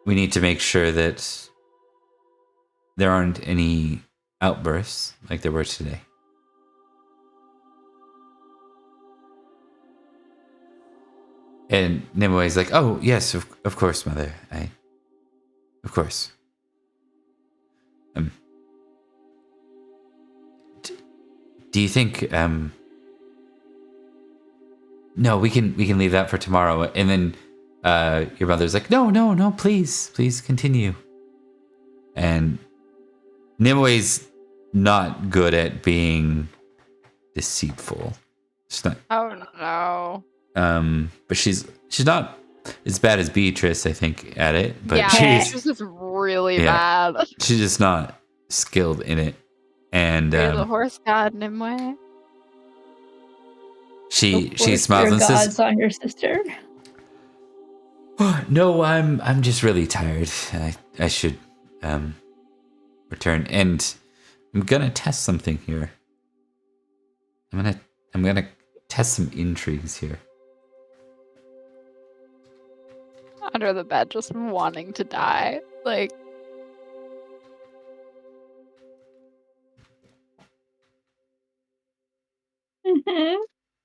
We need to make sure that there aren't any outbursts like there were today. And Nimue is like, oh, yes, of course, mother. Of course. Do you think, no, we can leave that for tomorrow. And then your mother's like, no, please continue. And Nimue's not good at being deceitful. She's not. Oh no. But she's not as bad as Beatrice, I think, at it. But Yeah, she's this is really bad. she's just not skilled in it. And You're the horse god, Nimue. she force smiles your and says, gods on your sister. oh, no, I'm just really tired. I should return. And I'm gonna test something here. I'm gonna test some intrigues here. Under the bed, just wanting to die. Like, Mm-hmm.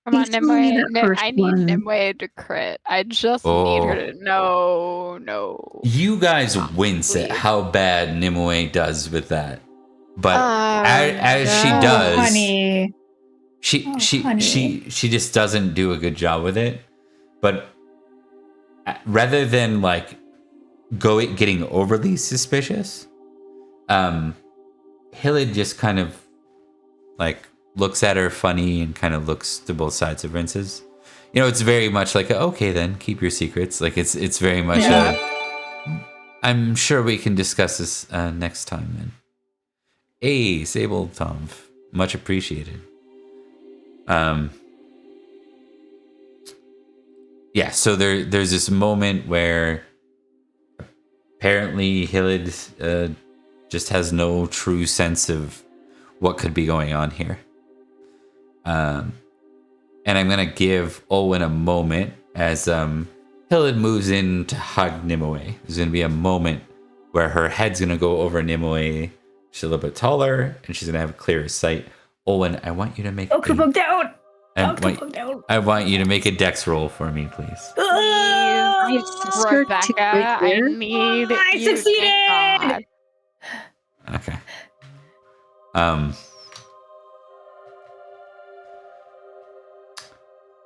come on, Please tell me Nimue. that first I need one. Nimue to crit. I just need her to. No. You guys wince at please. how bad Nimue does with that. But Oh, as she no. does, Honey. she just doesn't do a good job with it. But rather than like getting overly suspicious, Hillid just kind of like looks at her funny and kind of looks to both sides of Rinces. You know, it's very much like okay, then keep your secrets. Like it's very much I'm sure we can discuss this next time. Then, hey, Sable Tomv, much appreciated. Yeah, so there's this moment where apparently Hillid just has no true sense of what could be going on here. And I'm gonna give Olwen a moment as Hillid moves in to hug Nimue. There's gonna be a moment where her head's gonna go over Nimue. She's a little bit taller, and she's gonna have a clearer sight. Olwen, I want you to make. Come down. I want you to make a dex roll for me, please. Please, Sister Rebecca, to wait I there? need I you. succeeded! Thank God. Okay.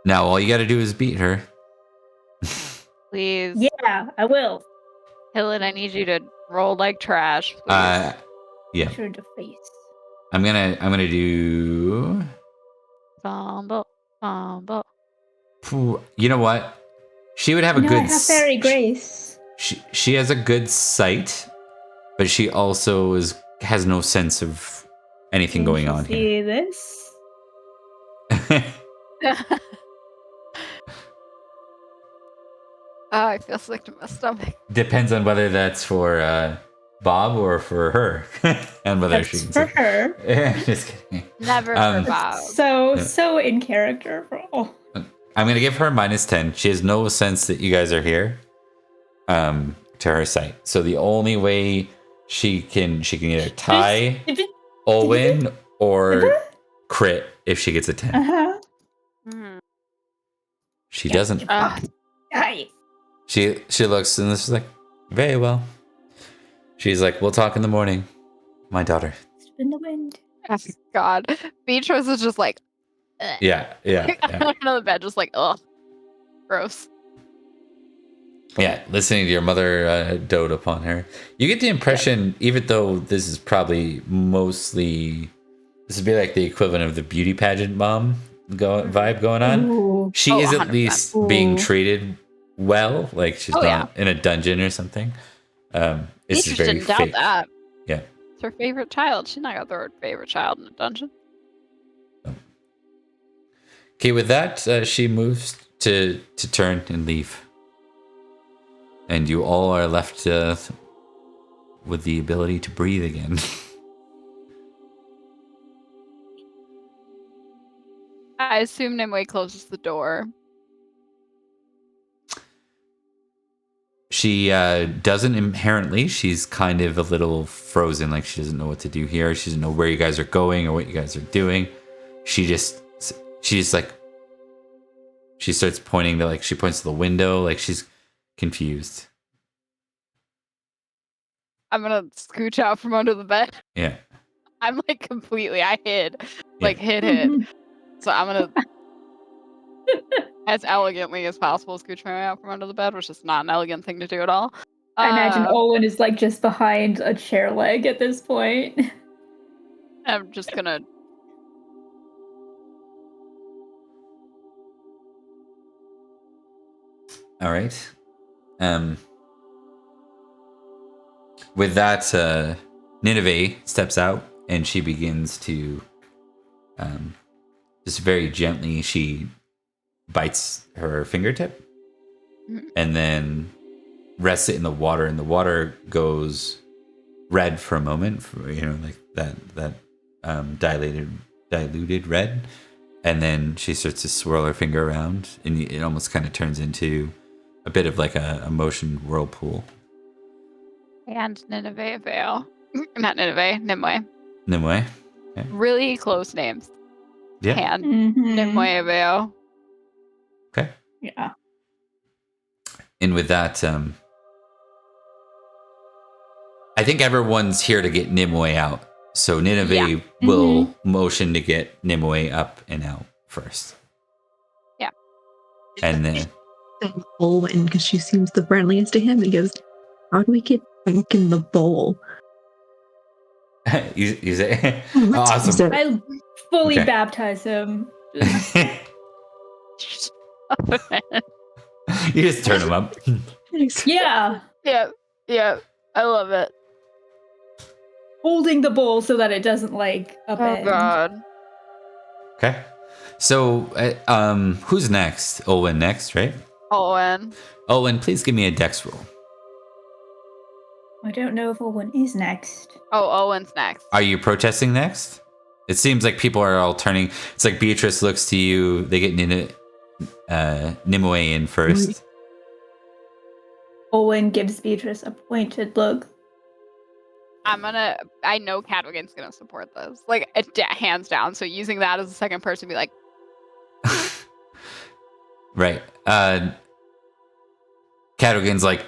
Now all you got to do is beat her. Please. Yeah, I will. Hillid, I need you to roll like trash. Please. Yeah. Sure to face. I'm gonna do. Fumble. You know what? She would have a No, good. I have fairy grace. She has a good sight, but she also has no sense of anything going on See this? here. Oh, I feel sick to my stomach. Depends on whether that's for Bob or for her, and whether she can. That's for her. Yeah, just kidding. Never for Bob. So in character for all. I'm gonna give her -10. She has no sense that you guys are here. To her sight. So the only way she can either tie Olwen or crit if she gets a 10. Uh-huh. She doesn't. Hi. She looks and this is like, very well. She's like, we'll talk in the morning, my daughter. In the wind. Oh, God. Beatrice is just like, ugh. Yeah. Under the bed, just like, ugh. Gross. Yeah, listening to your mother dote upon her. You get the impression, even though this is probably mostly, this would be like the equivalent of the beauty pageant mom vibe going on. Ooh. She is at 100%. least being treated well, like she's not in a dungeon or something. It's Beatrice very didn't doubt fake. that. Yeah. It's her favorite child. She's not gonna throw her favorite child in a dungeon. Okay, with that, she moves to turn and leave. And you all are left with the ability to breathe again. I assume Nimue closes the door. She doesn't inherently. She's kind of a little frozen, like she doesn't know what to do here. She doesn't know where you guys are going or what you guys are doing. She's like, she starts pointing to, like, she points to the window, like she's confused. I'm gonna scooch out from under the bed. Yeah. I'm like completely, I hid. Yeah. Like hid. So I'm gonna, as elegantly as possible, scooch my way out from under the bed, which is not an elegant thing to do at all. I imagine Olin is like just behind a chair leg at this point. I'm just gonna. All right. With that, Nineveh steps out and she begins to, just very gently, she bites her fingertip and then rests it in the water, and the water goes red for a moment, for, like that diluted red, and then she starts to swirl her finger around, and it almost kind of turns into a bit of like a motion whirlpool. And Nineveh Vale. Not Nineveh, Nimue. Nimue. Okay. Really close names. Yeah. And Nimue Vale. Okay. Yeah. And with that, I think everyone's here to get Nimue out. So Nineveh will motion to get Nimue up and out first. Yeah. And then Olwen, because she seems the friendliest to him, and he goes, "How do we get back in the bowl?" you say, awesome. I fully Okay. baptize him. You just turn him up. Yeah. Yeah. I love it. Holding the bowl so that it doesn't like upend. Oh god. Okay. So, who's next? Owen next, right? Owen. Owen, please give me a dex roll. I don't know if Owen is next. Oh, Owen's next. Are you protesting next? It seems like people are all turning. It's like Beatrice looks to you. They get Nimue in first. Owen gives Beatrice a pointed look. I know Cadwigan's gonna support this. Like, hands down. So using that as a second person to be like, Right. Cadwigan's like,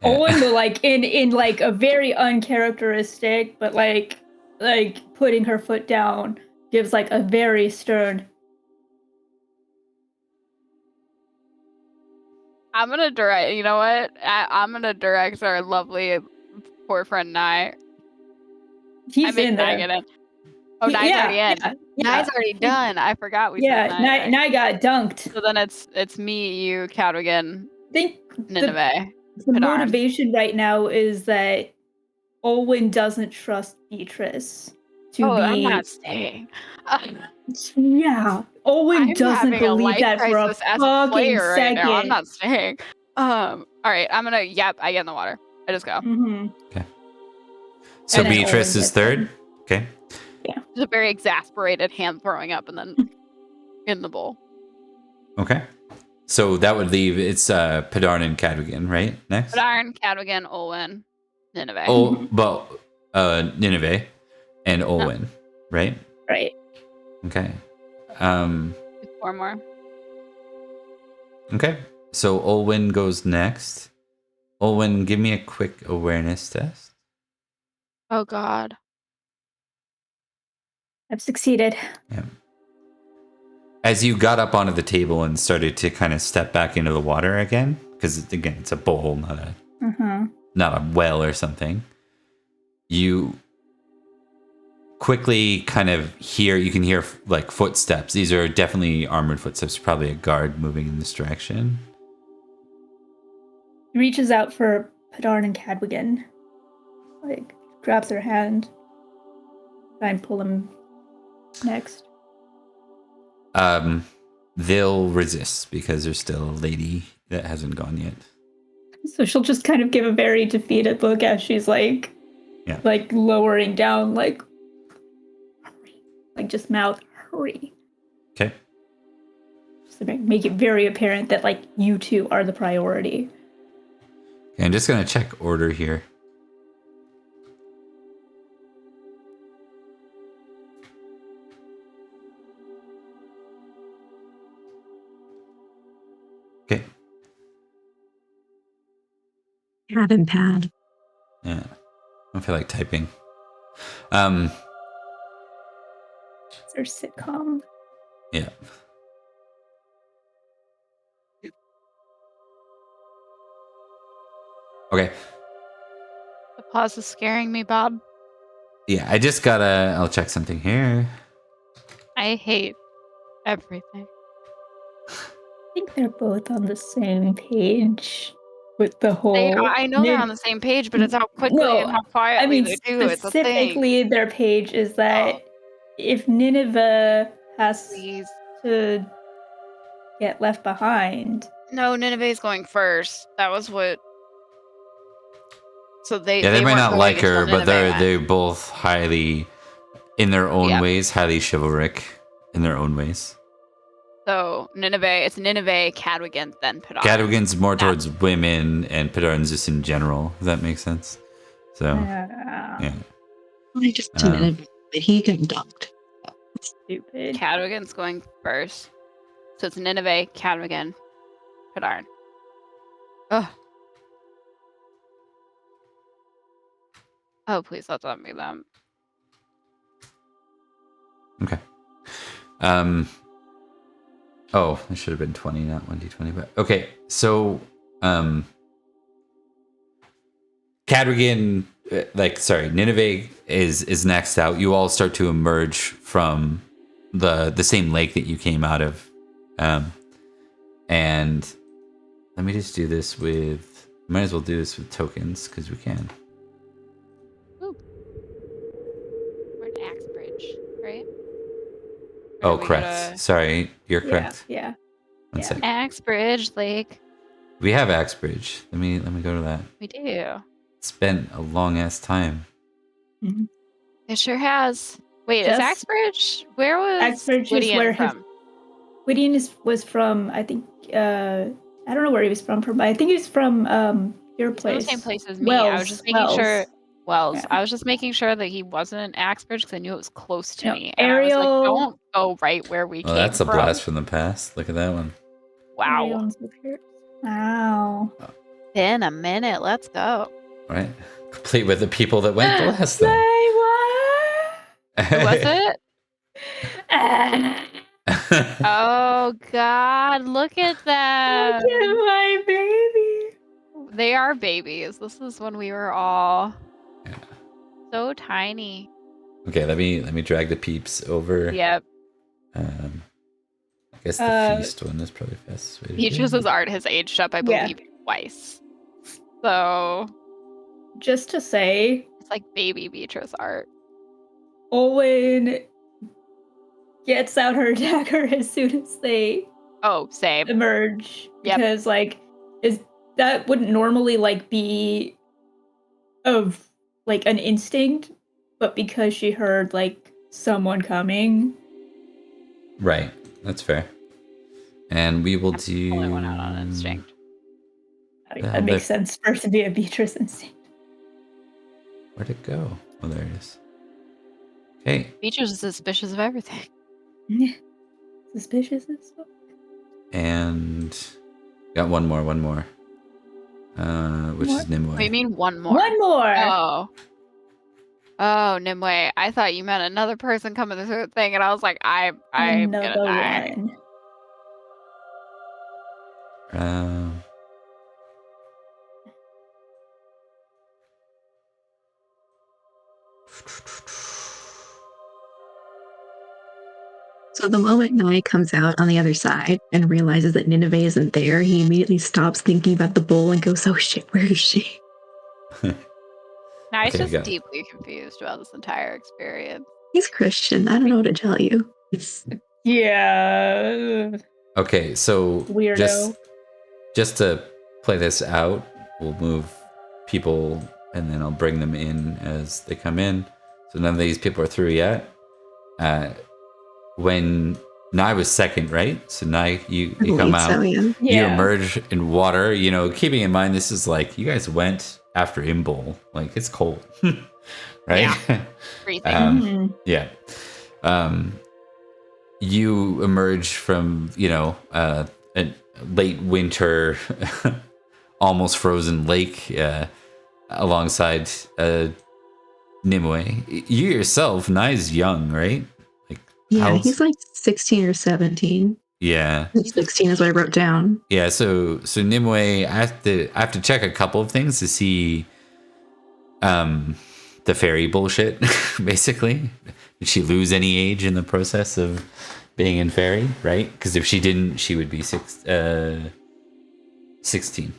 Owen will like in like a very uncharacteristic, but like putting her foot down, gives like a very stern. I'm gonna direct. You know what? I'm gonna direct our lovely poor friend Nye. He's in there. Nye get in. Oh, Nye's already in. Yeah. Nye's already done. I forgot we said Nye. Nye got dunked. So then it's me, you, Cadwigan, I think Nineveh. the Padarn. motivation right now is that Olwen doesn't trust Beatrice to be. I'm not staying. Yeah, Olwen I'm doesn't having a believe life that for a crisis as a fucking player right second. now. I'm not staying. All right, I'm gonna. Yep, I get in the water. I just go. Mm-hmm. okay. So And then Beatrice Owen is gets third. in. Okay. Just a very exasperated hand throwing up and then in the bowl. Okay. So that would leave it's Padarn and Cadwigan, right? Next. Padarn, Cadwigan, Olwen, Nineveh. Oh, but Nineveh and Olwen, right? Right. Okay. Four more. Okay. So Olwen goes next. Olwen, give me a quick awareness test. Oh god. I've succeeded. Yeah. As you got up onto the table and started to kind of step back into the water again, because again, it's a bowl, not a well or something. You quickly kind of you can hear like footsteps. These are definitely armored footsteps, probably a guard moving in this direction. He reaches out for Padarn and Cadwigan. Like, grabs her hand. try and pull him next. They'll resist because there's still a lady that hasn't gone yet. So she'll just kind of give a very defeated look as she's like lowering down, like, hurry. Like just mouth, hurry. Okay. Just to make it very apparent that like you two are the priority. Okay, I'm just gonna check order here. Okay. Pad and pad. Yeah. I don't feel like typing. It's our sitcom. Yeah. Okay. The pause is scaring me, Bob. Yeah, I'll check something here. I hate everything. I think they're both on the same page with the whole. I know they're on the same page, but it's how quickly and how quietly I mean, they do it. It's a thing. specifically their page is that if Nineveh has Please. to get left behind. No, Nineveh's going first. That was what. So they They might weren't not going like her, until but Nineveh they're went. both highly, in their own ways, highly chivalric in their own ways. So it's Nineveh, Cadwigan, then Padarn. Cadwigan's more towards women, and Padarn's just in general. Does that make sense? So, yeah. I just admitted that he got dumped. Stupid. Cadwigan's going first. So it's Nineveh, Cadwigan, Padarn. Ugh. Oh, please let's not be them. Okay. Oh, it should have been 20, not 1d20. But okay, so Cadwigan, Nineveh is next out. You all start to emerge from the same lake that you came out of, and let me just do this with. Might as well do this with tokens because we can. Ooh. We're in Axbridge, right? Oh, correct. Sorry, you're correct. Yeah. One sec. Axbridge Lake. We have Axbridge. Let me go to that. We do. It's been a long ass time. Mm-hmm. It sure has. Wait, is Axbridge? Where was Axbridge Whittian is where from? Whittian was from. I think. I don't know where he was from, but I think he's from your place. The same place as me. Wells, I was just making sure. Wells. Yeah. I was just making sure that he wasn't Axbridge because I knew it was close to me. And Ariel. I was like, don't go right where we came from. That's a blast from the past. Look at that one. Wow. Wow. In a minute. Let's go. All right. Complete with the people that went the last Say time. what? Who was it? Oh God! Look at them. Look at my baby. They are babies. This is when we were all so tiny. Okay, let me drag the peeps over. Yep. I guess the feast one is probably the fastest way to do it. Beatrice's art has aged up, I believe, twice. So just to say, it's like baby Beatrice art. Owen gets out her dagger as soon as they same emerge, because that wouldn't normally be of an instinct, but because she heard someone coming. Right, that's fair. And we will do. Only one out on instinct. That makes sense for it to be a Beatrice instinct. Where'd it go? Oh, there it is. Okay. Beatrice is suspicious of everything. Suspicious and stuff. And got one more. Which is Nimue. What, you mean one more? One more. Oh, Nimue. I thought you meant another person coming through the thing, and I was like, I'm gonna die. So the moment Nye comes out on the other side and realizes that Nineveh isn't there, he immediately stops thinking about the bull and goes, oh shit, where is she? Nye's just deeply confused about this entire experience. He's Christian. I don't know what to tell you. Yeah. Okay, so Weirdo. just to play this out, we'll move people and then I'll bring them in as they come in. So none of these people are through yet. When Nye was second, right? So Nye, you come out. So, yeah. You emerge in water. You know, keeping in mind this is like you guys went after Imbol. Like it's cold, right? Freezing. Yeah. You emerge from a late winter, almost frozen lake alongside Nimue. You yourself, Nye's young, right? Like Yeah, he's like 16 or 17. Yeah. 16 is what I wrote down. Yeah, so Nimue, I have to check a couple of things to see the fairy bullshit, basically. Did she lose any age in the process of being in fairy, right? Because if she didn't, she would be 16. 16.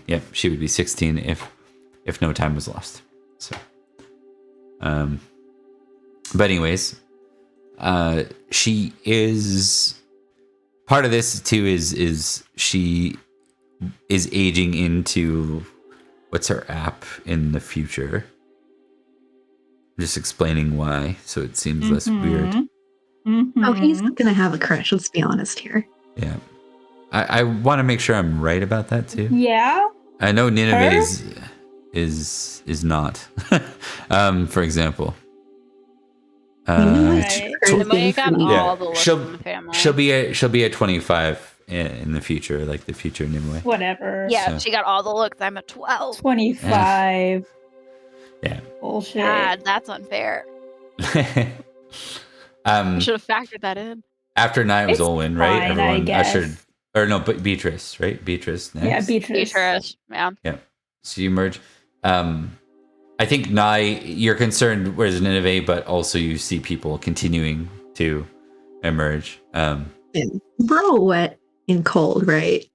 Yep, she would be 16 if no time was lost. So but anyways, she is part of this too is she is aging into what's her app in the future. I'm just explaining why, so it seems less weird. Oh, he's gonna have a crush, let's be honest here. Yeah. I want to make sure I'm right about that too. Yeah. I know Nineveh is not. For example. Nimue got all the looks in the family. She'll be a 25 in the future, like the future Nimue. Whatever. Yeah, she got all the looks. I'm a 12. 25. Yeah. Bullshit. God, that's unfair. I should have factored that in. After Nye was It's Olwen, right? fine, Everyone I guess. ushered, or no, but Beatrice, right? Beatrice next. Yeah, Beatrice. Yeah. Yeah. So you merge. I think Nye, you're concerned where's Nineveh, but also you see people continuing to emerge. And we're all wet and cold, right?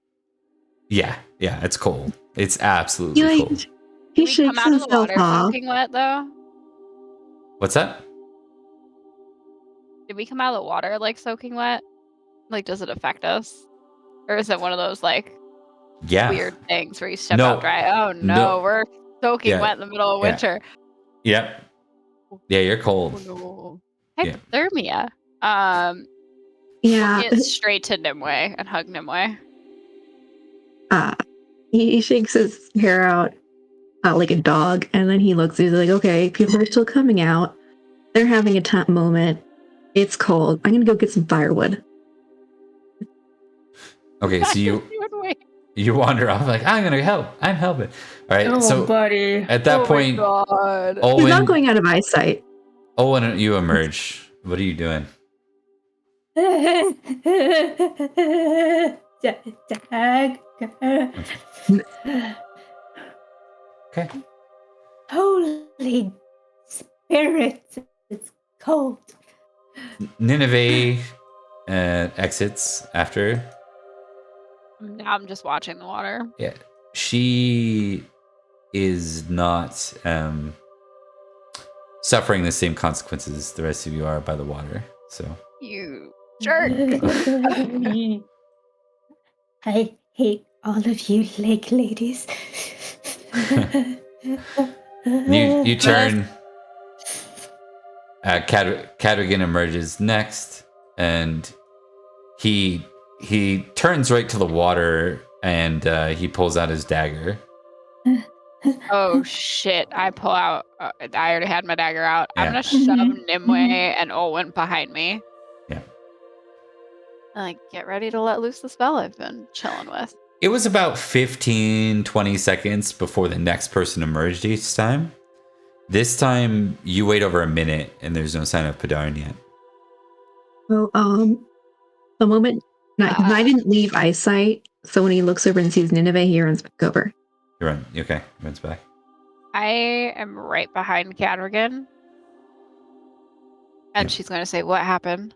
Yeah, it's cold. It's absolutely cold. He Did we come shakes out of the himself water off. soaking wet though? What's that? Did we come out of the water like soaking wet? Like, does it affect us, or is it one of those like weird things where you step out dry? Oh no, we're soaking wet in the middle of winter. Yep. Yeah, you're cold. Oh, no. Hypothermia. Yeah. We'll get straight to Nimue and hug Nimue. He shakes his hair out like a dog, and then he looks. He's like, "Okay, people are still coming out. They're having a tough moment. It's cold. I'm gonna go get some firewood." Okay, so you wander off like I'm gonna help. I'm helping. All right, so buddy. At that point, He's not going out of eyesight. Owen, you emerge. What are you doing? Okay. Holy spirit, it's cold. Nineveh exits after. Now I'm just watching the water. Yeah, she is not suffering the same consequences the rest of you are by the water. So you jerk. I hate all of you lake ladies. you turn. Cadogan emerges next, and he turns right to the water, and he pulls out his dagger. Oh shit! I pull out. I already had my dagger out. Yeah. I'm gonna shove Nimue and Olwen behind me. Yeah. Like, get ready to let loose the spell I've been chilling with. It was about 15, 20 seconds before the next person emerged each time. This time, you wait over a minute, and there's no sign of Padarn yet. Well, the moment I didn't leave eyesight, so when he looks over and sees Nineveh, he runs back over. Okay, runs back. I am right behind Cadogan, and she's going to say, "What happened?"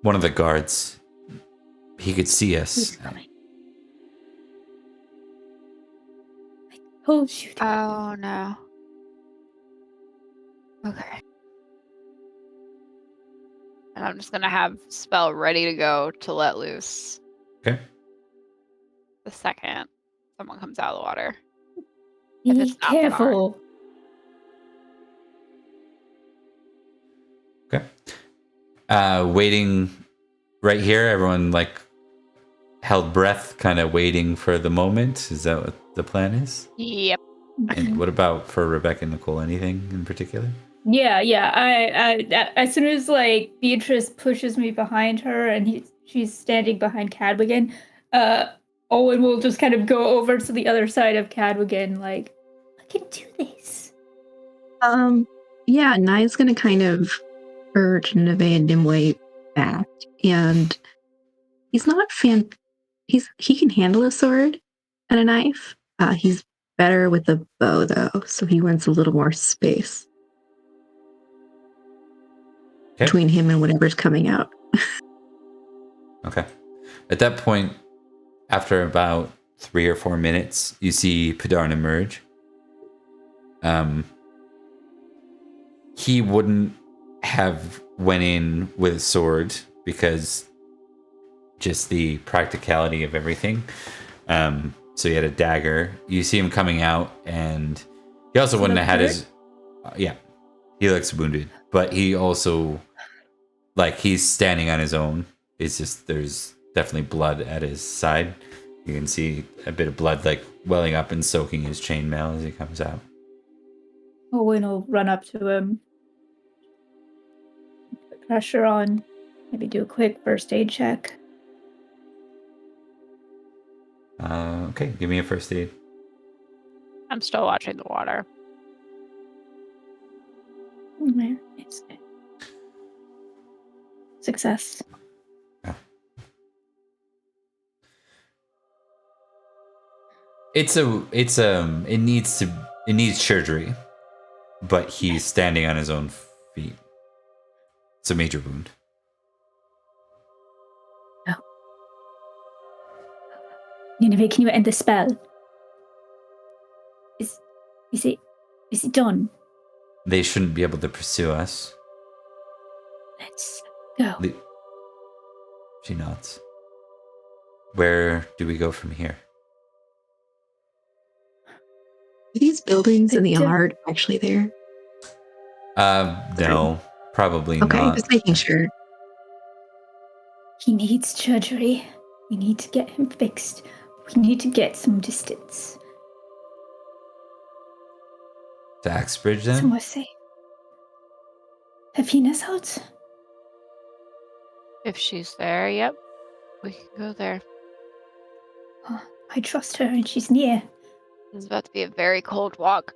One of the guards, he could see us. Oh shoot. Oh no. Okay. And I'm just gonna have spell ready to go to let loose Okay. the second someone comes out of the water. If Be it's not Bernard. careful. Okay. Waiting right here. Everyone like held breath, kind of waiting for the moment. Is that what the plan is? Yep. And what about for Rebecca and Nicole? Anything in particular? Yeah. I as soon as like Beatrice pushes me behind her and she's standing behind Cadwigan, Owen will just kind of go over to the other side of Cadwigan, like, I can do this. Yeah, Nye's gonna kind of urge Neve and Nimue back, and he's not he can handle a sword and a knife. He's better with a bow though, so he wants a little more space between him and whatever's coming out. Okay. At that point, after about 3 or 4 minutes, you see Padarn emerge. He wouldn't have went in with a sword because just the practicality of everything. So he had a dagger. You see him coming out, and he also wouldn't have had his. Yeah, he looks wounded, but he also, like, he's standing on his own. It's just there's definitely blood at his side. You can see a bit of blood like welling up and soaking his chainmail as he comes out. Owen will run up to him, put pressure on, maybe do a quick first aid check. Okay, give me a first aid. I'm still watching the water. Where is it? Success. It needs surgery, but he's standing on his own feet. It's a major wound. Oh. Nineveh, can you end the spell? Is it done? They shouldn't be able to pursue us. Let's go. She nods. Where do we go from here? Are these buildings in the art actually there? No, probably Okay, not. just making sure. He needs surgery. We need to get him fixed. We need to get some distance. To Axbridge, then? Somewhere safe. Hafina's house? If she's there, yep. We can go there. Oh, I trust her and she's near. This is about to be a very cold walk.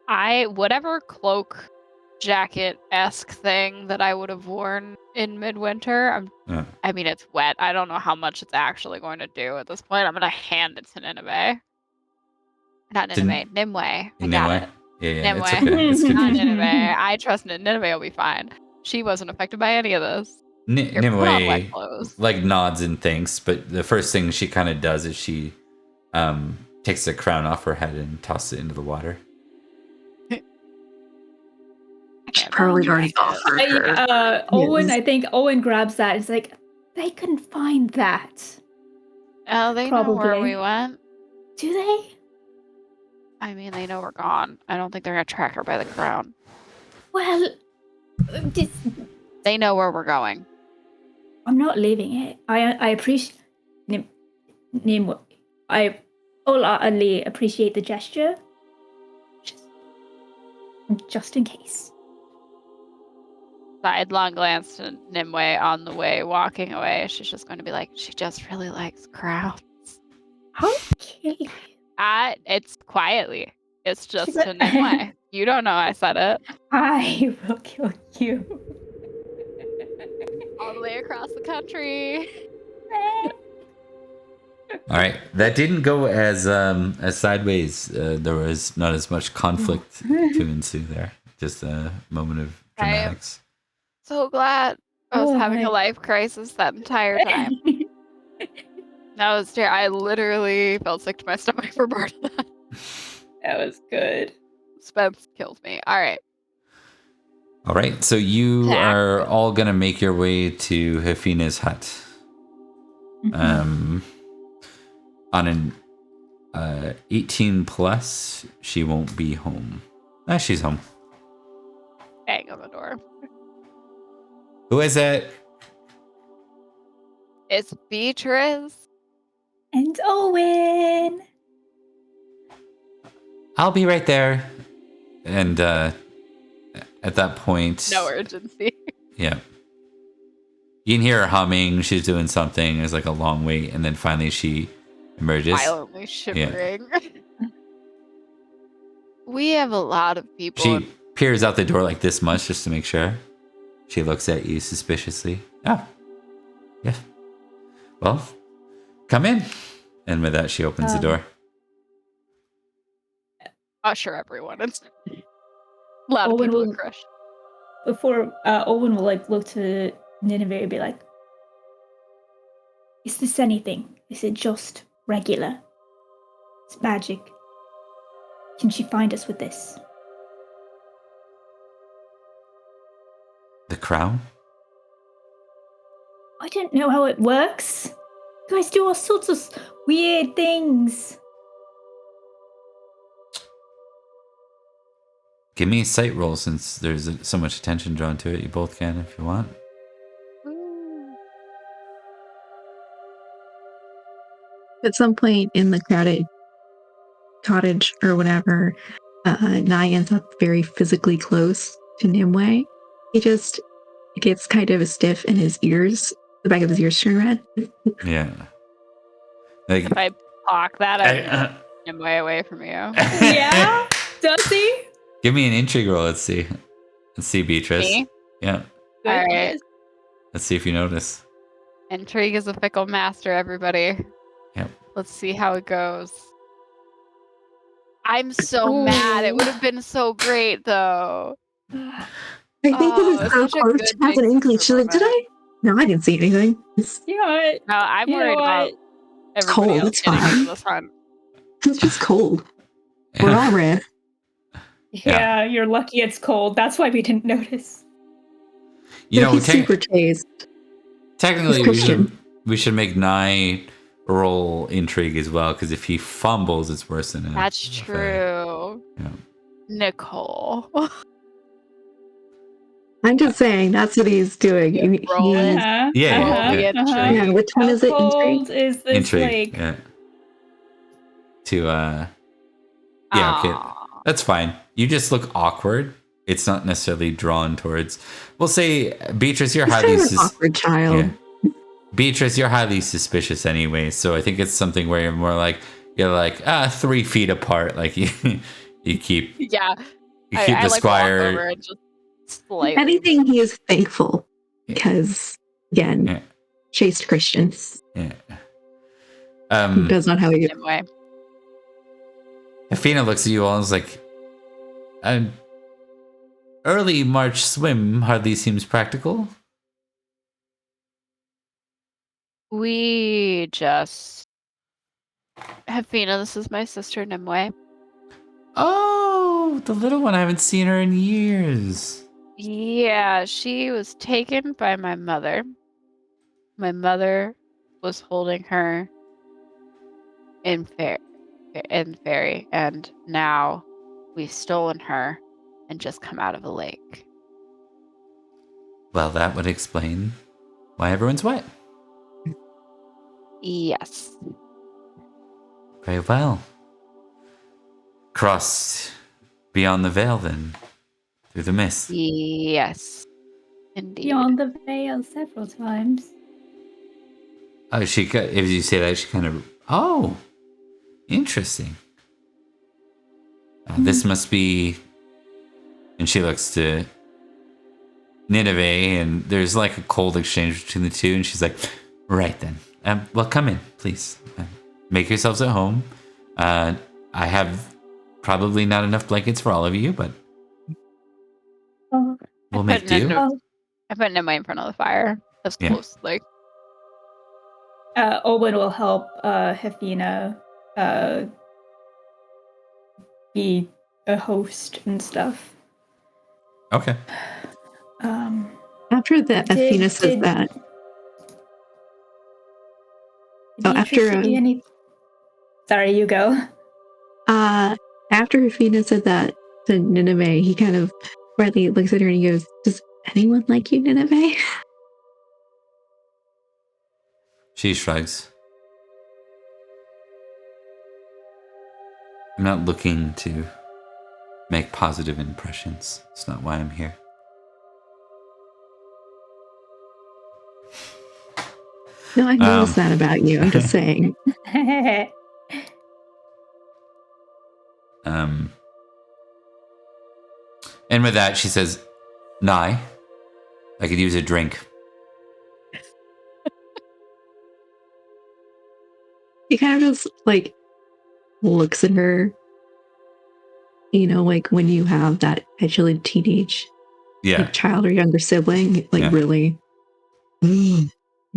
Whatever cloak jacket-esque thing that I would have worn in midwinter, I mean, it's wet. I don't know how much it's actually going to do at this point. I'm going to hand it to Nineveh. Not Nineveh, Nimue. I got it. Yeah, Nimue. it's okay. It's Not confusing. Nineveh. I trust Nineveh will be fine. She wasn't affected by any of this. Nimue like nods and thanks, but the first thing she kind of does is she takes the crown off her head and tosses it into the water. She probably already offered her. Owen, I think Owen grabs that. It's like, they can find that. Oh, they know where we went. Do they? I mean, they know we're gone. I don't think they're going to track her by the crown. Well, they know where we're going. I'm not leaving it. I appreciate I wholeheartedly appreciate the gesture. Just in case. Sidelong glance to Nimue on the way, walking away. She's just going to be like, she just really likes crowns. Okay. It's quietly. It's just to Nimue. You don't know I said it. I will kill you. All the way across the country. All right, that didn't go as sideways. There was not as much conflict to ensue there. Just a moment of dramatics. So glad I was having a life crisis that entire time. That was terrible. I literally felt sick to my stomach for part of that. That was good. Spence killed me. All right. All right, so you Tack. are all gonna make your way to Hefina's hut. On an 18 plus, she won't be home. She's home. Bang on the door. Who is it? It's Beatrice. And Owen. I'll be right there. And at that point, No urgency. yeah, you can hear her humming. She's doing something. There's like a long wait, and then finally she emerges. Violently shivering. We have a lot of people. She peers out the door like this much just to make sure. She looks at you suspiciously. Oh, yeah. Well, come in. And with that, she opens the door. Usher everyone. It's a lot of Owen people will- in crush. Before Owen will like look to Nineveh and be like, "Is this anything? Is it just regular? It's magic. Can she find us with this?" The crown? I don't know how it works. You guys do all sorts of weird things. Give me a sight roll since there's so much attention drawn to it. You both can if you want. At some point in the crowded cottage or whatever, Nye ends up very physically close to Nimue. He just gets kind of stiff in his ears. The back of his ears turn red. Yeah. Like, If I talk that, I'm way away from you. Yeah? Does he? give me an intrigue roll. Let's see. Let's see, Beatrice. Me? Yeah. All right. Goodness. Let's see if you notice. Intrigue is a fickle master, everybody. Yep. Let's see how it goes. I'm so mad. It would have been so great, though. I think Oh, it was it's so such a close good to have an big inkling. She's like, did moment. I? No, I didn't see anything. It's You know what? No, I'm You know worried about what? everybody cold, else it's getting fine. into this hunt. just cold. We're all red. Yeah, you're lucky it's cold. That's why we didn't notice. You know, He's super chaste. technically, He's Christian. we should make Nye roll intrigue as well, because if he fumbles, it's worse than That's a fail. true. Yeah. Nicole. I'm just saying that's what he's doing. Roll it. Yeah, yeah, yeah. Yeah, which one How is it? cold is this Intrigue. lake? Yeah. To yeah, okay. Aw. That's fine. You just look awkward. It's not necessarily drawn towards. We'll say, Beatrice, you're He's highly kind of an awkward child. yeah. Beatrice, you're highly suspicious anyway. So I think it's something where you're like 3 feet apart. Like you keep Yeah. you keep I the like walk over squire. and just slightly. If anything, he is thankful because, again, Yeah. chaste Christians. Yeah. That's not how he. Anyway. Athena looks at you all and is like, an early March swim hardly seems practical. We just Hefina, this is my sister Nimue. Oh, the little one. I haven't seen her in years. Yeah, she was taken by my mother. My mother was holding her in Faerie, and now we've stolen her and just come out of a lake. Well, that would explain why everyone's wet. Yes. Very well. Crossed beyond the veil, then, through the mist. Yes. Indeed. Beyond the veil several times. Oh, if you say that, she kind of. Oh, interesting. This must be. And she looks to Nineveh, and there's like a cold exchange between the two, and she's like, "Right then. Well, come in, please. Make yourselves at home. I have probably not enough blankets for all of you, but Oh, we'll make do." oh, I put Nimue in front of the fire. As Yeah. close, like. Owen will help Hefina be a host and stuff. Okay. After that, Athena says that. Did after any... Sorry, you go. After Athena said that to Nineveh, he kind of Riley looks at her and he goes, "Does anyone like you, Nineveh?" She shrugs. I'm not looking to make positive impressions. It's not why I'm here. No, I noticed that about you. I'm just saying. And with that, she says, "Nye, I could use a drink." He kind of just like looks at her, like when you have that petulant teenage like, child or younger sibling, like really. And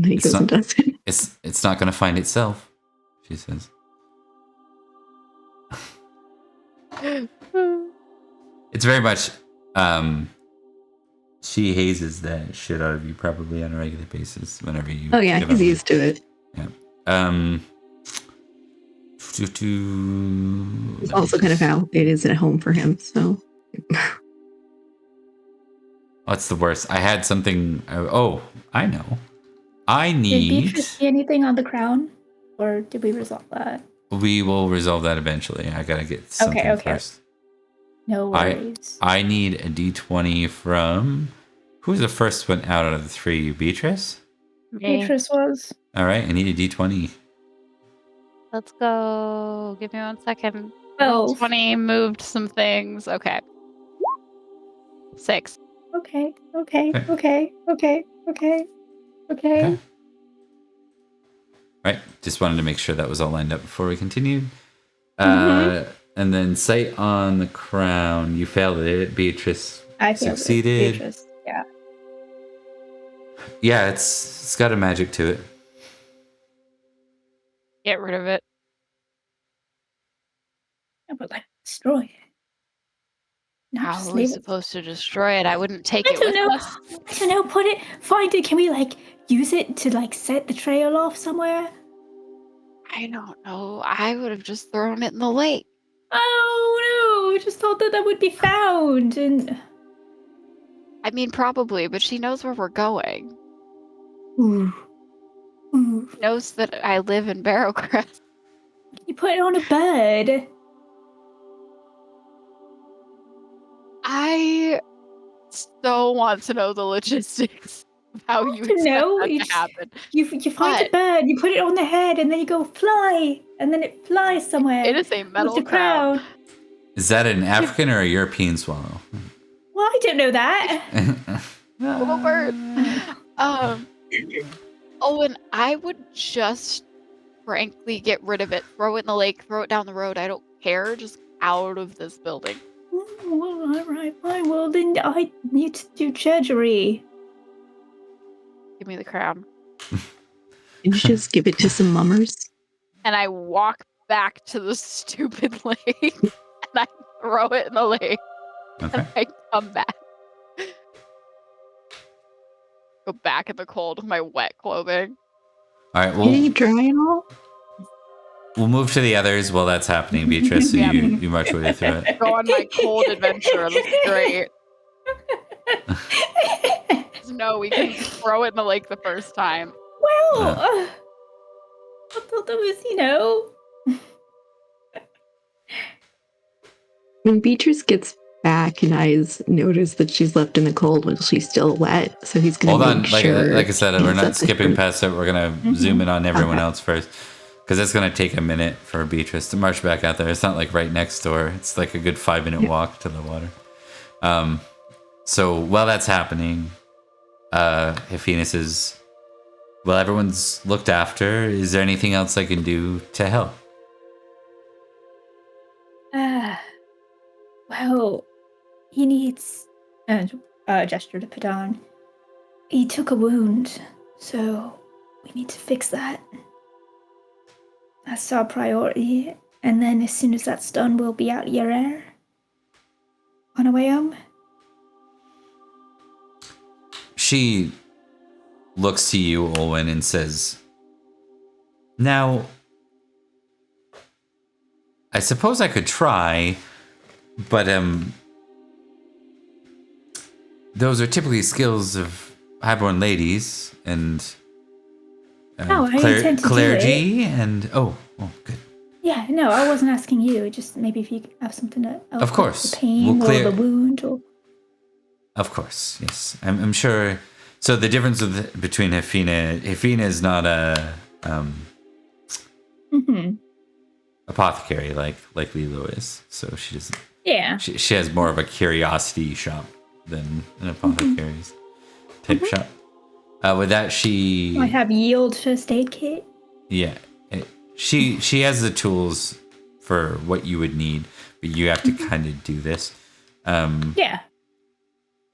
he goes and does it. It's not going to find itself, she says. It's very much, she hazes that shit out of you probably on a regular basis whenever you. Oh yeah, he's used to it. Yeah. It's also kind of how it is at home for him. So. What's the worst? I had something. I know. I need. Did Beatrice see anything on the crown, or did we resolve that? We will resolve that eventually. I gotta get something first. No worries. I need a D20 from. Who's the first one out of the three? Beatrice? Beatrice was. All right, I need a D20. Let's go. Give me 1 second. 12. 20 moved some things. Okay. 6. Okay. Right. Just wanted to make sure that was all lined up before we continued. And then sight on the crown. You failed it. Beatrice succeeded. Beatrice, yeah. Yeah, it's got a magic to it. Get rid of it. Yeah, but like destroy it. How are we supposed to destroy it? I wouldn't take it with us. I don't know. Find it. Can we like use it to like set the trail off somewhere? I don't know. I would have just thrown it in the lake. Oh no! I just thought that would be found. And I mean, probably, but she knows where we're going. Ooh. She knows that I live in Barrowcrest. You put it on a bed. I so want to know the logistics of how you expect that to happen. You find a bird, you put it on the head, and then you go fly, and then it flies somewhere. It is a metal with the crown. Is that an African or a European swallow? Well, I don't know that. Little bird. And I would just frankly get rid of it. Throw it in the lake, throw it down the road. I don't care. Just out of this building. Well, all right, fine. Well, then I need to do treasury. Give me the crown. You just give it to some mummers. And I walk back to the stupid lake. And I throw it in the lake. Okay. And I come back. Go back in the cold with my wet clothing. All right, Can you dry it all? We'll move to the others while that's happening, Beatrice. So you march your way through it. Go on my cold adventure. That's great. No, we can throw it in the lake the first time. Well, I thought that was, When Beatrice gets back, and Eyes notice that she's left in the cold when she's still wet, so he's going to make sure. Like I said, we're not skipping past it. We're going to zoom in on everyone else first. Because it's going to take a minute for Beatrice to march back out there. It's not like right next door. It's like a good 5-minute walk to the water. So while that's happening, Hefina says, well, everyone's looked after. Is there anything else I can do to help? Well, he needs... And gesture to Padan. He took a wound, so we need to fix that. That's our priority. And then as soon as that's done, we'll be out your air. On our way home. She looks to you, Olwen, and says, "Now, I suppose I could try, but those are typically skills of highborn ladies and No, I intend to do clergy and oh, good. Yeah, no, I wasn't asking you. Just maybe if you have something to help Of course. with the pain We'll clear- or the wound or... Of course, yes. I'm sure. So the difference between Hefina is not a apothecary like Lilo is. So she doesn't. Yeah. She has more of a curiosity shop than an apothecary's type shop. With that, she. I have yield first aid kit. Yeah, she has the tools for what you would need, but you have to kind of do this. Yeah.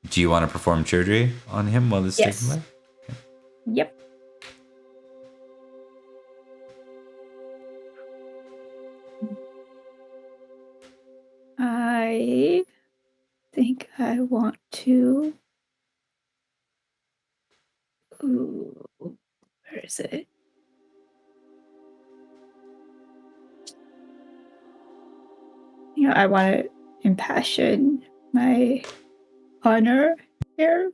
Do you want to perform surgery on him while this is taking place? Okay. Yep. I think I want to... Ooh, where is it? I want to impassion my honor here.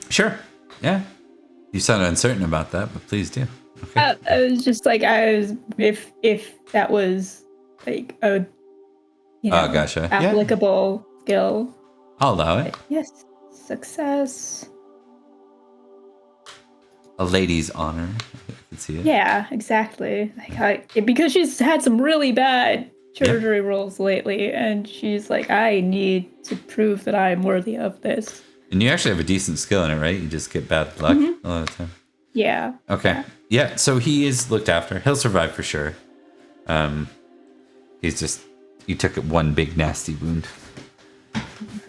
Sure. Yeah. You sound uncertain about that, but please do. Okay. I was just like, if that was like a gotcha. applicable skill. I'll allow it. Yes, success. A lady's honor. I can see it. Yeah, exactly. Because she's had some really bad surgery rolls lately, and she's like, I need to prove that I'm worthy of this. And you actually have a decent skill in it, right? You just get bad luck a lot of the time. Yeah. Okay. Yeah. So he is looked after. He'll survive for sure. He took one big nasty wound.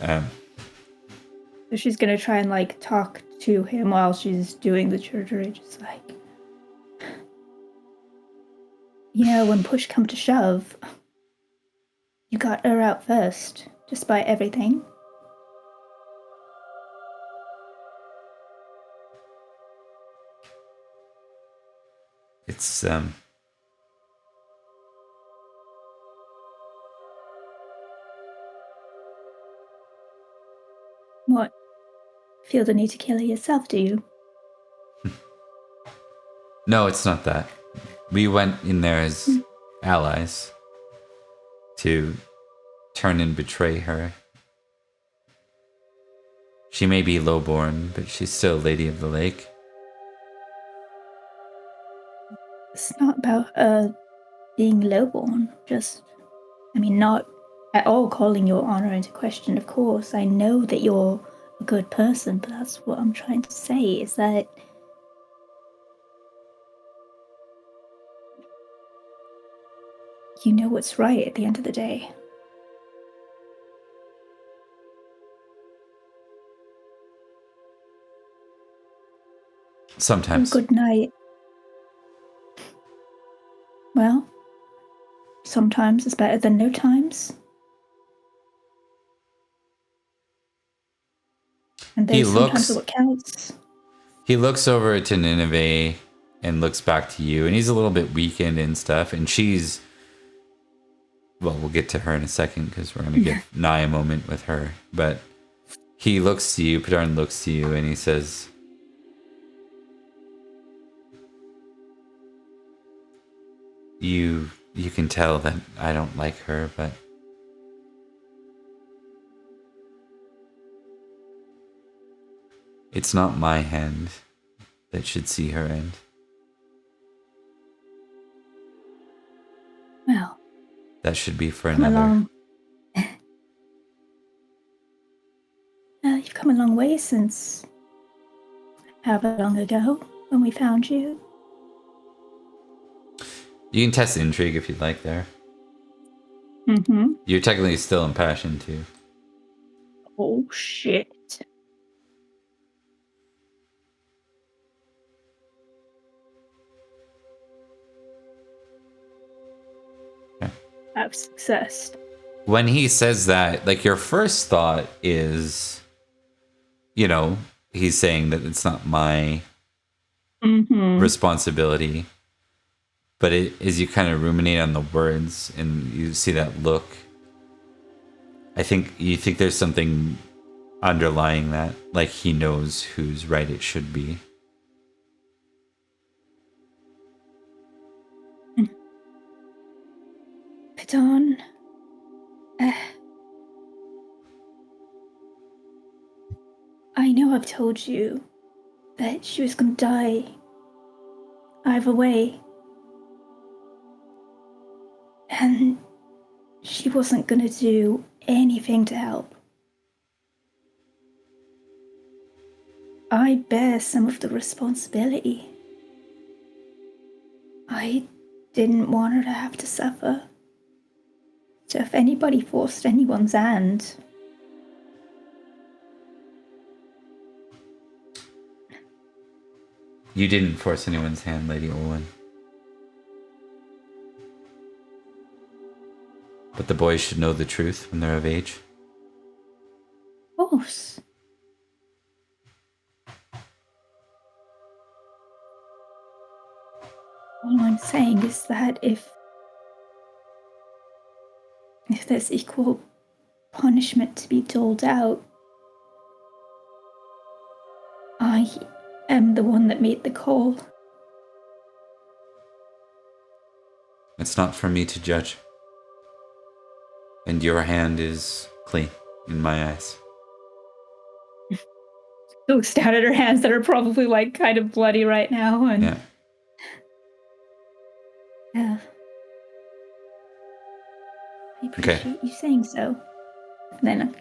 So she's gonna try and like talk to him while she's doing the surgery, just like, when push come to shove, you got her out first, despite everything. It's What? Feel the need to kill her yourself, do you? No, it's not that. We went in there as allies to turn and betray her. She may be lowborn, but she's still Lady of the Lake. It's not about being lowborn, not at all calling your honor into question, of course. I know that you're a good person, but that's what I'm trying to say, is that you know what's right at the end of the day. Sometimes. Good night. Well, sometimes is better than no times. And those sometimes are what counts. He looks over to Nineveh and looks back to you, and he's a little bit weakened and stuff, and she's... Well, we'll get to her in a second, because we're going to get nigh a moment with her. But he looks to you, Padarn looks to you, and he says... You can tell that I don't like her, but... It's not my hand that should see her end. Well, that should be for come another. Along. You've come a long way since however long ago when we found you. You can test intrigue if you'd like there. Mm-hmm. You're technically still impassioned too. Oh, shit. have success. When he says that, like, your first thought is, he's saying that it's not my responsibility. But as you kind of ruminate on the words and you see that look, I think you think there's something underlying that, like he knows whose right it should be. Padan, I know I've told you that she was gonna die either way. And she wasn't gonna do anything to help. I bear some of the responsibility. I didn't want her to have to suffer. So if anybody forced anyone's hand, You didn't force anyone's hand, Lady Olwen. But the boys should know the truth when they're of age. of course. All I'm saying is that if there's equal punishment to be doled out, I am the one that made the call. It's not for me to judge. And your hand is clean in my eyes. Looks down at her hands that are probably like kind of bloody right now, and Yeah. yeah. I appreciate you saying so. And then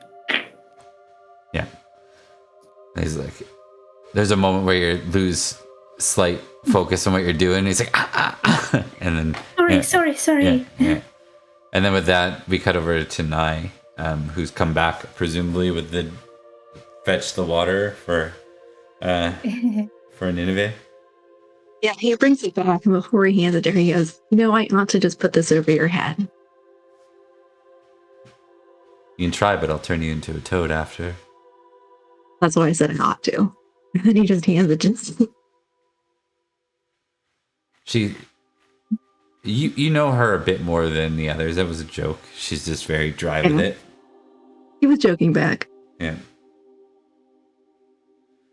Yeah. He's like, there's a moment where you lose slight focus on what you're doing. He's like, and then sorry. Yeah. And then with that, we cut over to Nai, who's come back presumably with the fetch the water for Nineveh. Yeah, he brings it back, and before he hands it to her, he goes, I ought to just put this over your head. You can try, but I'll turn you into a toad after. That's why I said I ought to. And then he just hands it to You know her a bit more than the others. That was a joke. She's just very dry with it. He was joking back. Yeah.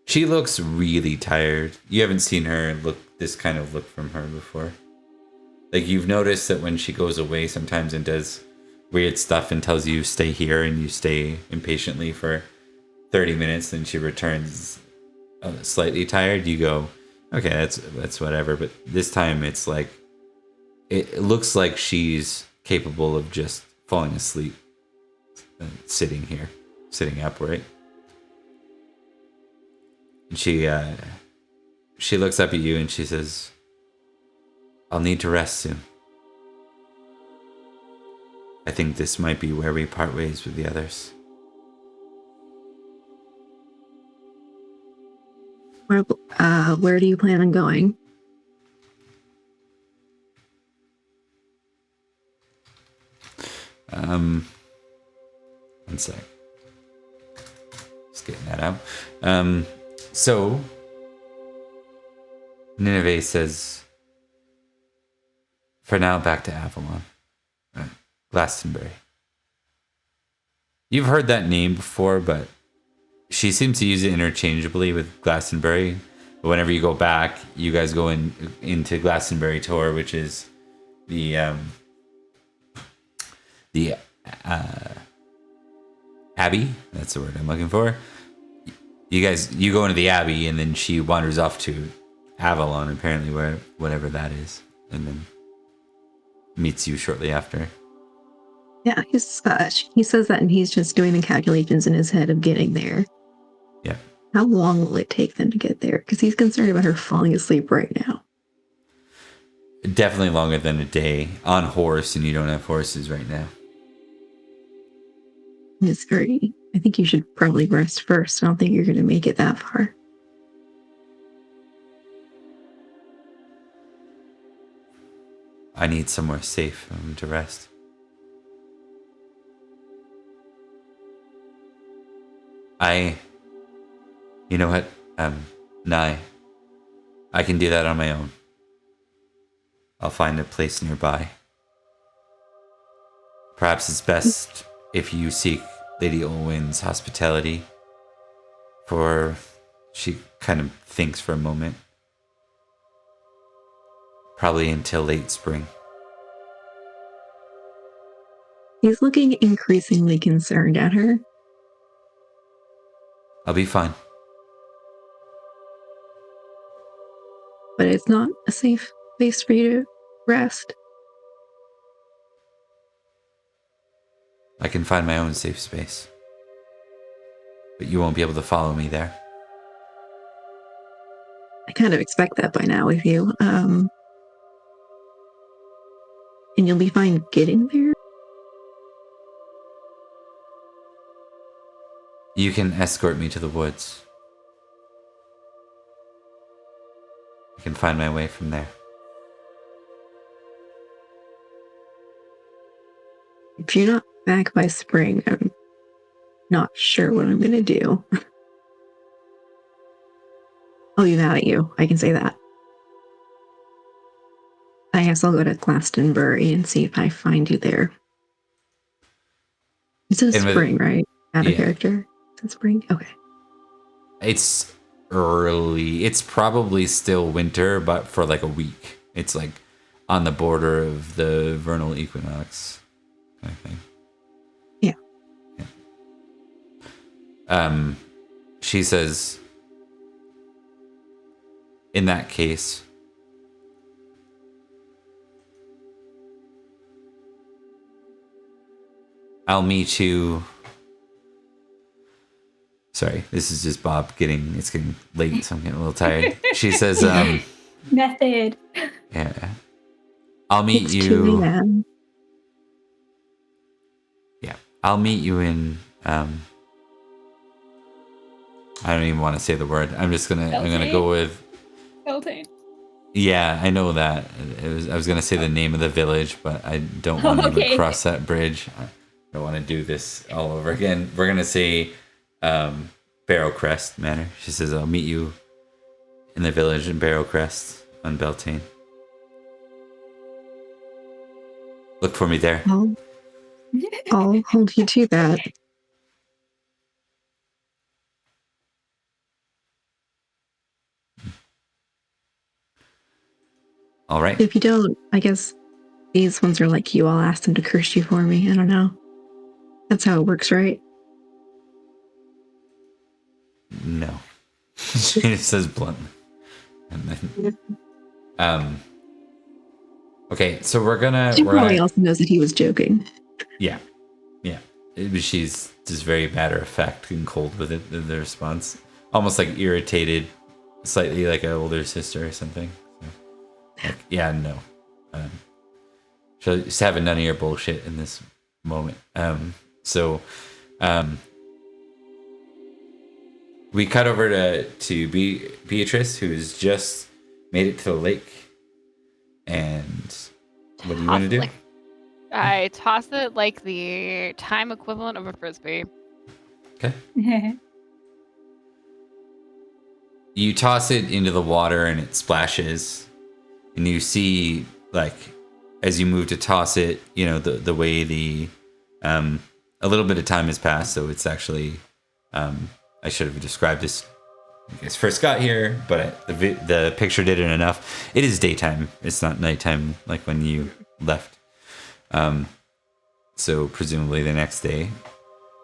She looks really tired. You haven't seen her look this kind of look from her before. Like, you've noticed that when she goes away sometimes and does weird stuff and tells you stay here and you stay impatiently for 30 minutes, then she returns slightly tired. You go, okay, that's whatever. But this time it's like, it looks like she's capable of just falling asleep, sitting upright. And she looks up at you and she says, I'll need to rest soon. I think this might be where we part ways with the others. Where do you plan on going? One sec. Just getting that out. So Nineveh says, for now, back to Avalon. Glastonbury. You've heard that name before, but she seems to use it interchangeably with Glastonbury. But whenever you go back, you guys go into Glastonbury Tor, which is the Abbey. That's the word I'm looking for. You go into the Abbey, and then she wanders off to Avalon, apparently, whatever that is, and then meets you shortly after. Yeah, he says that, and he's just doing the calculations in his head of getting there. Yeah. How long will it take them to get there? Because he's concerned about her falling asleep right now. Definitely longer than a day on horse, and you don't have horses right now. I think you should probably rest first. I don't think you're going to make it that far. I need somewhere safe to rest. You know what? Nye. I can do that on my own. I'll find a place nearby. Perhaps it's best if you seek Lady Olwen's hospitality. She kind of thinks for a moment. Probably until late spring. He's looking increasingly concerned at her. I'll be fine. But it's not a safe place for you to rest. I can find my own safe space. But you won't be able to follow me there. I kind of expect that by now with you. And you'll be fine getting there? You can escort me to the woods. I can find my way from there. If you're not back by spring, I'm not sure what I'm going to do. I'll be mad at you. I can say that. I guess I'll go to Glastonbury and see if I find you there. It's a spring, right? Out of character. It's a spring? Okay. It's early. It's probably still winter, but for like a week. It's like on the border of the vernal equinox kind of thing. Yeah. She says, in that case, I'll meet you. Sorry, this is just Bob it's getting late, so I'm getting a little tired. She says, Method. yeah. I'll meet It's you. 2 a.m. Yeah. I'll meet you in I don't even want to say the word. I'm gonna go with Beltane. Yeah, I know that. I was gonna say the name of the village, but I don't want to even cross that bridge. I don't want to do this all over again. We're gonna say Barrowcrest Manor. She says, I'll meet you in the village in Barrowcrest on Beltane. Look for me there. I'll hold you to that. All right. If you don't, I guess these ones are like you. I'll ask them to curse you for me. I don't know. That's how it works, right? No. She just says bluntly. And then, okay, so we're probably also knows that he was joking. Yeah. She's just very matter of fact and cold with it. The response, almost like irritated, slightly like an older sister or something. So, like, yeah, no. She's having none of your bullshit in this moment. We cut over to Beatrice, who's just made it to the lake. And what do you want to do? I toss it like the time equivalent of a frisbee. Okay. You toss it into the water and it splashes. And you see, like, as you move to toss it, you know, the way a little bit of time has passed. So it's actually, I should have described this when you guys first got here, but the picture did it enough. It is daytime. It's not nighttime like when you left. So presumably the next day,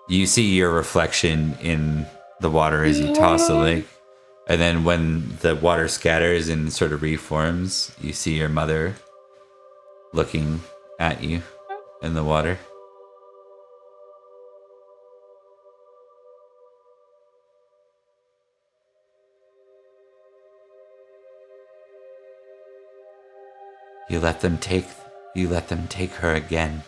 you see your reflection in the water as you toss the lake. And then when the water scatters and sort of reforms, you see your mother looking at you in the water. You let them take her again.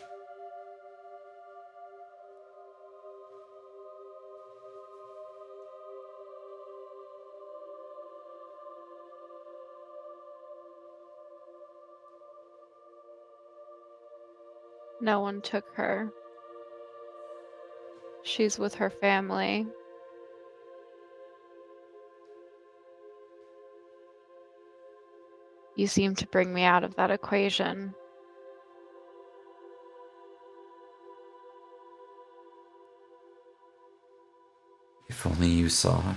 No one took her. She's with her family. You seem to bring me out of that equation. If only you saw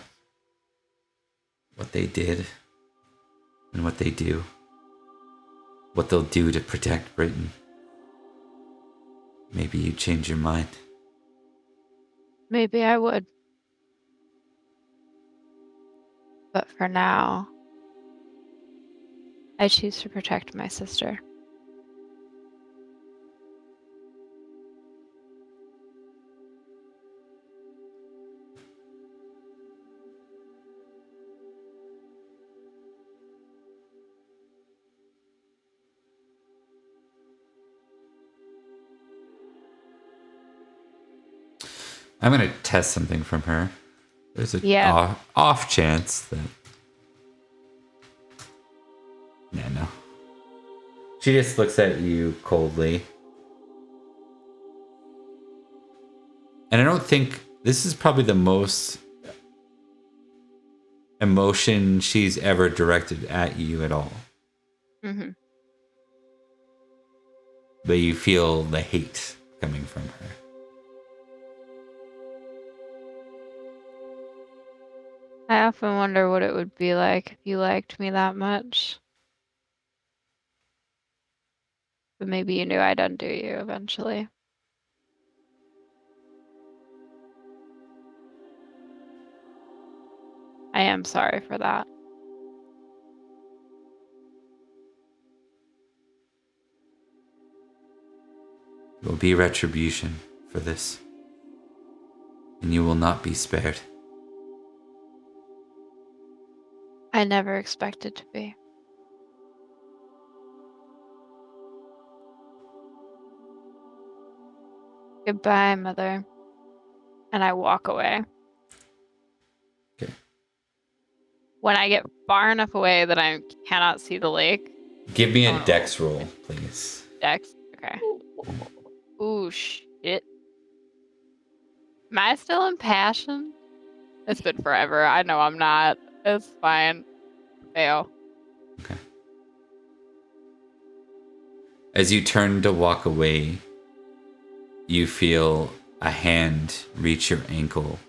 what they did and what they do. What they'll do to protect Britain. Maybe you'd change your mind. Maybe I would. But for now, I choose to protect my sister. I'm going to test something from her. There's a Yeah. off chance that... Yeah, no. She just looks at you coldly. And I don't think... This is probably the most emotion she's ever directed at you at all. Mm-hmm. But you feel the hate coming from her. I often wonder what it would be like if you liked me that much. But maybe you knew I'd undo you eventually. I am sorry for that. There will be retribution for this. And you will not be spared. I never expected to be. Goodbye, Mother. And I walk away. Okay. When I get far enough away that I cannot see the lake. Give me a dex roll, please. Dex? Okay. Ooh, shit. Am I still impassioned? It's been forever. I know I'm not. It's fine. Fail. Okay. As you turn to walk away, you feel a hand reach your ankle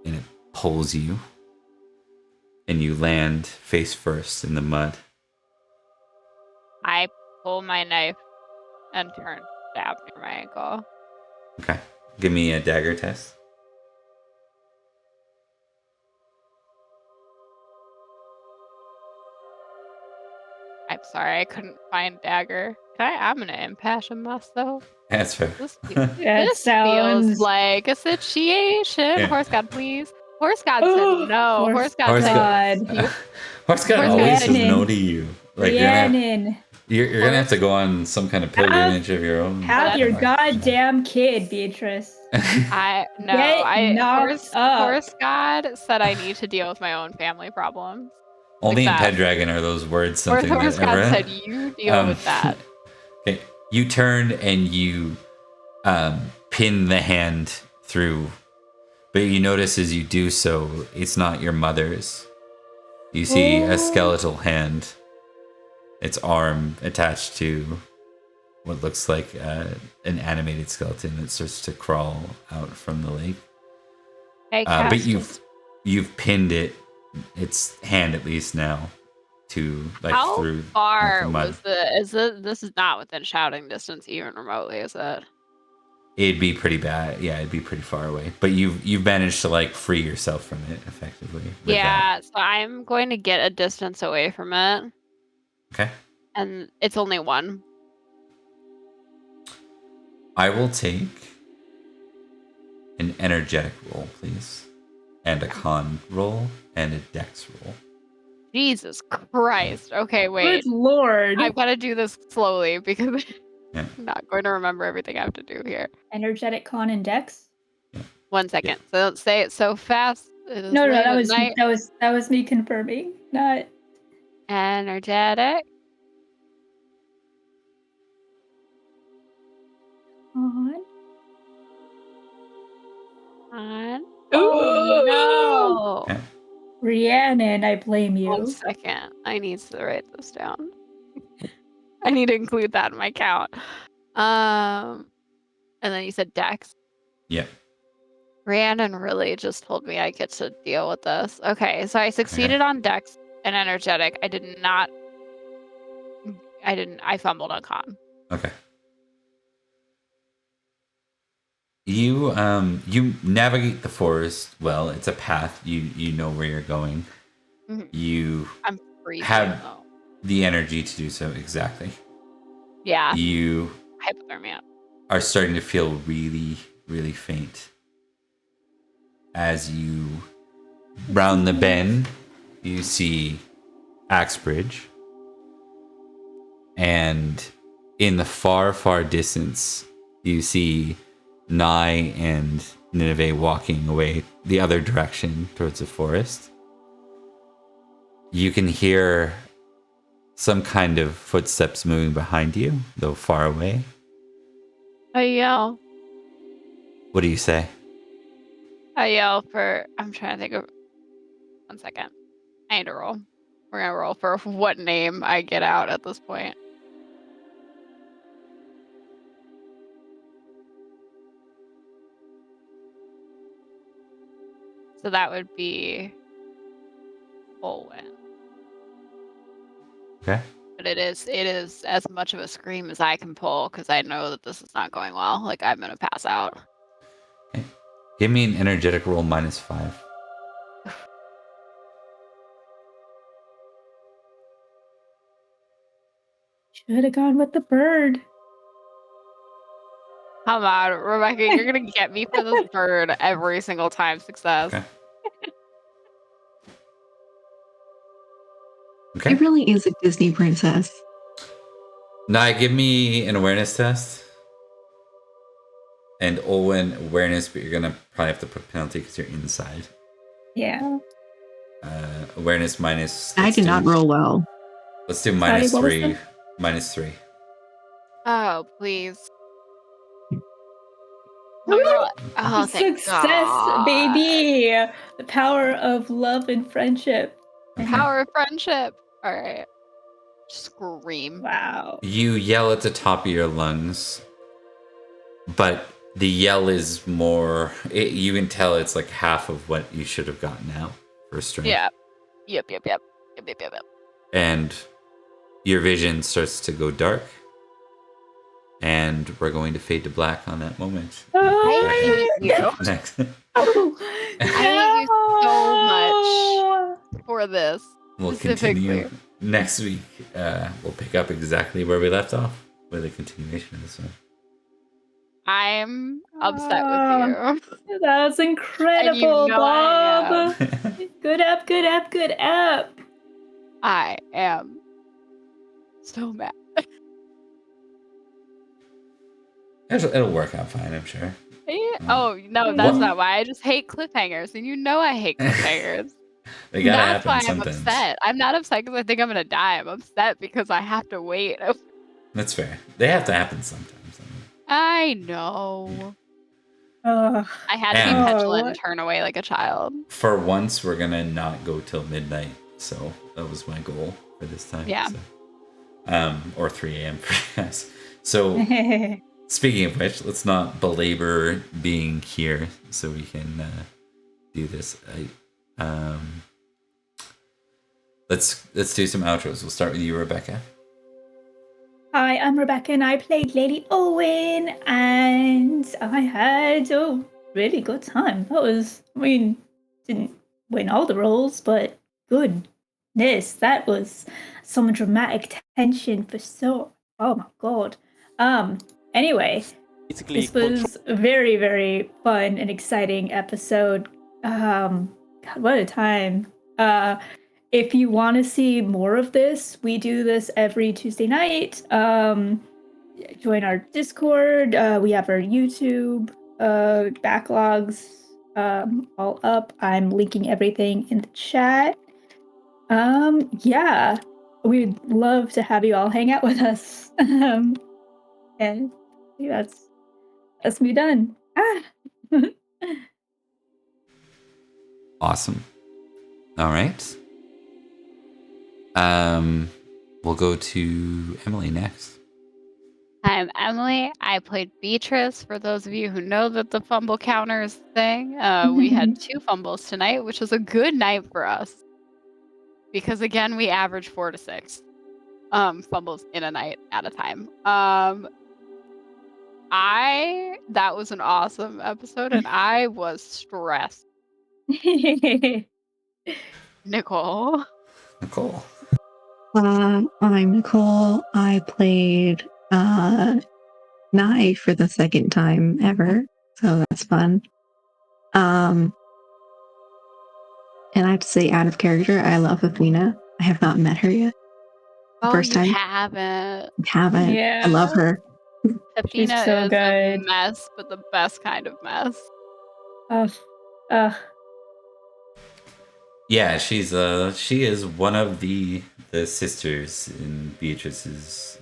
and it pulls you. And you land face first in the mud. I pull my knife and turn to stab near my ankle. Okay. Give me a dagger test. I'm sorry, I couldn't find dagger. I'm gonna impassion myself. That's fair. This That feels sounds like a situation. Yeah. Horse God, please. Horse God Oh, said no. Horse God Horse said God. Horse God Horse always God says said- no to you. Like Rhiannon, you're gonna have to go on some kind of pilgrimage of your own. have your That's- goddamn kid, Beatrice. Get knocked up. Horse God said I need to deal with my own family problems. Only like in that. Pendragon are those words something Horse that God ever. said you deal with that. Okay, you turn and you pin the hand through, but you notice as you do so, it's not your mother's. You see a skeletal hand, its arm attached to what looks like an animated skeleton that starts to crawl out from the lake. But you've pinned its hand at least now, to like How through far the mud. was this is not within shouting distance even remotely, is it? It'd be pretty bad. Yeah, it'd be pretty far away. But you've managed to like free yourself from it effectively. with Yeah, so I'm going to get a distance away from it. that. Okay. And it's only one. I will take an energetic roll, please, and a con roll and a dex roll. Jesus Christ. Okay, wait. Good lord. I've got to do this slowly because Yeah. I'm not going to remember everything I have to do here. Energetic con and dex? 1 second. So don't say it so fast. It is No, late that at was night. that was me confirming. Not Energetic. on. On. Oh no. Yeah. Rhiannon, I blame you. 1 second. I need to write this down. I need to include that in my count. And then you said Dex. Yeah. Rhiannon really just told me I get to deal with this. Okay, so I succeeded on Dex and Energetic. I fumbled on Con. Okay. You navigate the forest well. It's a path. You know where you're going. Mhm. You I'm freezing have though. the energy to do so, exactly. Yeah. You Hypothermia. are starting to feel really, really faint. As you round the bend, you see Axbridge. And in the far, far distance, you see Nye and Nineveh walking away the other direction towards the forest. You can hear some kind of footsteps moving behind you, though far away. I yell. What do you say? I yell for. I'm trying to think of. 1 second. I need to roll. We're gonna roll for what name I get out at this point. So that would be Olwen. Okay. But it is as much of a scream as I can pull because I know that this is not going well. Like I'm gonna pass out. Okay. Give me an energetic roll -5. Should have gone with the bird. Come on, Rebecca, you're gonna get me for this bird every single time. Success. Okay. It Okay. really is a Disney princess. Nye, give me an awareness test. And Olwen, awareness, but you're going to probably have to put penalty because you're inside. Yeah. Awareness minus... I did not roll well. Let's do Sorry, what was -3. that? -3. Oh, please. Oh, thank Success, God. baby! The power of love and friendship. Okay. Power of friendship. All right. Scream. Wow. You yell at the top of your lungs, but the yell is more... you can tell it's like half of what you should have gotten out for strength. Yeah. Yep. And your vision starts to go dark. And we're going to fade to black on that moment. I hate you. Next. Oh, I hate you so much for this. We'll Specifically. continue next week. We'll pick up exactly where we left off with a continuation of this one. I'm upset with you. That was incredible, And you know I Bob. Good up. I am so mad. It'll work out fine, I'm sure. Oh, no, that's What? not why. I just hate cliffhangers. And you know I hate cliffhangers. They gotta That's happen why sometimes. I'm upset. I'm not upset because I think I'm going to die. I'm upset because I have to wait. That's fair. They have to happen sometimes. I know. Ugh. I had to be And- petulant and turn away like a child. For once, we're gonna not go till midnight. So that was my goal for this time. Yeah. So. Or 3 a.m. for you guys. So speaking of which, let's not belabor being here so we can do this. Let's do some outros. We'll start with you, Rebecca. Hi, I'm Rebecca and I played Lady Owen and I had a really good time. Didn't win all the roles, but goodness, that was some dramatic tension for so. Oh my god. Anyway, this was a very, very fun and exciting episode. God, what a time. If you want to see more of this, we do this every Tuesday night. Join our Discord. We have our YouTube backlogs all up. I'm linking everything in the chat. Yeah, we'd love to have you all hang out with us. And that's me done. Awesome. All right. we'll go to Emily next. I'm Emily. I played Beatrice. For those of you who know that the fumble counter is a thing, we had 2 fumbles tonight, which was a good night for us. Because again, we average 4 to 6 fumbles in a night at a time. That was an awesome episode, and I was stressed. Nicole. Nicole. I'm Nicole. I played Nye for the second time ever, so that's fun. And I have to say, out of character, I love Athena. I have not met her yet. First you time. haven't. Haven't. Yeah. I love her. She's Athena so is good. a mess, but the best kind of mess. Yeah, she is one of the sisters in Beatrice's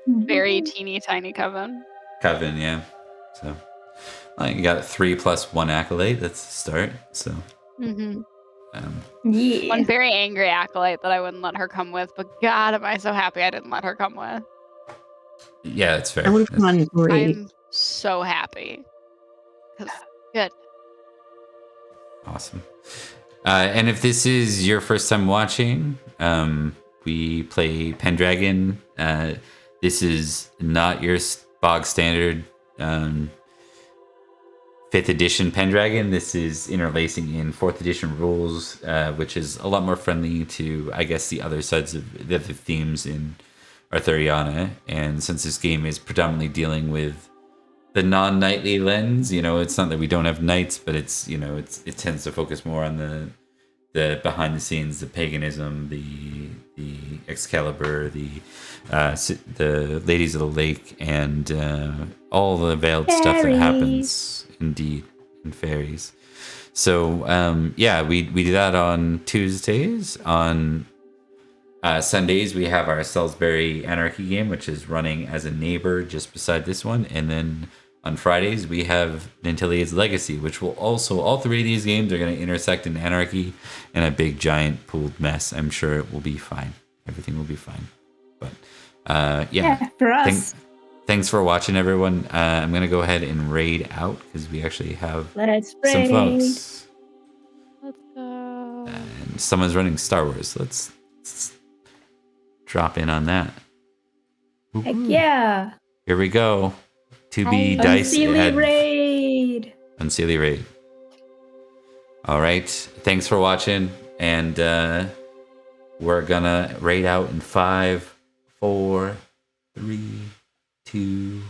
Very teeny tiny coven. coven. Yeah, so you got 3+1 accolade. That's the start. So Yeah. One very angry acolyte that I wouldn't let her come with, but God, am I so happy I didn't let her come with. yeah, that's fair. That would have gone great. I'm so happy. Good. Awesome. And if this is your first time watching, we play Pendragon. This is not your bog standard 5th edition Pendragon. This is interlacing in 4th edition rules, which is a lot more friendly to, I guess, the other sides of the themes in Arthuriana. And since this game is predominantly dealing with the non-knightly lens, it's not that we don't have knights, but it tends to focus more on the behind the scenes, the paganism, the Excalibur, the Ladies of the Lake, and all the veiled stuff that happens indeed in fairies. So we do that on Tuesdays. On Sundays we have our Salisbury Anarchy game, which is running as a neighbor just beside this one, and then on Fridays, we have Nantilia's Legacy, which will also, all 3 of these games are going to intersect in Anarchy in a big, giant, pooled mess. I'm sure it will be fine. Everything will be fine. But, for us. Thanks for watching, everyone. I'm going to go ahead and raid out because we actually have Let's some raid. folks. Let's go. And someone's running Star Wars. Let's drop in on that. Heck yeah. Here we go. To be dice Unseelie raid. Unseelie raid. All right. Thanks for watching. And we're gonna raid out in 5, 4, 3, 2,